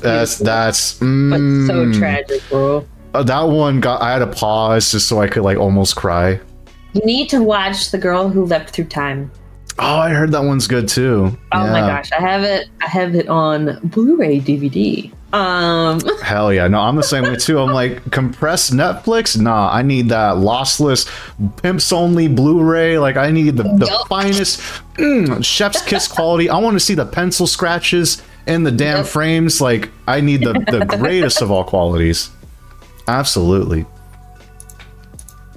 That's but so tragic, bro. That one I had to pause just so I could like almost cry. You need to watch The Girl Who Leapt Through Time. Oh, I heard that one's good too. Oh my gosh, I have it on Blu-ray DVD. Hell yeah. No, I'm the same way too. I'm like, compressed Netflix? Nah, I need that lossless pimps only Blu-ray. Like, I need the finest chef's kiss quality. I want to see the pencil scratches in the damn frames. Like, I need the greatest of all qualities. Absolutely.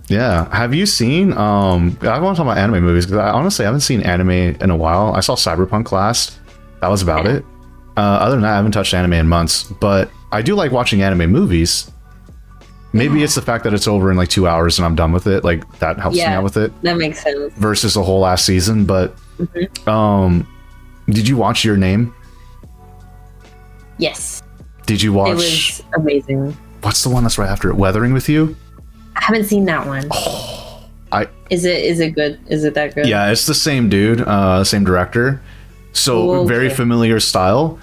Yeah. Have you seen I want to talk about anime movies because I honestly haven't seen anime in a while. I saw Cyberpunk last. That was about it. Other than that, I haven't touched anime in months, but I do like watching anime movies. Maybe it's the fact that it's over in like 2 hours and I'm done with it. Like, that helps me out with it. That makes sense. Versus a whole last season. But did you watch Your Name? Yes. Did you watch? It was amazing. What's the one that's right after it? Weathering with You? I haven't seen that one. Is it good? Is it that good? Yeah, it's the same dude, same director. So very familiar style.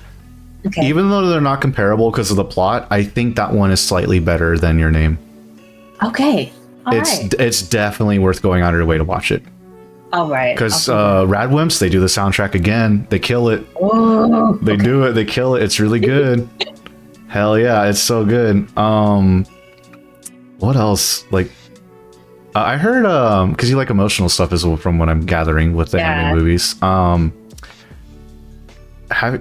Okay. Even though they're not comparable because of the plot, I think that one is slightly better than Your Name. Okay. It's definitely worth going out of your way to watch it. All right. Because Radwimps, they do the soundtrack again. They kill it. Oh, they do it. They kill it. It's really good. Hell yeah, it's so good. What else? Like, I heard because you like emotional stuff as well, from what I'm gathering with the anime movies.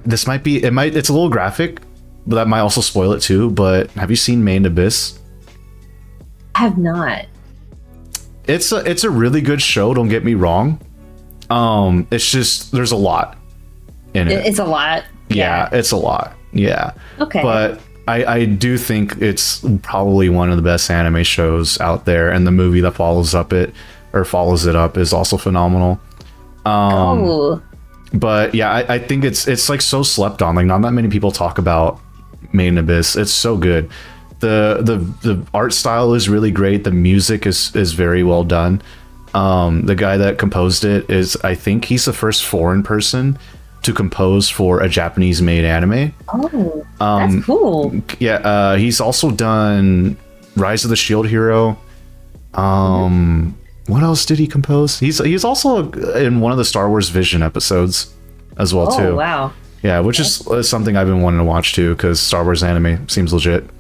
This might be it's a little graphic, but that might also spoil it too. But have you seen Made in Abyss? I have not. It's a really good show, don't get me wrong. It's just there's a lot in it. It's a lot. Yeah, it's a lot. Yeah. Okay. But I do think it's probably one of the best anime shows out there, and the movie that follows it up is also phenomenal. But yeah, I think it's like so slept on. Like, not that many people talk about Made in Abyss. It's so good. The art style is really great. The music is very well done. The guy that composed it I think he's the first foreign person to compose for a Japanese-made anime. Oh, that's cool. Yeah, he's also done Rise of the Shield Hero. What else did he compose? He's also in one of the Star Wars Vision episodes as well too. Oh wow. Yeah, which is something I've been wanting to watch too, because Star Wars anime seems legit. I'm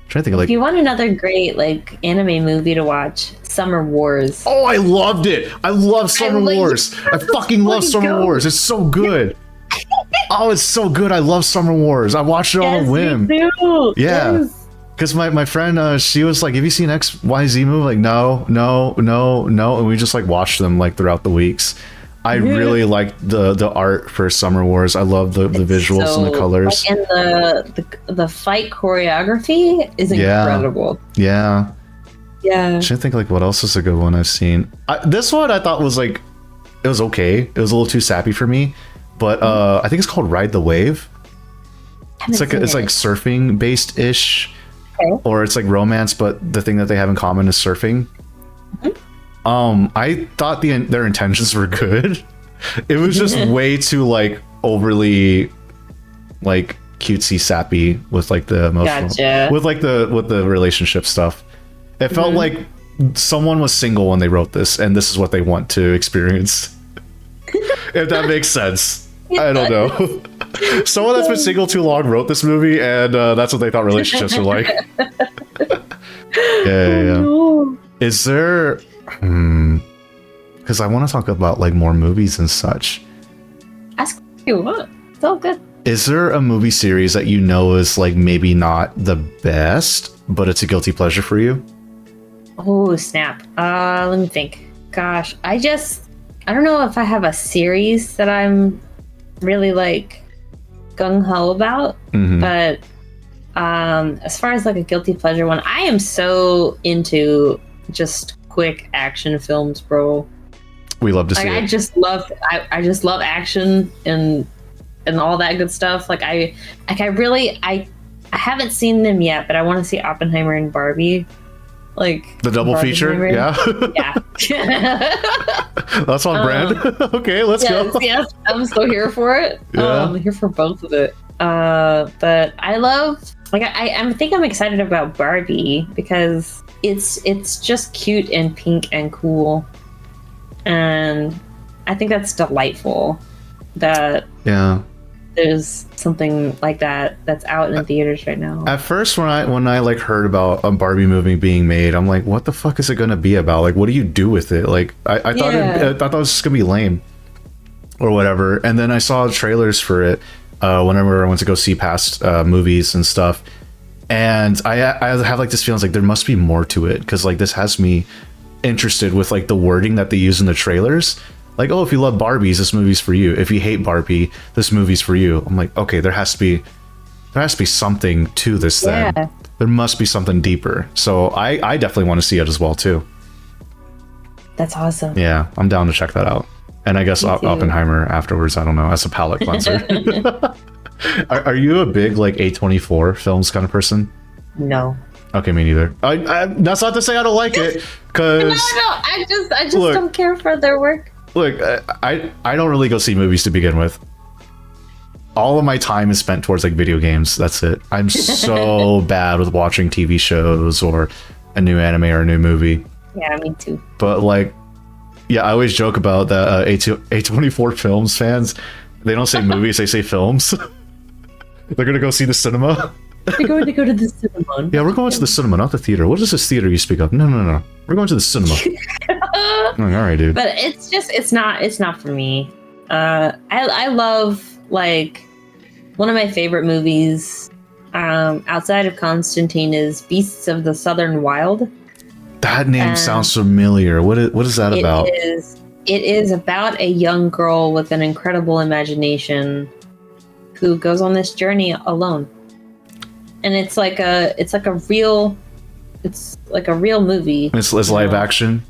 trying to think of If you want another great like anime movie to watch, Summer Wars. Oh, I loved it. I love Summer Wars. I fucking love Summer Wars. It's so good. Oh, it's so good. I love Summer Wars. I watched it on a whim. Me too. Yeah. Yes. Because my friend, she was like, have you seen XYZ movie? Like, no. And we just like watched them like throughout the weeks. I really liked the art for Summer Wars. I love the visuals and the colors. Like, and the fight choreography is incredible. Yeah. Yeah. I should think like what else is a good one I've seen. This one I thought was like, it was okay. It was a little too sappy for me. But I think it's called Ride the Wave. It's like surfing based ish. Okay. Or it's like romance, but the thing that they have in common is surfing. I thought their intentions were good. It was just way too like overly like cutesy sappy with like the emotional with the relationship stuff. It felt like someone was single when they wrote this, and this is what they want to experience. If that makes sense. I don't know. Someone that's been single too long wrote this movie, and that's what they thought relationships were like. Yeah. No. Is there... Because I want to talk about like more movies and such. Ask you what. It's all good. Is there a movie series that you know is like maybe not the best, but it's a guilty pleasure for you? Oh, snap. Let me think. Gosh, I don't know if I have a series that I'm really like gung-ho about, but as far as like a guilty pleasure one, I am so into just quick action films, bro. We love to see it. I just love action and all that good stuff. Like I haven't seen them yet, but I want to see Oppenheimer and Barbie. Like the double feature, yeah. That's on brand. Okay, let's go. Yes, I'm so here for it. I'm here for both of it. But I love, like, I think I'm excited about Barbie because it's just cute and pink and cool, and I think that's delightful. That there's something like that's out in theaters right now. At first, when I like heard about a Barbie movie being made, I'm like, what the fuck is it gonna be about? Like, what do you do with it? Like, I thought it was just gonna be lame or whatever. And then I saw trailers for it whenever I went to go see past movies and stuff. And I have like this feeling like there must be more to it, because like this has me interested with like the wording that they use in the trailers. Like, oh, if you love Barbies, this movie's for you. If you hate Barbie, this movie's for you. I'm like, okay, there has to be something to this then. There must be something deeper. So I definitely want to see it as well too. That's awesome. Yeah, I'm down to check that out. And I guess Oppenheimer afterwards, I don't know, as a palate cleanser. Are you a big like A24 films kind of person? No. Okay, me neither. That's not to say I don't like it, because no, I just don't care for their work. Look, I don't really go see movies to begin with. All of my time is spent towards like video games. That's it. I'm so bad with watching TV shows or a new anime or a new movie. Yeah, me too. But like, yeah, I always joke about that A24 films fans. They don't say movies, they say films. They're gonna go see the cinema. They're going to go to the cinema. Yeah, we're going to the cinema, not the theater. What is this theater you speak of? No. We're going to the cinema. Like, all right, dude. But it's not for me. I love, like, one of my favorite movies outside of Constantine is Beasts of the Southern Wild. That name sounds familiar. What is that about? It is about a young girl with an incredible imagination who goes on this journey alone. And it's like a real movie. It's live action.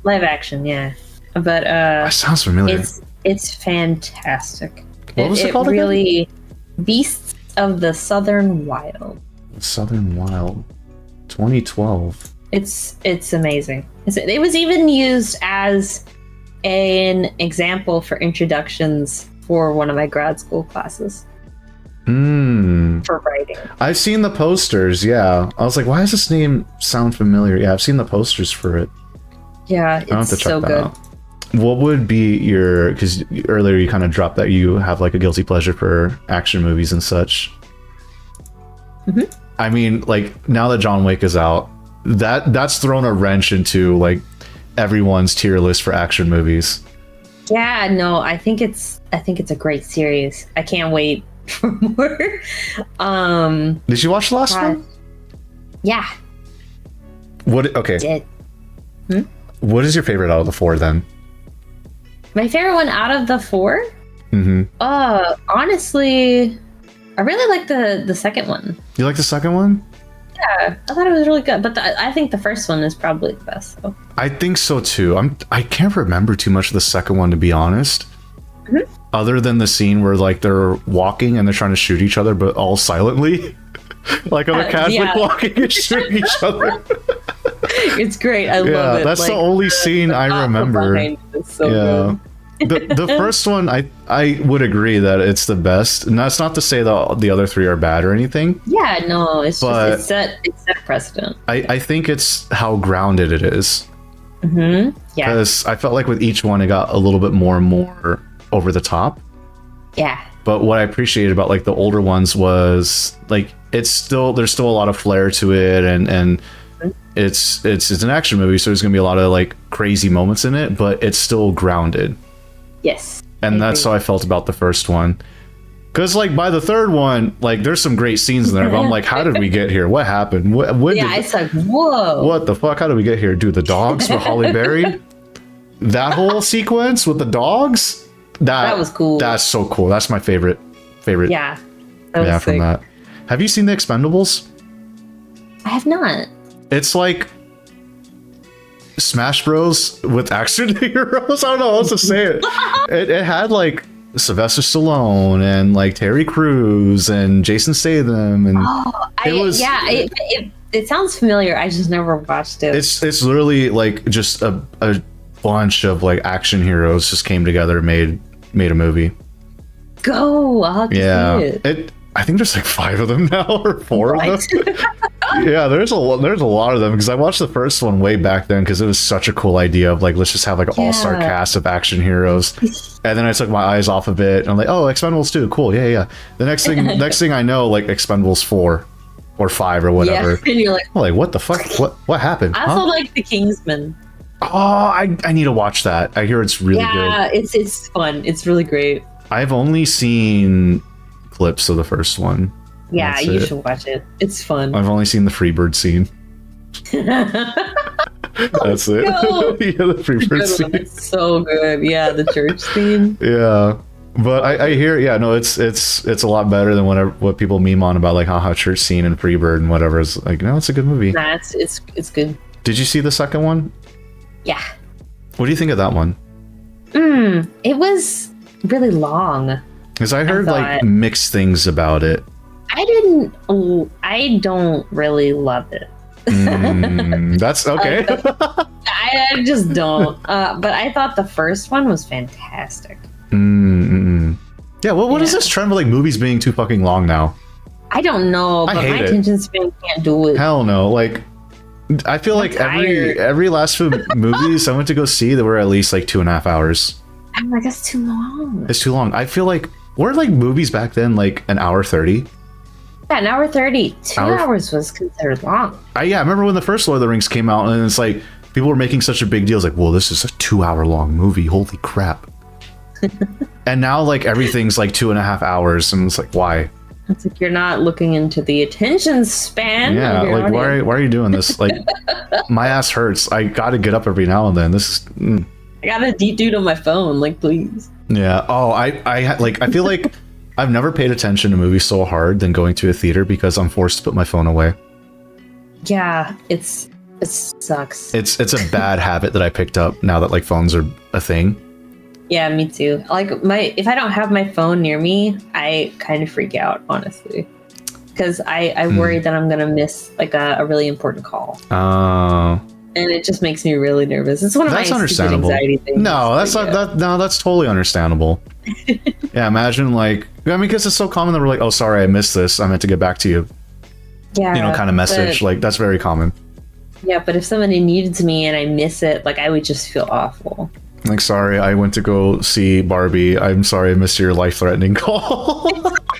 Live action, yeah. But that sounds familiar. It's fantastic. What was it called really again? Beasts of the Southern Wild. Southern Wild, 2012. It's amazing. It was even used as an example for introductions for one of my grad school classes for writing. I've seen the posters. Yeah, I was like, why does this name sound familiar? Yeah, I've seen the posters for it. Yeah, it's so good. Out. What would be your, because earlier you kind of dropped that you have like a guilty pleasure for action movies and such. I mean, like, now that John Wick is out, that's thrown a wrench into like everyone's tier list for action movies. Yeah, no, I think it's a great series. I can't wait for more. Did you watch the last one? Yeah. What? Okay. Did. What is your favorite out of the 4 then? My favorite one out of the 4? Honestly, I really like the second one. You like the second one? Yeah, I thought it was really good, but I think the first one is probably the best. So. I think so too. I can't remember too much of the second one, to be honest. Other than the scene where like they're walking and they're trying to shoot each other, but all silently, like on a Catholic walking and shooting each other. It's great. I love it. That's like, the only scene I remember. So good. the first one, I would agree that it's the best, and that's not to say that the other 3 are bad or anything. Yeah, no, it's just it's set precedent. I think it's how grounded it is. Yeah, because I felt like with each one it got a little bit more and more over the top. Yeah, but what I appreciated about like the older ones was like there's still a lot of flair to it, and it's an action movie, so there's gonna be a lot of like crazy moments in it, but it's still grounded. Yes. And that's how I felt about the first one. Because, like, by the third one, like, there's some great scenes in there, but I'm like, how did we get here? What happened? It's like, whoa. What the fuck? How did we get here? Dude, the dogs with Holly Berry? That whole sequence with the dogs? That was cool. That's so cool. That's my favorite. Yeah. That from that. Have you seen The Expendables? I have not. It's like Smash Bros with action heroes. I don't know how else to say it. It had like Sylvester Stallone and like Terry Crews and Jason Statham, and it sounds familiar. I just never watched it. It's literally like just a bunch of like action heroes just came together and made a movie. I'll have to see it. I think there's like 5 of them now, or 4 of them. Yeah, there's a lot of them, because I watched the first one way back then because it was such a cool idea of like, let's just have like an all-star cast of action heroes. And then I took my eyes off of it and I'm like, oh, Expendables 2, cool, yeah. The next thing I know, like Expendables 4 or 5 or whatever. Yeah, and you're like, I'm like, what the fuck? What happened? I also like The Kingsman. Oh, I need to watch that. I hear it's really good. Yeah, it's fun. It's really great. I've only seen clips of the first one. Yeah, you should watch it. It's fun. I've only seen the Freebird scene. That's it. Yeah, the Freebird scene. It's so good. Yeah, the church scene. Yeah, but I hear. Yeah, no, it's a lot better than what people meme on about like haha church scene and Freebird and whatever. It's like, no, it's a good movie. Nah, it's good. Did you see the second one? Yeah. What do you think of that one? It was really long. Because I heard like mixed things about it. I don't really love it. That's okay. I just don't. But I thought the first one was fantastic. Yeah, what is this trend with like movies being too fucking long now? I don't know, but my attention span can't do it. Hell no. Like, I feel like every last few movies I went to go see, they were at least like 2.5 hours. I'm like, that's too long. It's too long. I feel like, were like movies back then like an hour 30? Yeah, an hour 30. 2 hours was considered long. I remember when the first Lord of the Rings came out, and it's like, people were making such a big deal. It's like, well, this is a 2-hour long movie. Holy crap. And now like everything's like 2.5 hours, and it's like, why? It's like you're not looking into the attention span. Yeah, like why are you doing this? Like, my ass hurts. I gotta get up every now and then. This is I got a deep dude on my phone, like, please. Yeah. Oh, I feel like I've never paid attention to movies so hard than going to a theater, because I'm forced to put my phone away. Yeah, it sucks. It's a bad habit that I picked up now that like phones are a thing. Yeah, me too. Like if I don't have my phone near me, I kind of freak out, honestly, because I worry that I'm gonna miss like a really important call. Oh. And it just makes me really nervous. It's one of my stupid anxiety things. No, that's not that. No, that's totally understandable. Yeah, imagine like, I mean, because it's so common that we're like, oh, sorry, I missed this. I meant to get back to you. Yeah. You know, kind of message. Like, that's very common. Yeah, but if somebody needs me and I miss it, like, I would just feel awful. Like, sorry, I went to go see Barbie. I'm sorry I missed your life-threatening call.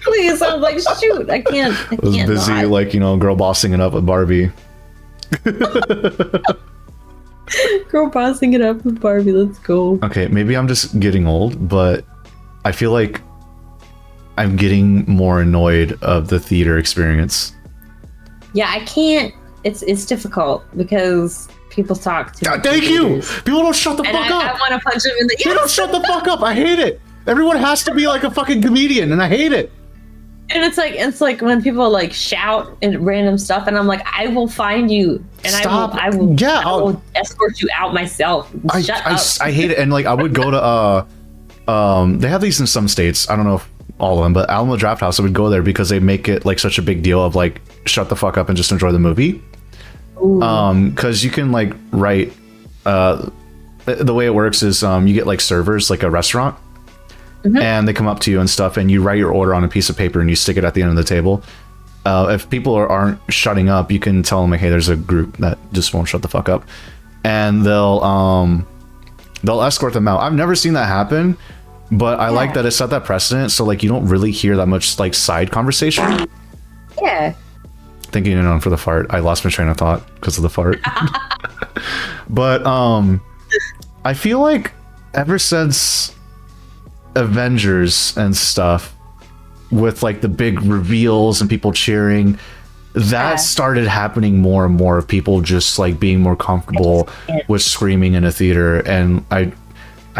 Please, I'm like, shoot, I can't. I was can't busy, not. like, you know, girl bossing it up with Barbie. Girl bossing it up with Barbie, let's go. Okay, maybe I'm just getting old, but I feel like I'm getting more annoyed of the theater experience. Yeah, I can't. It's difficult because people talk to me. Thank you! People don't shut the fuck up! I want to punch them in the... They don't shut the fuck up! I hate it! Everyone has to be like a fucking comedian, and I hate it! And it's like when people like shout and random stuff, and I'm like, I will find you, and Stop. I will I'll escort you out myself. Shut up. I hate it, and like I would go to they have these in some states. I don't know if all of them, but Alamo Drafthouse, I would go there because they make it like such a big deal of like shut the fuck up and just enjoy the movie. Because you can like write. The way it works is you get like servers like a restaurant. And they come up to you and stuff, and you write your order on a piece of paper and you stick it at the end of the table. If people aren't shutting up, you can tell them like, hey, there's a group that just won't shut the fuck up, and they'll escort them out. I've never seen that happen, but I like that it set that precedent, so like you don't really hear that much like side conversation. Yeah. Thinking for the fart. I lost my train of thought because of the fart. But I feel like ever since Avengers and stuff, with like the big reveals and people cheering, that started happening more and more of people just like being more comfortable with screaming in a theater, and I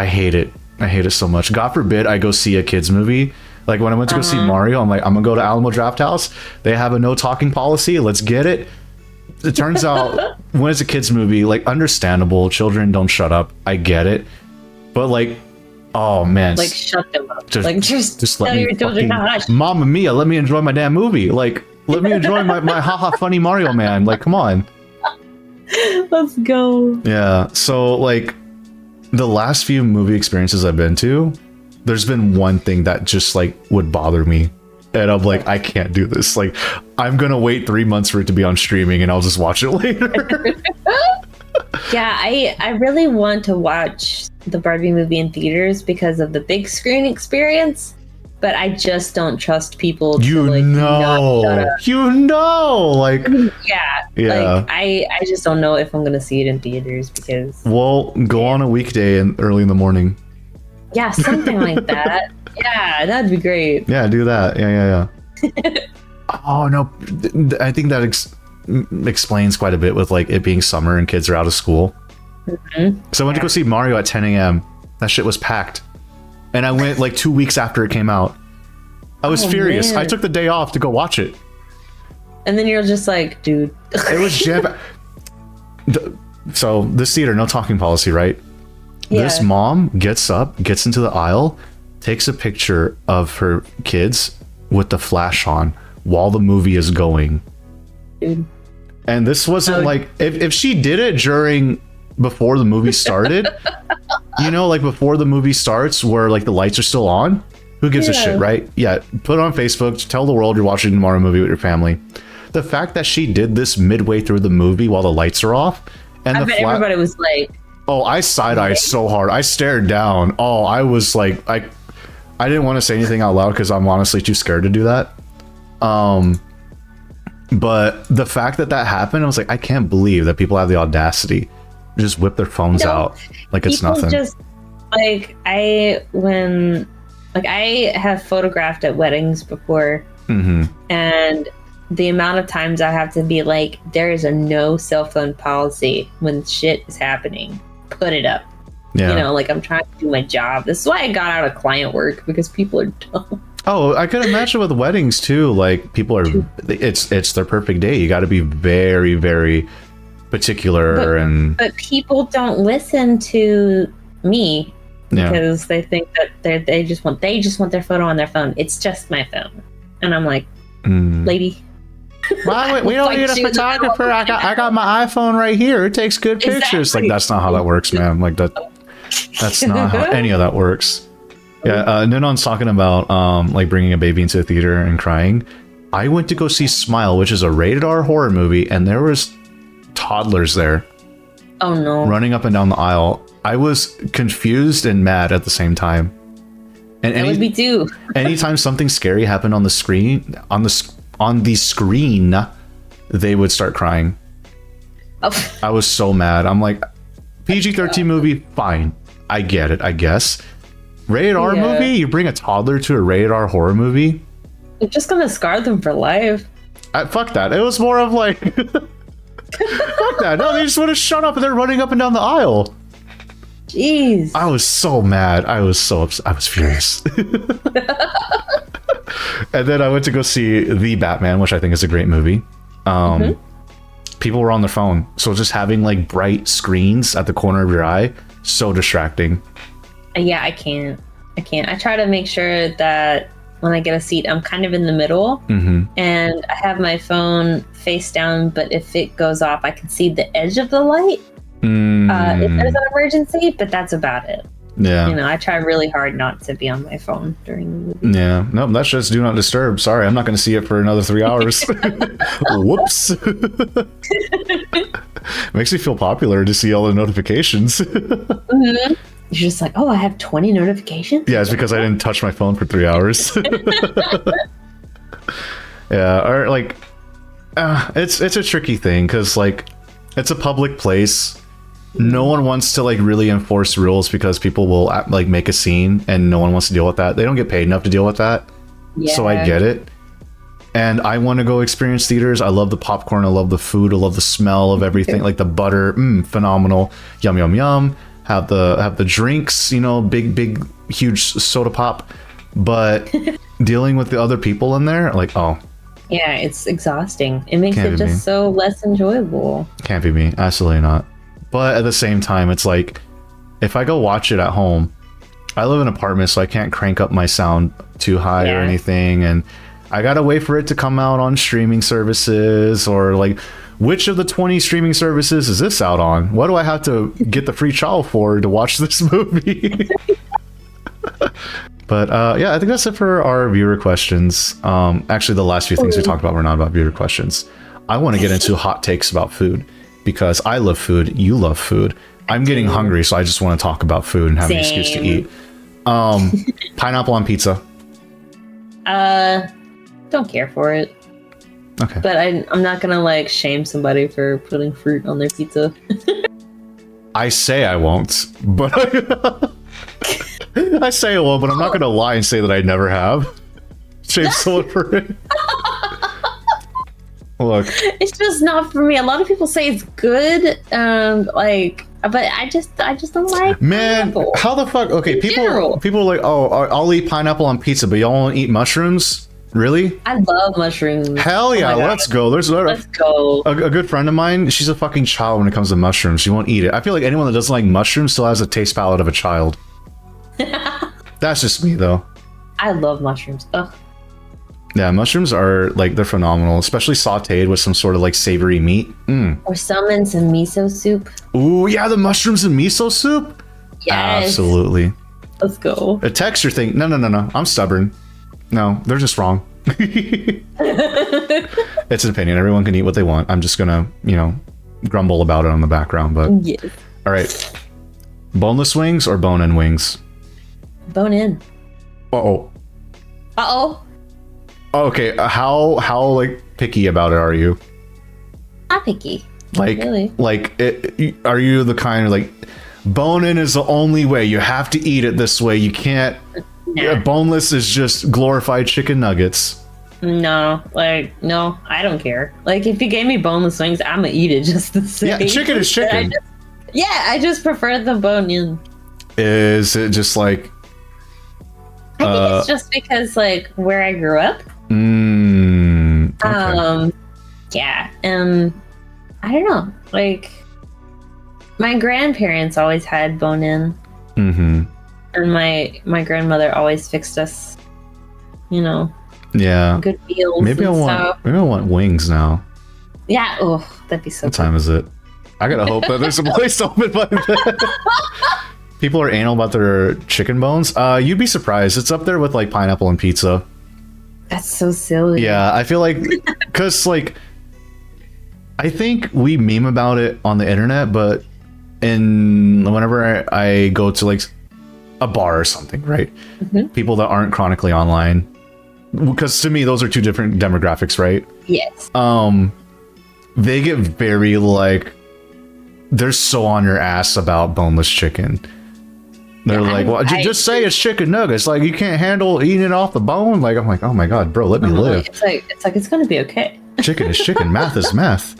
hate it. I hate it so much. God forbid I go see a kids movie. Like when I went to go see Mario, I'm like, I'm gonna go to Alamo Drafthouse. They have a no talking policy. Let's get it. It turns out when it's a kids movie, like understandable, children don't shut up. I get it, but like, oh man, like shut them up. Just let tell me your children to hush. Mamma mia, let me enjoy my damn movie. Like, let me enjoy my haha funny Mario man. Like, come on. Let's go. Yeah. So like the last few movie experiences I've been to, there's been one thing that just like would bother me. And I'm like, I can't do this. Like, I'm gonna wait 3 months for it to be on streaming and I'll just watch it later. Yeah, I really want to watch the Barbie movie in theaters because of the big screen experience, but I just don't trust people to like not shut up. Like like I just don't know if I'm gonna see it in theaters because go on a weekday and early in the morning. Yeah, something like that. Yeah, that'd be great. Yeah, do that. Yeah. Oh no, I think that explains quite a bit with like it being summer and kids are out of school. So I went to go see Mario at 10 a.m. That shit was packed, and I went like 2 weeks after it came out. I was furious. Man. I took the day off to go watch it, and then you're just like, dude, it was jam. So this theater, no talking policy, right? Yeah. This mom gets up, gets into the aisle, takes a picture of her kids with the flash on while the movie is going. Dude. And this wasn't like, if she did it before the movie started, you know, like before the movie starts where like the lights are still on, who gives a shit, right? Yeah, put it on Facebook, tell the world you're watching tomorrow movie with your family. The fact that she did this midway through the movie while the lights are off, and I bet everybody was like, oh, I side-eyed so hard. I stared down. Oh, I was like, I didn't want to say anything out loud because I'm honestly too scared to do that. But the fact that happened, I was like, I can't believe that people have the audacity to just whip their phones out like it's nothing. Just like I have photographed at weddings before, and the amount of times I have to be like, there is a no cell phone policy when shit is happening. Put it up. Yeah. You know, like I'm trying to do my job. This is why I got out of client work, because people are dumb. Oh, I could imagine with weddings too. Like people are, it's their perfect day. You got to be very, very particular, but people don't listen to me because they think that they just want their photo on their phone. It's just my phone, and I'm like, lady. Well, we don't need a photographer. I got my iPhone right here. It takes good pictures. Like that's not how that works, man. Like that's not how any of that works. Yeah, Ninon's talking about like bringing a baby into the theater and crying. I went to go see Smile, which is a rated R horror movie, and there was toddlers there. Oh no! Running up and down the aisle. I was confused and mad at the same time. And That would be too. anytime something scary happened on the screen, on the screen, they would start crying. Oh. I was so mad. I'm like, PG-13 movie, fine. I get it, I guess. Rated R movie? You bring a toddler to a rated R horror movie? You're just gonna scar them for life. Fuck that. It was more of like... fuck that. No, they just want to shut up and they're running up and down the aisle. Jeez. I was so mad. I was so upset. I was furious. And then I went to go see The Batman, which I think is a great movie. People were on their phone. So just having like bright screens at the corner of your eye, so distracting. Yeah, I can't. I try to make sure that when I get a seat, I'm kind of in the middle, and I have my phone face down, but if it goes off, I can see the edge of the light if there's an emergency, but that's about it. Yeah. You know, I try really hard not to be on my phone during the movie. Yeah. No, that's just do not disturb. Sorry, I'm not going to see it for another 3 hours. Whoops. Makes me feel popular to see all the notifications. You're just like, oh, I have 20 notifications? Yeah, it's because I didn't touch my phone for 3 hours. Yeah, or like, it's a tricky thing because like, it's a public place. No one wants to like really enforce rules because people will like make a scene and no one wants to deal with that. They don't get paid enough to deal with that. Yeah. So I get it. And I want to go experience theaters. I love the popcorn. I love the food. I love the smell of everything. Like the butter, phenomenal. Yum, yum, yum. Have the drinks, you know, big, huge soda pop. But dealing with the other people in there, like, oh. Yeah, it's exhausting. It makes Can't it be just me. so less enjoyable. Can't be me. Absolutely not. But at the same time, it's like, if I go watch it at home, I live in an apartment, so I can't crank up my sound too high or anything. And I gotta wait for it to come out on streaming services, or like, which of the 20 streaming services is this out on? What do I have to get the free trial for to watch this movie? But yeah, I think that's it for our viewer questions. Actually, the last few things we talked about were not about viewer questions. I want to get into hot takes about food because I love food. You love food. I'm getting hungry, so I just want to talk about food and have an excuse to eat. Pineapple on pizza. Don't care for it. Okay. But I'm not gonna like shame somebody for putting fruit on their pizza. I say I won't, but I say I won't, but I'm not gonna lie and say that I never have. Shame someone for it. Look, It's just not for me. A lot of people say it's good, like, but I just don't like. man, pineapple. how the fuck? Okay, In general. people are like, oh, I'll eat pineapple on pizza, but y'all won't eat mushrooms? Really? I love mushrooms. Hell yeah, Oh my God. let's go. There's Let's go. a good friend of mine. She's a fucking child when it comes to mushrooms. She won't eat it. I feel like anyone that doesn't like mushrooms still has a taste palate of a child. That's just me, though. I love mushrooms. Ugh. Yeah, mushrooms are like, they're phenomenal, especially sauteed with some sort of like savory meat. Or some in some miso soup. Ooh, yeah, the mushrooms and miso soup. Yes. Absolutely. Let's go. A texture thing. No. I'm stubborn. No, they're just wrong. It's an opinion. Everyone can eat what they want. I'm just gonna, grumble about it on the background. But Yes. all right, boneless wings or bone-in wings? Bone in. Oh. Okay. How like picky about it are you? Not picky. Like, Really? Are you the kind of like, bone-in is the only way? You have to eat it this way. You can't. Nah. Boneless is just glorified chicken nuggets. No, I don't care. Like, if you gave me boneless wings, I'm gonna eat it just the same. Yeah, chicken is chicken. I just prefer the bone in. Is it just like? I think it's just because like where I grew up. Okay. Yeah, I don't know. Like, my grandparents always had bone in, and my grandmother always fixed us, Yeah. good meals. Maybe I and want. stuff. Maybe I want wings now. Yeah. Oh, that'd be so. What time is it? I gotta hope that there's a place open by then. People are anal about their chicken bones. You'd be surprised. It's up there with like pineapple and pizza. That's so silly. Yeah, I feel like because like I think we meme about it on the internet, but whenever I go to like a bar or something, right? People that aren't chronically online, because to me those are two different demographics, right? Yes. They get very like they're so on your ass about boneless chicken. They're like, well, just say it's chicken nuggets. Like, you can't handle eating it off the bone. Like, I'm like, oh my god, bro, let me live. It's gonna be okay. Chicken is chicken. Math is math.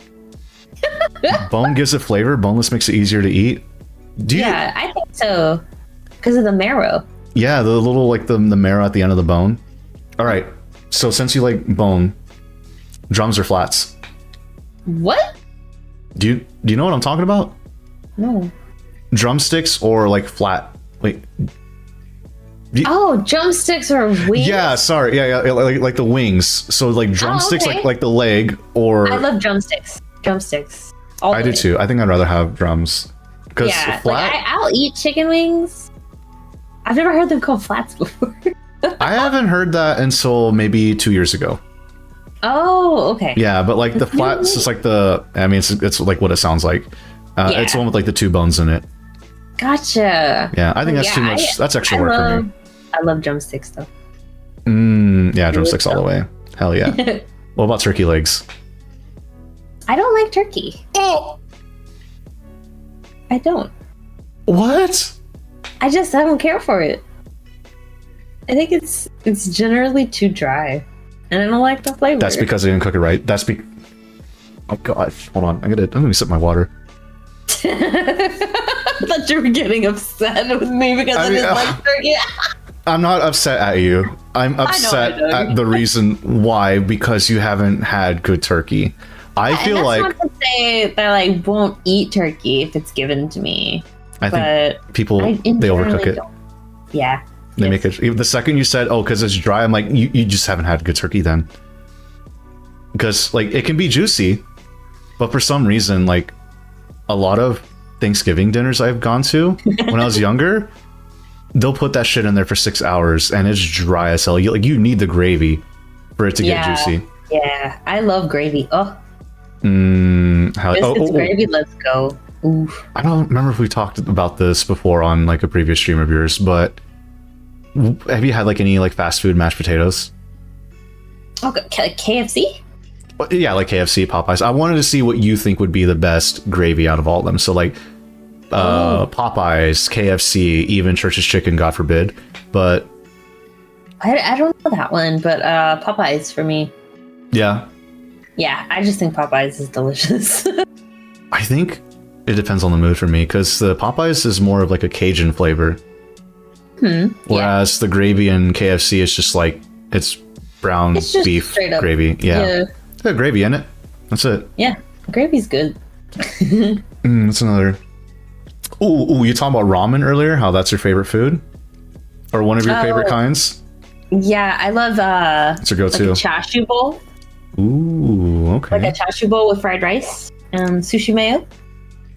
Bone gives it flavor. Boneless makes it easier to eat. Yeah, I think so. Because of the marrow. Yeah, the little like the marrow at the end of the bone. All right. So since you like bone, drums or flats? What? Do you know what I'm talking about? No. Drumsticks or like flat? Wait. Drumsticks or wings? Yeah, sorry. Yeah, like the wings. So like drumsticks, okay. like the leg, or I love drumsticks. Drumsticks. I do too. I think I'd rather have drums. Because flat. Like I'll eat chicken wings. I've never heard them called flats before. I haven't heard that until maybe 2 years ago. Oh, okay. Yeah, but like the flats, it's like it's like what it sounds like. It's the one with like the two bones in it. Gotcha. Yeah, I think that's too much. That's extra work for me. I love drumsticks though. Yeah, drumsticks all the way. Hell yeah. What about turkey legs? I don't like turkey. Oh, I don't. what? I don't care for it. I think it's generally too dry, and I don't like the flavor. That's because I didn't cook it right. Oh god, hold on. I'm gonna sip my water. I thought you were getting upset with me because I didn't like turkey. I'm not upset at you. I'm upset at the reason why, because you haven't had good turkey. I feel like that's not to say that I won't eat turkey if it's given to me. I think people they overcook it. Yeah. They make it. The second you said, "Oh, because it's dry," I'm like, you just haven't had good turkey then. Because like it can be juicy, but for some reason, like a lot of Thanksgiving dinners I've gone to when I was younger, they'll put that shit in there for 6 hours and it's dry as hell. You need the gravy for it to get juicy. Yeah, I love gravy. Oh. Gravy, let's go. Oof. I don't remember if we talked about this before on like a previous stream of yours, but have you had like any like fast food mashed potatoes? Okay, KFC? Yeah, like KFC, Popeyes. I wanted to see what you think would be the best gravy out of all of them. So like Popeyes, KFC, even Church's Chicken, God forbid. But I don't know that one, but Popeyes for me. Yeah. Yeah, I just think Popeyes is delicious. I think it depends on the mood for me, because the Popeyes is more of like a Cajun flavor. Whereas the gravy in KFC is just like, it's brown beef gravy. Yeah. It's got gravy in it. That's it. Yeah, gravy's good. That's another. Ooh, you talking about ramen earlier? How that's your favorite food? Or one of your favorite kinds? Yeah, I love it's your go-to. like a chashu bowl. Ooh, okay. Like a chashu bowl with fried rice and sushi mayo.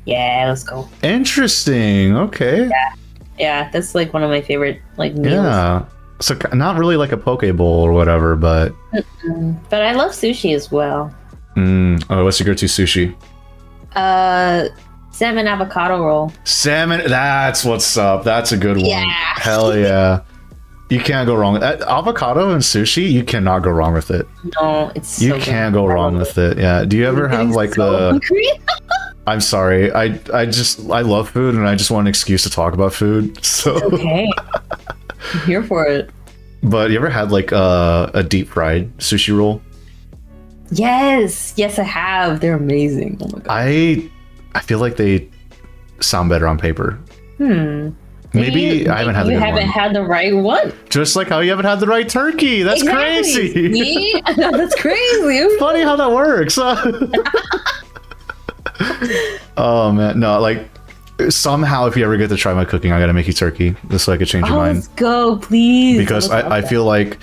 Yeah, let's go. Interesting. Okay. Yeah, that's like one of my favorite like meals. Yeah. So not really like a poke bowl or whatever, but but I love sushi as well. Oh, what's your go-to sushi? Salmon avocado roll. Salmon, that's what's up. That's a good one. Yeah. Hell yeah. You can't go wrong with that. Avocado and sushi, you cannot go wrong with it. No, it's you can't go wrong with it. Yeah. Do you ever have like I'm sorry. I love food and I just want an excuse to talk about food. So it's okay. I'm here for it. But you ever had like a deep fried sushi roll? Yes, I have. They're amazing. Oh my god. I feel like they sound better on paper. Maybe I haven't had the good one. You haven't had the right one. Just like how you haven't had the right turkey. That's crazy. See? That's crazy. Funny how that works. Oh man, no, like somehow if you ever get to try my cooking, I gotta make you turkey just so I could change your mind. Let's go, please. Because I feel like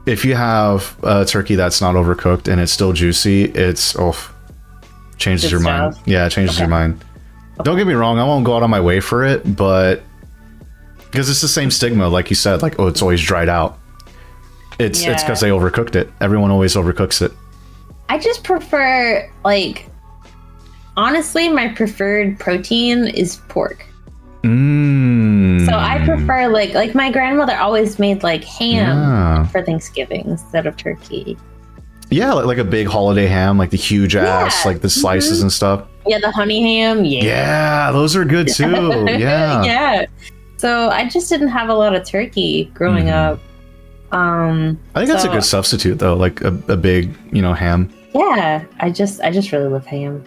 if you have a turkey that's not overcooked and it's still juicy, it's changes your mind. Yeah, it changes your mind. Don't get me wrong, I won't go out on my way for it, but because it's the same stigma, like you said, like, oh, it's always dried out. It's because they overcooked it. Everyone always overcooks it. I just prefer, like, honestly, my preferred protein is pork. So I prefer, like my grandmother always made, like, ham for Thanksgiving instead of turkey. Yeah, like a big holiday ham, like the huge ass, like the slices and stuff. Yeah, the honey ham. Yeah, those are good too. Yeah. Yeah. So I just didn't have a lot of turkey growing up. I think that's a good substitute though, like a big, ham. Yeah, I just really love ham.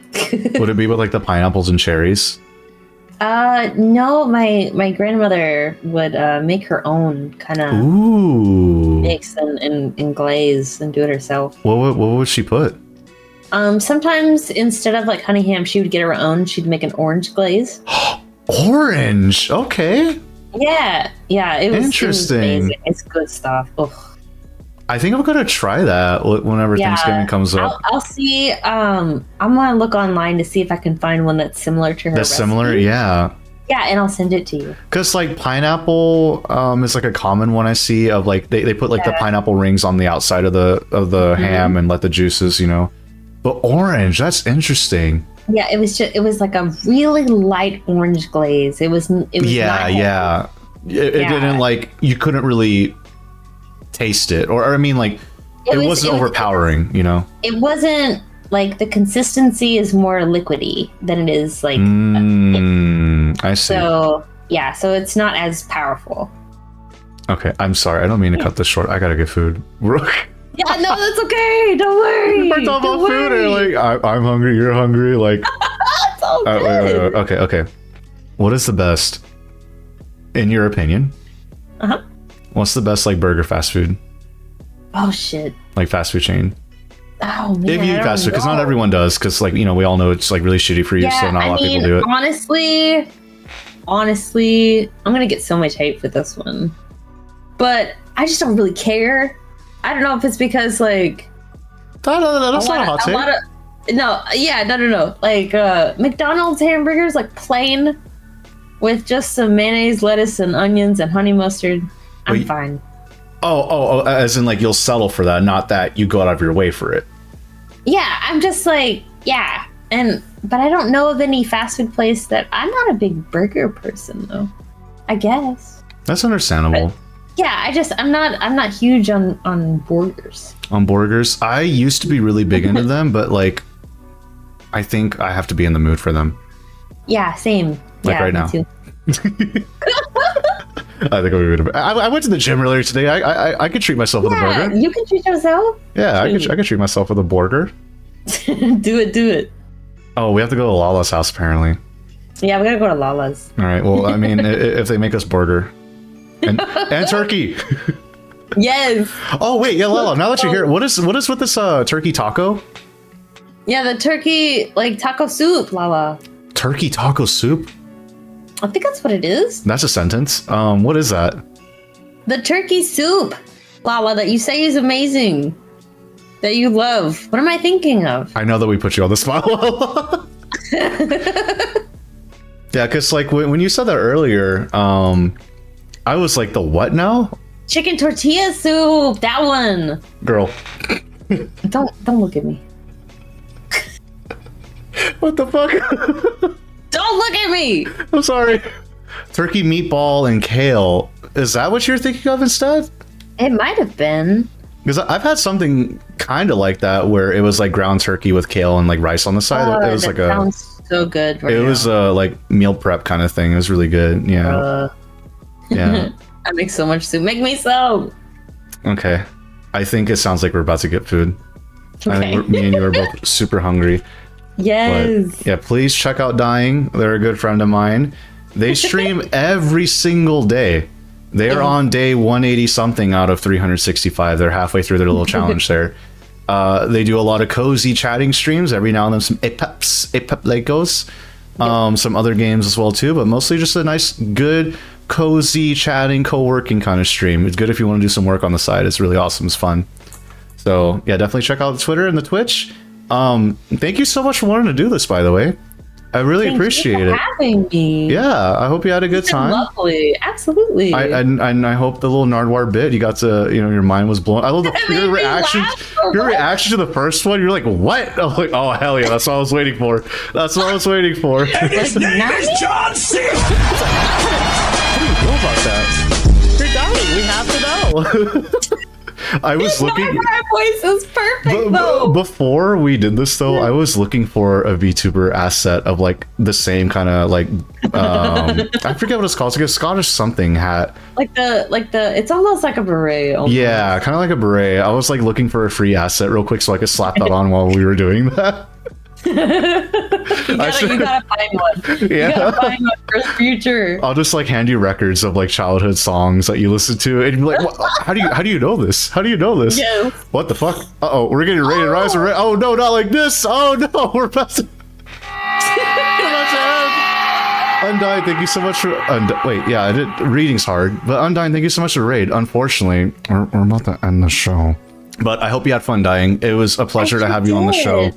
Would it be with like the pineapples and cherries? No, my grandmother would make her own kind of mix and glaze and do it herself. What would she put? Sometimes instead of like honey ham, she would get her own. She'd make an orange glaze. Orange, okay. Yeah, it was interesting. It was amazing. It's good stuff. Ugh. I think I'm gonna try that whenever Thanksgiving comes up. I'll see. I'm gonna look online to see if I can find one that's similar to her. That's recipe. similar, yeah. Yeah, and I'll send it to you. Because like pineapple is like a common one I see of like they put like the pineapple rings on the outside of the ham and let the juices, But orange, that's interesting. Yeah, it was like a really light orange glaze. It was yeah. It didn't like you couldn't really taste it, or I mean, like it wasn't overpowering, It wasn't like the consistency is more liquidy than it is like. I see. So it's not as powerful. Okay, I'm sorry. I don't mean to cut this short. I gotta get food. Yeah, no, that's okay. Don't worry. We're talking about food, and like I'm hungry. You're hungry. Like it's all good. Wait. Okay. What is the best, in your opinion? What's the best like burger fast food? Oh shit! Like fast food chain. Oh man, if you eat fast food, because not everyone does, because like we all know it's like really shitty for you, so not a lot of people do it. Honestly, I'm gonna get so much hate for this one, but I just don't really care. I don't know if it's because like no, that's not a hot take. No. Like McDonald's hamburgers, like plain with just some mayonnaise, lettuce, and onions and honey mustard. I'm fine. Oh, as in like you'll settle for that, not that you go out of your way for it. Yeah, I'm just like, but I don't know of any fast food place that I'm not a big burger person though. I guess. That's understandable. But, I'm not huge on burgers. On burgers? I used to be really big into them, but like I think I have to be in the mood for them. Yeah, same. Like right now. Too. I think I went to the gym earlier today. I could treat myself with a burger. You can treat yourself? Yeah, I could treat myself with a burger. Do it. Oh, we have to go to Lala's house apparently. Yeah, we gotta go to Lala's. All right. Well, I mean, if they make us burger and turkey. Yes. Oh wait, yeah, Lala. Now that you're here, what is with this turkey taco? Yeah, the turkey like taco soup, Lala. Turkey taco soup? I think that's what it is. That's a sentence. What is that? The turkey soup, Lala, that you say is amazing. That you love. What am I thinking of? I know that we put you on the spot. Yeah, because like when you said that earlier, I was like, the what now? Chicken tortilla soup. That one. Girl. Don't look at me. What the fuck? Don't look at me! I'm sorry. Turkey meatball and kale. Is that what you're thinking of instead? It might have been. Because I've had something kind of like that where it was like ground turkey with kale and like rice on the side. It was like sounds so good. It was like meal prep kind of thing. It was really good. Yeah. Yeah. I make so much soup. Make me some. Okay. I think it sounds like we're about to get food. Okay. I think me and you are both super hungry. Yes. But, yeah, please check out Dying. They're a good friend of mine. They stream every single day. They are on day 180 something out of 365. They're halfway through their little challenge there. They do a lot of cozy chatting streams. Every now and then some Apeps Legos. Some other games as well too, but mostly just a nice, good, cozy, chatting, co-working kind of stream. It's good if you want to do some work on the side. It's really awesome. It's fun. So yeah, definitely check out the Twitter and the Twitch. Thank you so much for wanting to do this, by the way. I really Thank appreciate you for it. having me. Yeah, I hope you had a good It's been time. lovely. Absolutely. I hope the little Nardwar bit you got to, your mind was blown. I love It your made me reaction. laugh so Your much. reaction to the first one. You're like, what? I'm like, oh hell yeah, that's what I was waiting for. That's what I was waiting for. His name is John C. How do you feel about that? You're dying. We have to know. I was looking. My voice is perfect though. Before we did this though, I was looking for a VTuber asset of like the same kind of like I forget what it's called. It's like a Scottish something hat. Like the it's almost like a beret. Almost. Yeah, kind of like a beret. I was like looking for a free asset real quick so I could slap that on while we were doing that. you gotta find one. Yeah. You gotta find one for the future. I'll just like hand you records of like childhood songs that you listen to, and you're like, what? How do you know this? How do you know this? Yes. What the fuck? Uh-oh, we're getting ready to rise. Oh no, not like this. Oh no, we're about to. Undyne, thank you so much for. Wait, yeah, I did. Reading's hard, but Undyne, thank you so much for raid. Unfortunately, we're about to end the show, but I hope you had fun dying. It was a pleasure to have you on the show.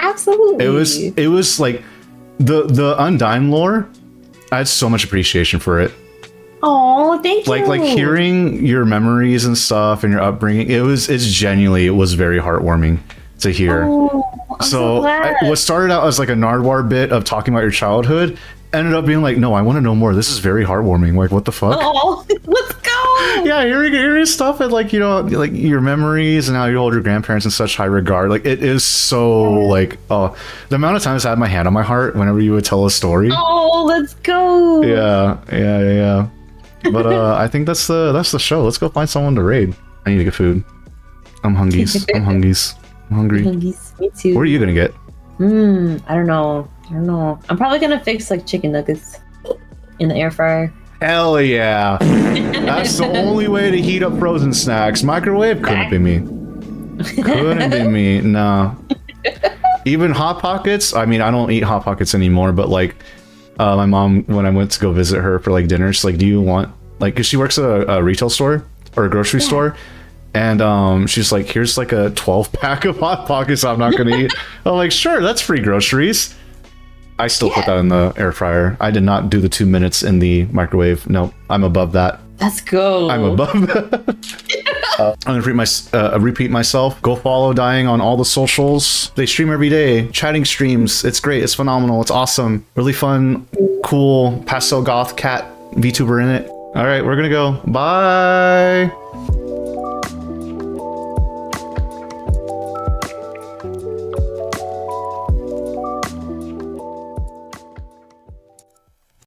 Absolutely. It was like the Undyne lore. I had so much appreciation for it. Oh, thank you. Like hearing your memories and stuff and your upbringing. It was very heartwarming to hear. Oh, I'm so glad. What started out as like a Nardwar bit of talking about your childhood ended up being like, no, I want to know more. This is very heartwarming. Like, what the fuck? Oh, let's go. Yeah, hearing stuff and like, like your memories and how you hold your grandparents in such high regard. Like, it is so like, oh, the amount of times I had my hand on my heart whenever you would tell a story. Oh, let's go. Yeah. But I think that's the show. Let's go find someone to raid. I need to get food. I'm hungry. I'm hungry. Me too. What are you gonna get? I don't know. I'm probably gonna fix like chicken nuggets in the air fryer. Hell yeah. That's the only way to heat up frozen snacks. Microwave couldn't be me. Couldn't be me. No. Even Hot Pockets. I mean, I don't eat Hot Pockets anymore, but like my mom, when I went to go visit her for like dinner, she's like, do you want, like, because she works at a retail store or a grocery store, and she's like, here's like a 12-pack of Hot Pockets I'm not gonna eat. I'm like, sure, that's free groceries. I still put that in the air fryer. I did not do the 2 minutes in the microwave. No, I'm above that. Let's go. I'm above that. I'm gonna repeat myself. Go follow Dying on all the socials. They stream every day. Chatting streams. It's great. It's phenomenal. It's awesome. Really fun, cool, pastel goth cat VTuber in it. All right, we're gonna go. Bye.